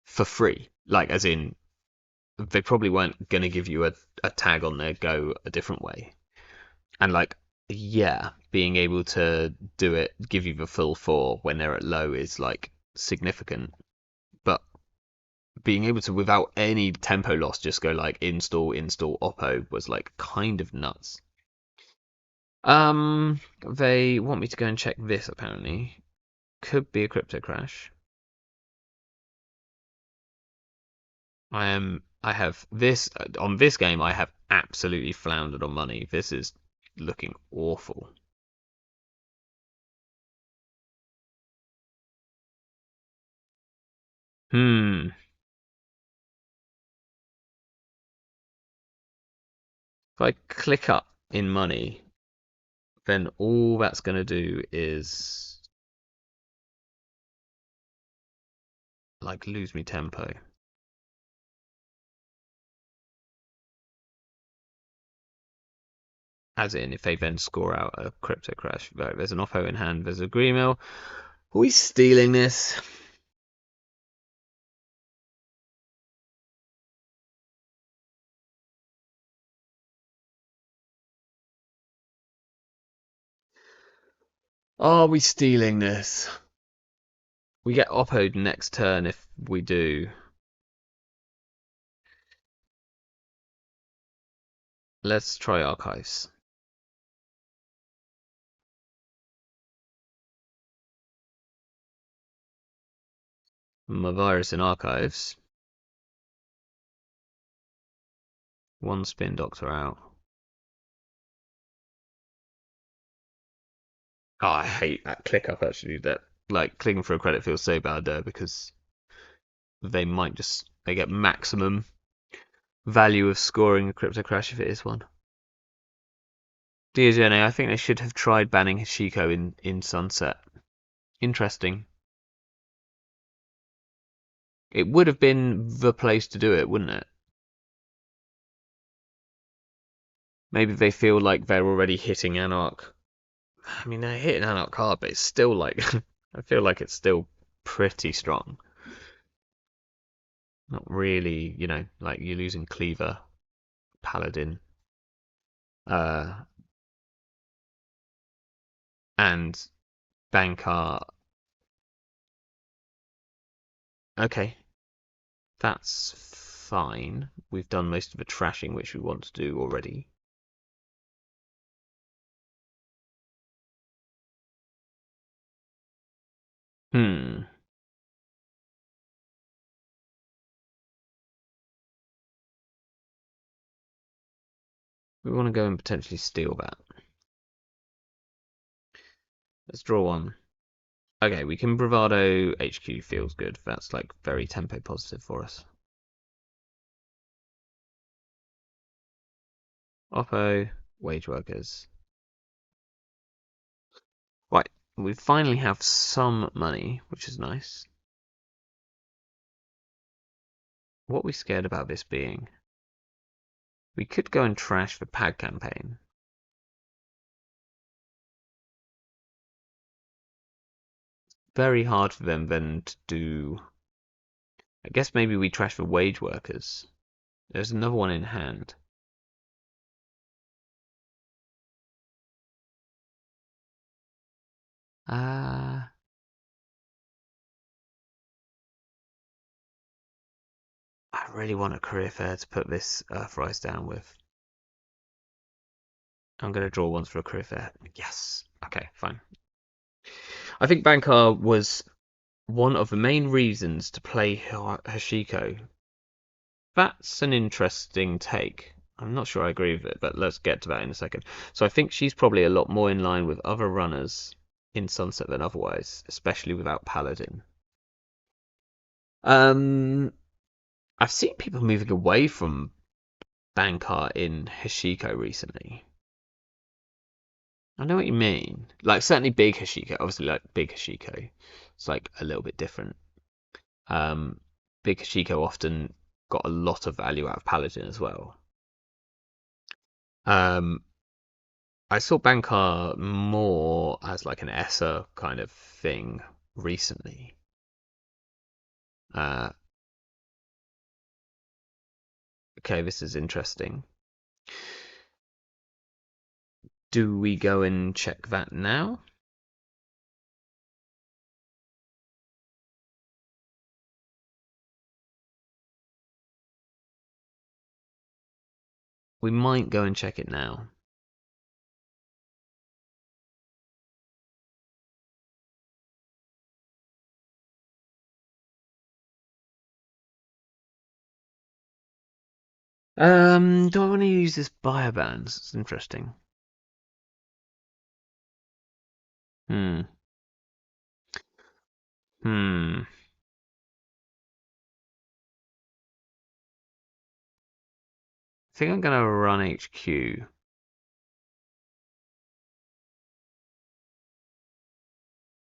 for free. Like as in they probably weren't gonna give you a tag on their go a different way. And like yeah, being able to do it, give you the full 4 when they're at low is like significant. But being able to without any tempo loss just go like install Oppo was like kind of nuts. They want me to go and check this apparently. Could be a crypto crash. I have this on this game. I have absolutely floundered on money. This is looking awful. Hmm. If I click up in money, then all that's going to do is like lose me tempo. As in, if they then score out a crypto crash, right, there's an Oppo in hand, there's a green mill. Are we stealing this? Are we stealing this? We get Oppo'd next turn if we do. Let's try archives. My virus in archives. One spin doctor out. Oh, I hate that click up actually. That like clicking for a credit feels so bad there because they get maximum value of scoring a crypto crash if it is one. Diogene, I think they should have tried banning Hashiko in Sunset. Interesting. It would have been the place to do it, wouldn't it? Maybe they feel like they're already hitting Anarch. I mean, they're hitting Anarch hard, but it's still like I feel like it's still pretty strong. Not really, like you're losing Cleaver, Paladin, uh, and Bankar. Okay, that's fine. We've done most of the trashing which we want to do already. Hmm. We want to go and potentially steal that. Let's draw one. Okay, we can Bravado HQ feels good. That's like very tempo positive for us. Oppo, wage workers. Right, we finally have some money, which is nice. What are we scared about this being? We could go and trash the PAG campaign. Very hard for them then to do. I guess maybe we trash the wage workers. There's another one in hand. Ah, I really want a career fair to put this Earthrise down with. I'm going to draw once for a career fair. Yes. Okay, fine. I think Bankar was one of the main reasons to play Hashiko. That's an interesting take. I'm not sure I agree with it, but let's get to that in a second. So I think she's probably a lot more in line with other runners in Sunset than otherwise, especially without Paladin. Um, I've seen people moving away from Bankar in Hashiko recently. I know what you mean. Like certainly big Hashiko, obviously like big Hashiko. It's like a little bit different. Um, big Hashiko often got a lot of value out of Paladin as well. Um, I saw Bankar more as like an Esser kind of thing recently. Uh, okay, this is interesting. Do we go and check that now? We might go and check it now. Do I want to use this biobands? It's interesting. Hmm. Hmm. I think I'm gonna run HQ.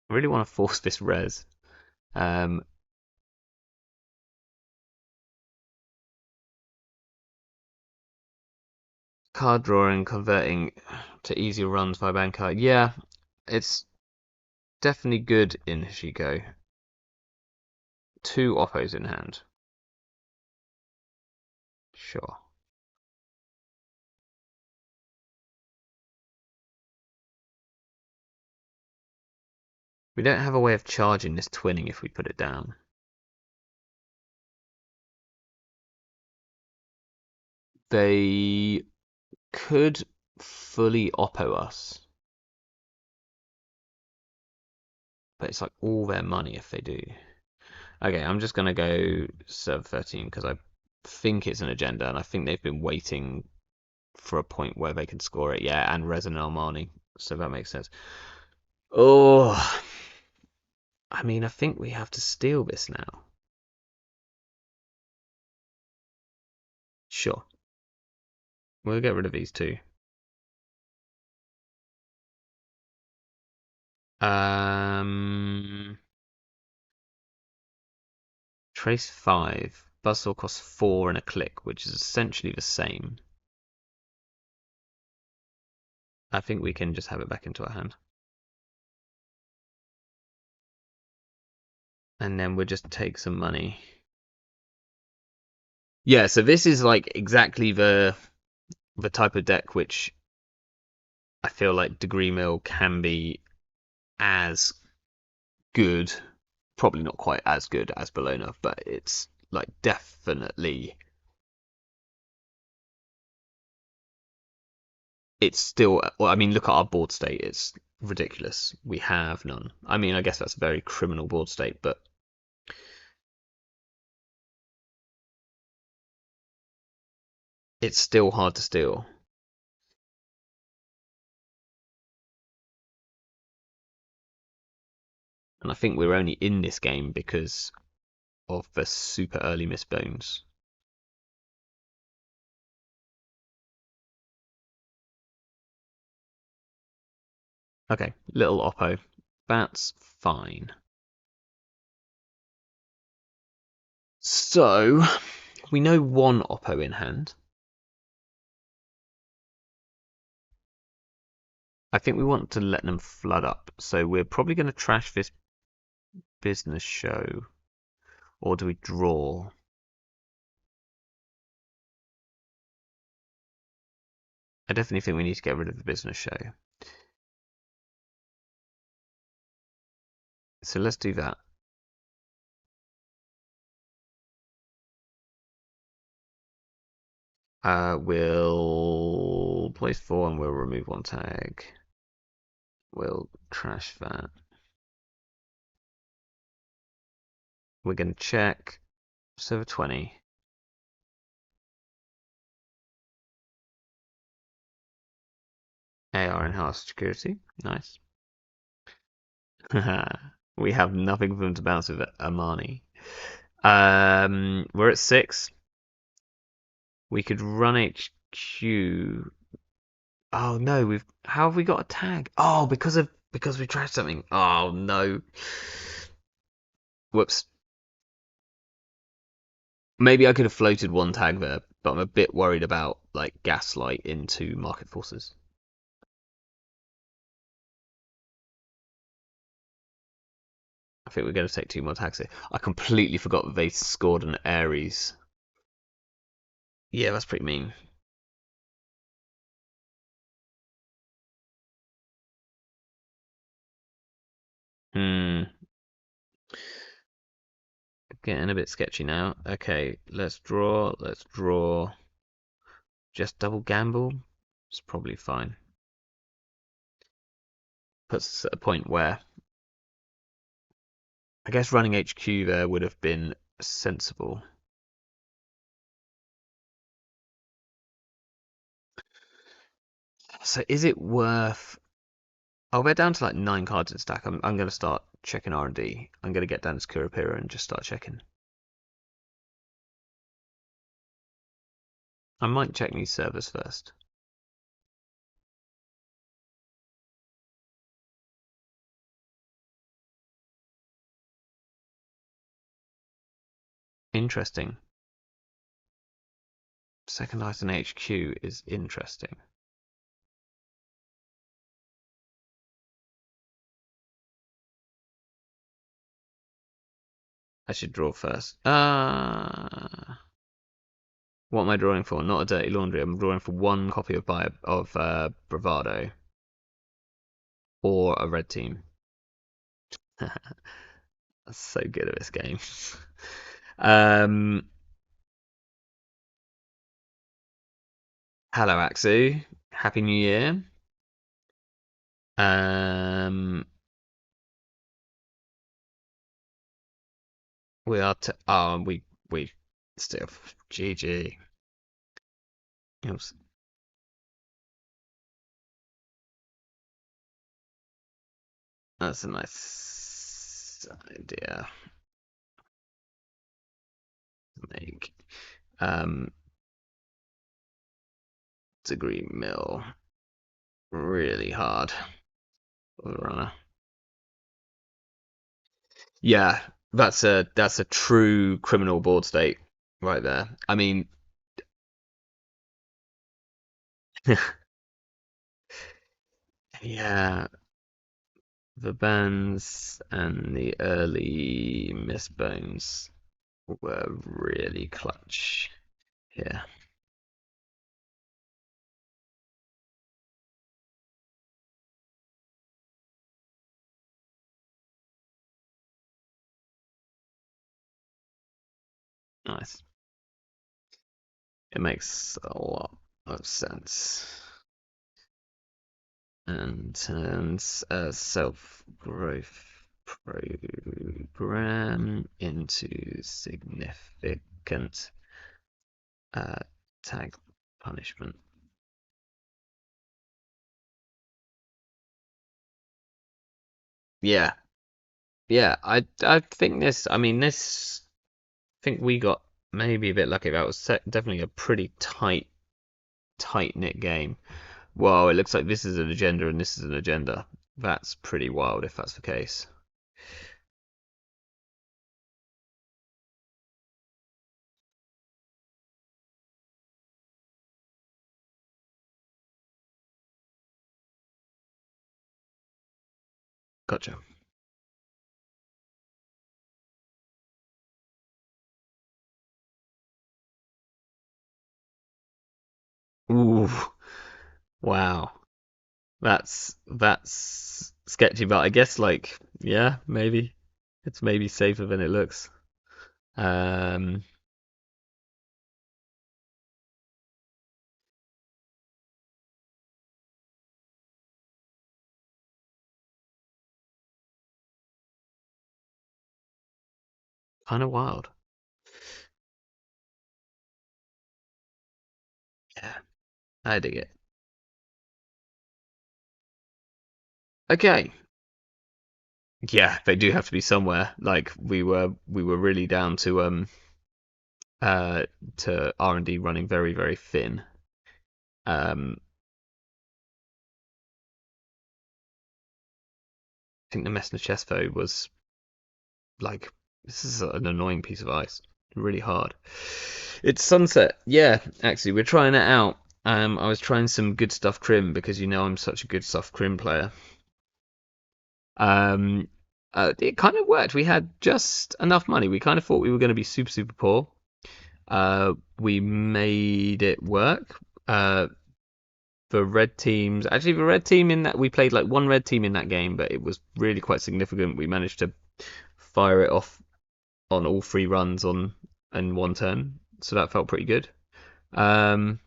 I really want to force this res. Um, card drawing, converting to easier runs by banker. Yeah, it's definitely good in Hashiko. 2 oppos in hand. Sure. We don't have a way of charging this twinning if we put it down. They could fully oppo us. But it's like all their money if they do. Okay, I'm just gonna go serve 13 because I think it's an agenda and I think they've been waiting for a point where they can score it. Yeah, and Reza and Armani, so that makes sense. Oh, I mean, I think we have to steal this now. Sure, we'll get rid of these 2. Trace 5. Buzzsaw costs 4 and a click, which is essentially the same. I think we can just have it back into our hand. And then we'll just take some money. Yeah, so this is like exactly the type of deck which I feel like Degree Mill can be as good, probably not quite as good as Bologna, but it's like definitely it's still, well, I mean, look at our board state, it's ridiculous. We have none. I mean, I guess that's a very criminal board state, but it's still hard to steal. And I think we're only in this game because of the super early missed bones. Okay, little Oppo. That's fine. So, we know 1 Oppo in hand. I think we want to let them flood up. So we're probably going to trash this business show. Or do we draw? I definitely think we need to get rid of the business show. So let's do that. We'll place 4 and we'll remove 1 tag. We'll trash that. We're going to check server 20. AR enhanced security. Nice. We have nothing for them to bounce with Armani. We're at 6. We could run HQ. Oh no, we've how have we got a tag? Oh, because we trashed something. Oh no. Whoops. Maybe I could have floated one tag there, but I'm a bit worried about like gaslight into market forces. I think we're going to take two more tags here. I completely forgot that they scored an Ares. Yeah, that's pretty mean. Hmm. Getting a bit sketchy now. Okay, let's draw. Let's draw. Just double gamble. It's probably fine. Puts us at a point where I guess running HQ there would have been sensible. So is it worth? Oh, we're down to like 9 cards in stack. I'm going to start checking R&D. I'm going to get down to Kurapira and just start checking. I might check these servers first. Interesting. Second item HQ is interesting. I should draw first. What am I drawing for? Not a dirty laundry. I'm drawing for one copy of Bravado or a red team. That's so good at this game. um, Hello, Axu. Happy New Year. Um, we are to. Oh, we still GG. Oops. That's a nice idea to make. Um, Degree mill really hard for the runner. Yeah, that's a true criminal board state right there. I mean, yeah, the bands and the early misbones were really clutch here. Nice. It makes a lot of sense. And turns a self-growth program into significant tag punishment. Yeah, yeah. I think this. I mean, this. I think we got maybe a bit lucky. That was definitely a pretty tight knit game. Wow, it looks like this is an agenda and this is an agenda. That's pretty wild if that's the case. Gotcha. Ooh, wow. That's sketchy, but I guess like yeah, maybe it's maybe safer than it looks. Um, Kind of wild. Yeah, I dig it. Okay. Yeah, they do have to be somewhere. Like we were really down to uh, to R&D running very, very thin. Um, I think the Messner Chesfo was like, this is an annoying piece of ice, really hard. It's sunset. Yeah, actually, we're trying it out. I was trying some good stuff crim because you know I'm such a good stuff crim player. Um, it kind of worked. We had just enough money. We kind of thought we were going to be super, super poor. We made it work. The red teams, actually, the red team in that we played like one red team in that game, but it was really quite significant. We managed to fire it off on all three runs on in one turn, so that felt pretty good. Um,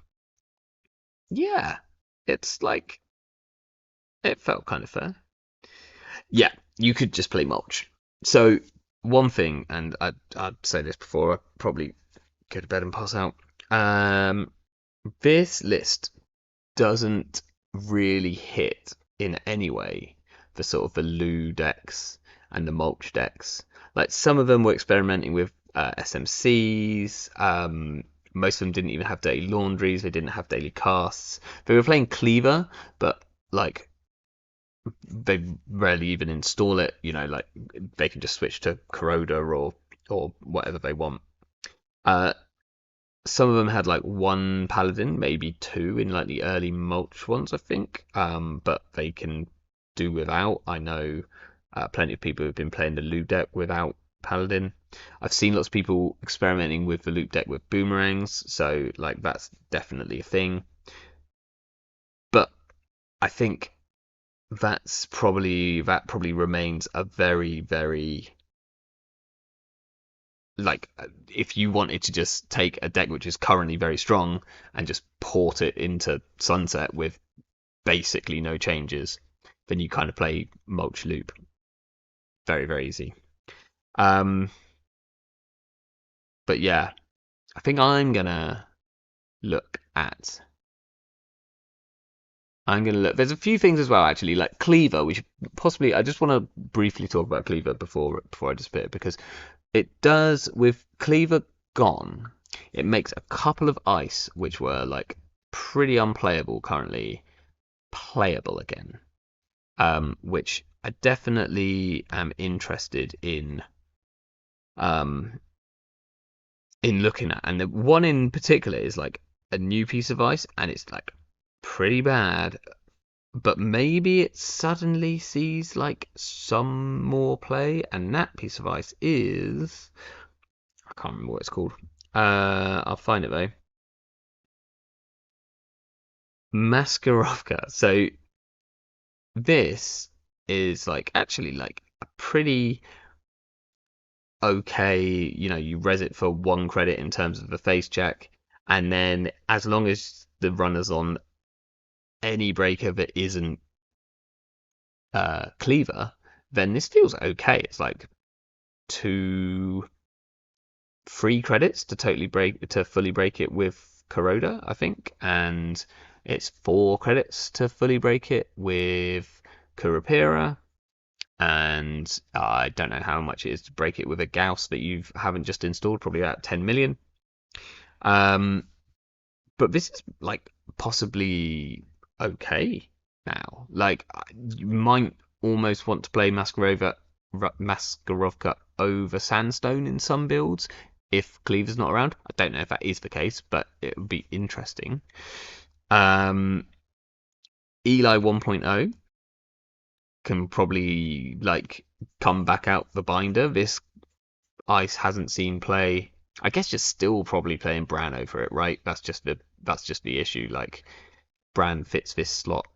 yeah, it's like it felt kind of fair. Yeah, you could just play mulch. So one thing, and I'd say this before I probably go to bed and pass out. Um, this list doesn't really hit in any way the sort of the loo decks and the mulch decks. Like some of them were experimenting with SMCs. Most of them didn't even have daily laundries. They didn't have daily casts. They were playing Cleaver, but like they rarely even install it. You know, like they can just switch to Corroder or whatever they want. Uh, some of them had like one paladin, maybe two in like the early mulch ones, I think. But they can do without. I know plenty of people who've been playing the loot deck without paladin. I've seen lots of people experimenting with the loot deck with boomerangs, so like that's definitely a thing. But I think that probably remains a very, very like if you wanted to just take a deck which is currently very strong and just port it into Sunset with basically no changes, then you kind of play Mulch Loop. Very, very easy. Um, but yeah, I think look at. I'm gonna look. There's a few things as well, actually, like Cleaver. We should possibly. I just want to briefly talk about Cleaver before I disappear because it does with Cleaver gone. It makes a couple of ice which were like pretty unplayable currently playable again. Which I definitely am interested um in looking at. And the one in particular is like a new piece of ice, and it's like pretty bad. But maybe it suddenly sees like some more play, and that piece of ice is I can't remember what it's called. I'll find it though. Maskarovka. So this is like actually like a pretty okay, you know, you res it for 1 credit in terms of the face check, and then as long as the runner's on any breaker that isn't cleaver, then this feels okay. It's like 2 3 credits to fully break it with Corroder, I think, and it's 4 credits to fully break it with Kurapira, and I don't know how much it is to break it with a Gauss that you haven't just installed, probably about 10 million. Um, but this is like possibly okay now. Like you might almost want to play Maskarovka over Sandstone in some builds if Cleaver's not around. I don't know if that is the case, but it would be interesting. Um, Eli 1.0 can probably like come back out the binder. This ice hasn't seen play. I guess you're still probably playing Bran over it, right? That's just the issue. Like Bran fits this slot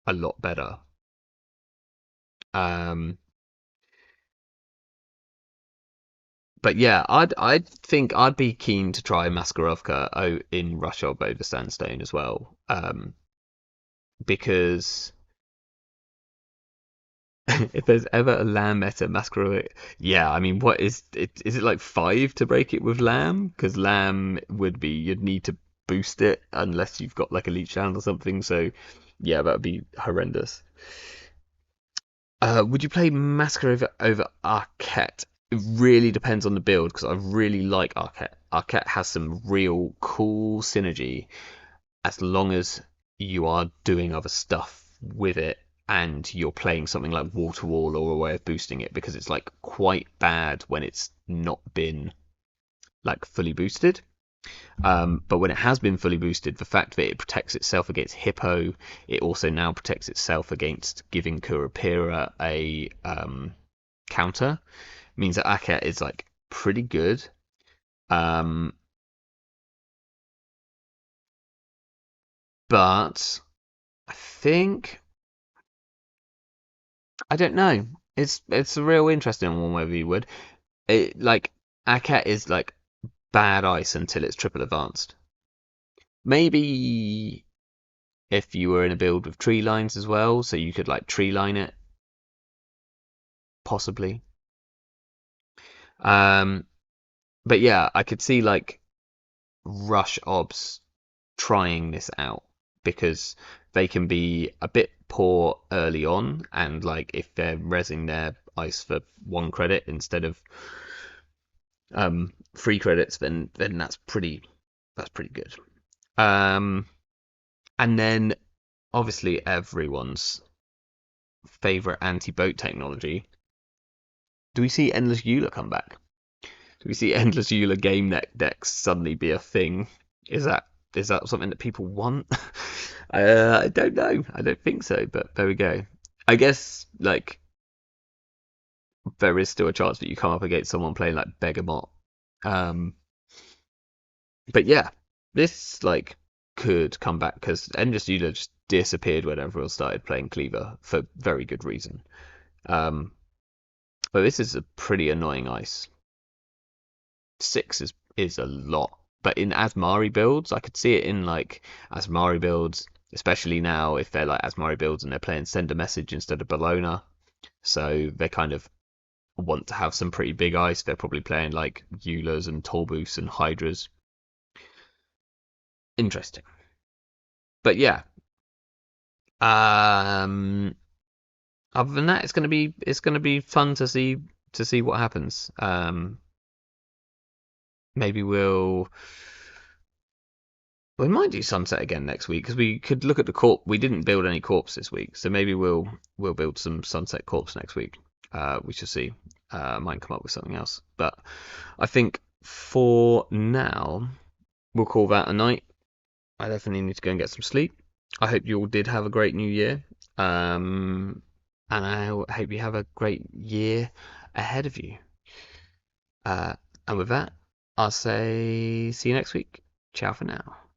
a lot better. Um, but yeah, I'd think I'd be keen to try Maskarovka in Rushov over Sandstone as well. Because if there's ever a Lamb meta Maskarovka, yeah, I mean, what is it? Is it like 5 to break it with Lamb? Because Lamb would be you'd need to boost it unless you've got like a leech hand or something. So yeah, that would be horrendous. Would you play Massacre over Arquette? It really depends on the build because I really like Arquette has some real cool synergy as long as you are doing other stuff with it and you're playing something like wall to wall or a way of boosting it, because it's like quite bad when it's not been like fully boosted. But when it has been fully boosted, the fact that it protects itself against Hippo, it also now protects itself against giving Kurapira a counter, means that Aka is like pretty good. Um, but I think I don't know. It's a real interesting one whether you would. It like Aka is like bad ice until it's triple advanced. Maybe if you were in a build with tree lines as well, so you could like tree line it, possibly. Um, but yeah, I could see like Rush Obs trying this out because they can be a bit poor early on, and like if they're resing their ice for 1 credit instead of 3 credits, then that's pretty good. Um, and then obviously everyone's favorite anti-boat technology. Do we see Endless Eula come back? Do we see Endless Eula game decks suddenly be a thing? Is that something that people want? I don't know. I don't think so, but there we go. I guess like there is still a chance that you come up against someone playing like Begamot. Um, but yeah, this like could come back because Endless Eula just disappeared when everyone started playing Cleaver for very good reason. Um, but this is a pretty annoying ice. 6 is a lot. But in Asmari builds, I could see it in like Asmari builds, especially now if they're like Asmari builds and they're playing Send a Message instead of Bologna. So they kind of want to have some pretty big ice. They're probably playing like Eulas and Tolbus and Hydras. Interesting. But yeah. Um Other than that, it's gonna be fun to see what happens. Maybe we might do Sunset again next week because we could look at the corp. We didn't build any corps this week, so maybe we'll build some Sunset corps next week. We shall see. Might come up with something else, but I think for now we'll call that a night. I definitely need to go and get some sleep. I hope you all did have a great New Year, and I hope you have a great year ahead of you. Uh, and with that, I'll say see you next week. Ciao for now.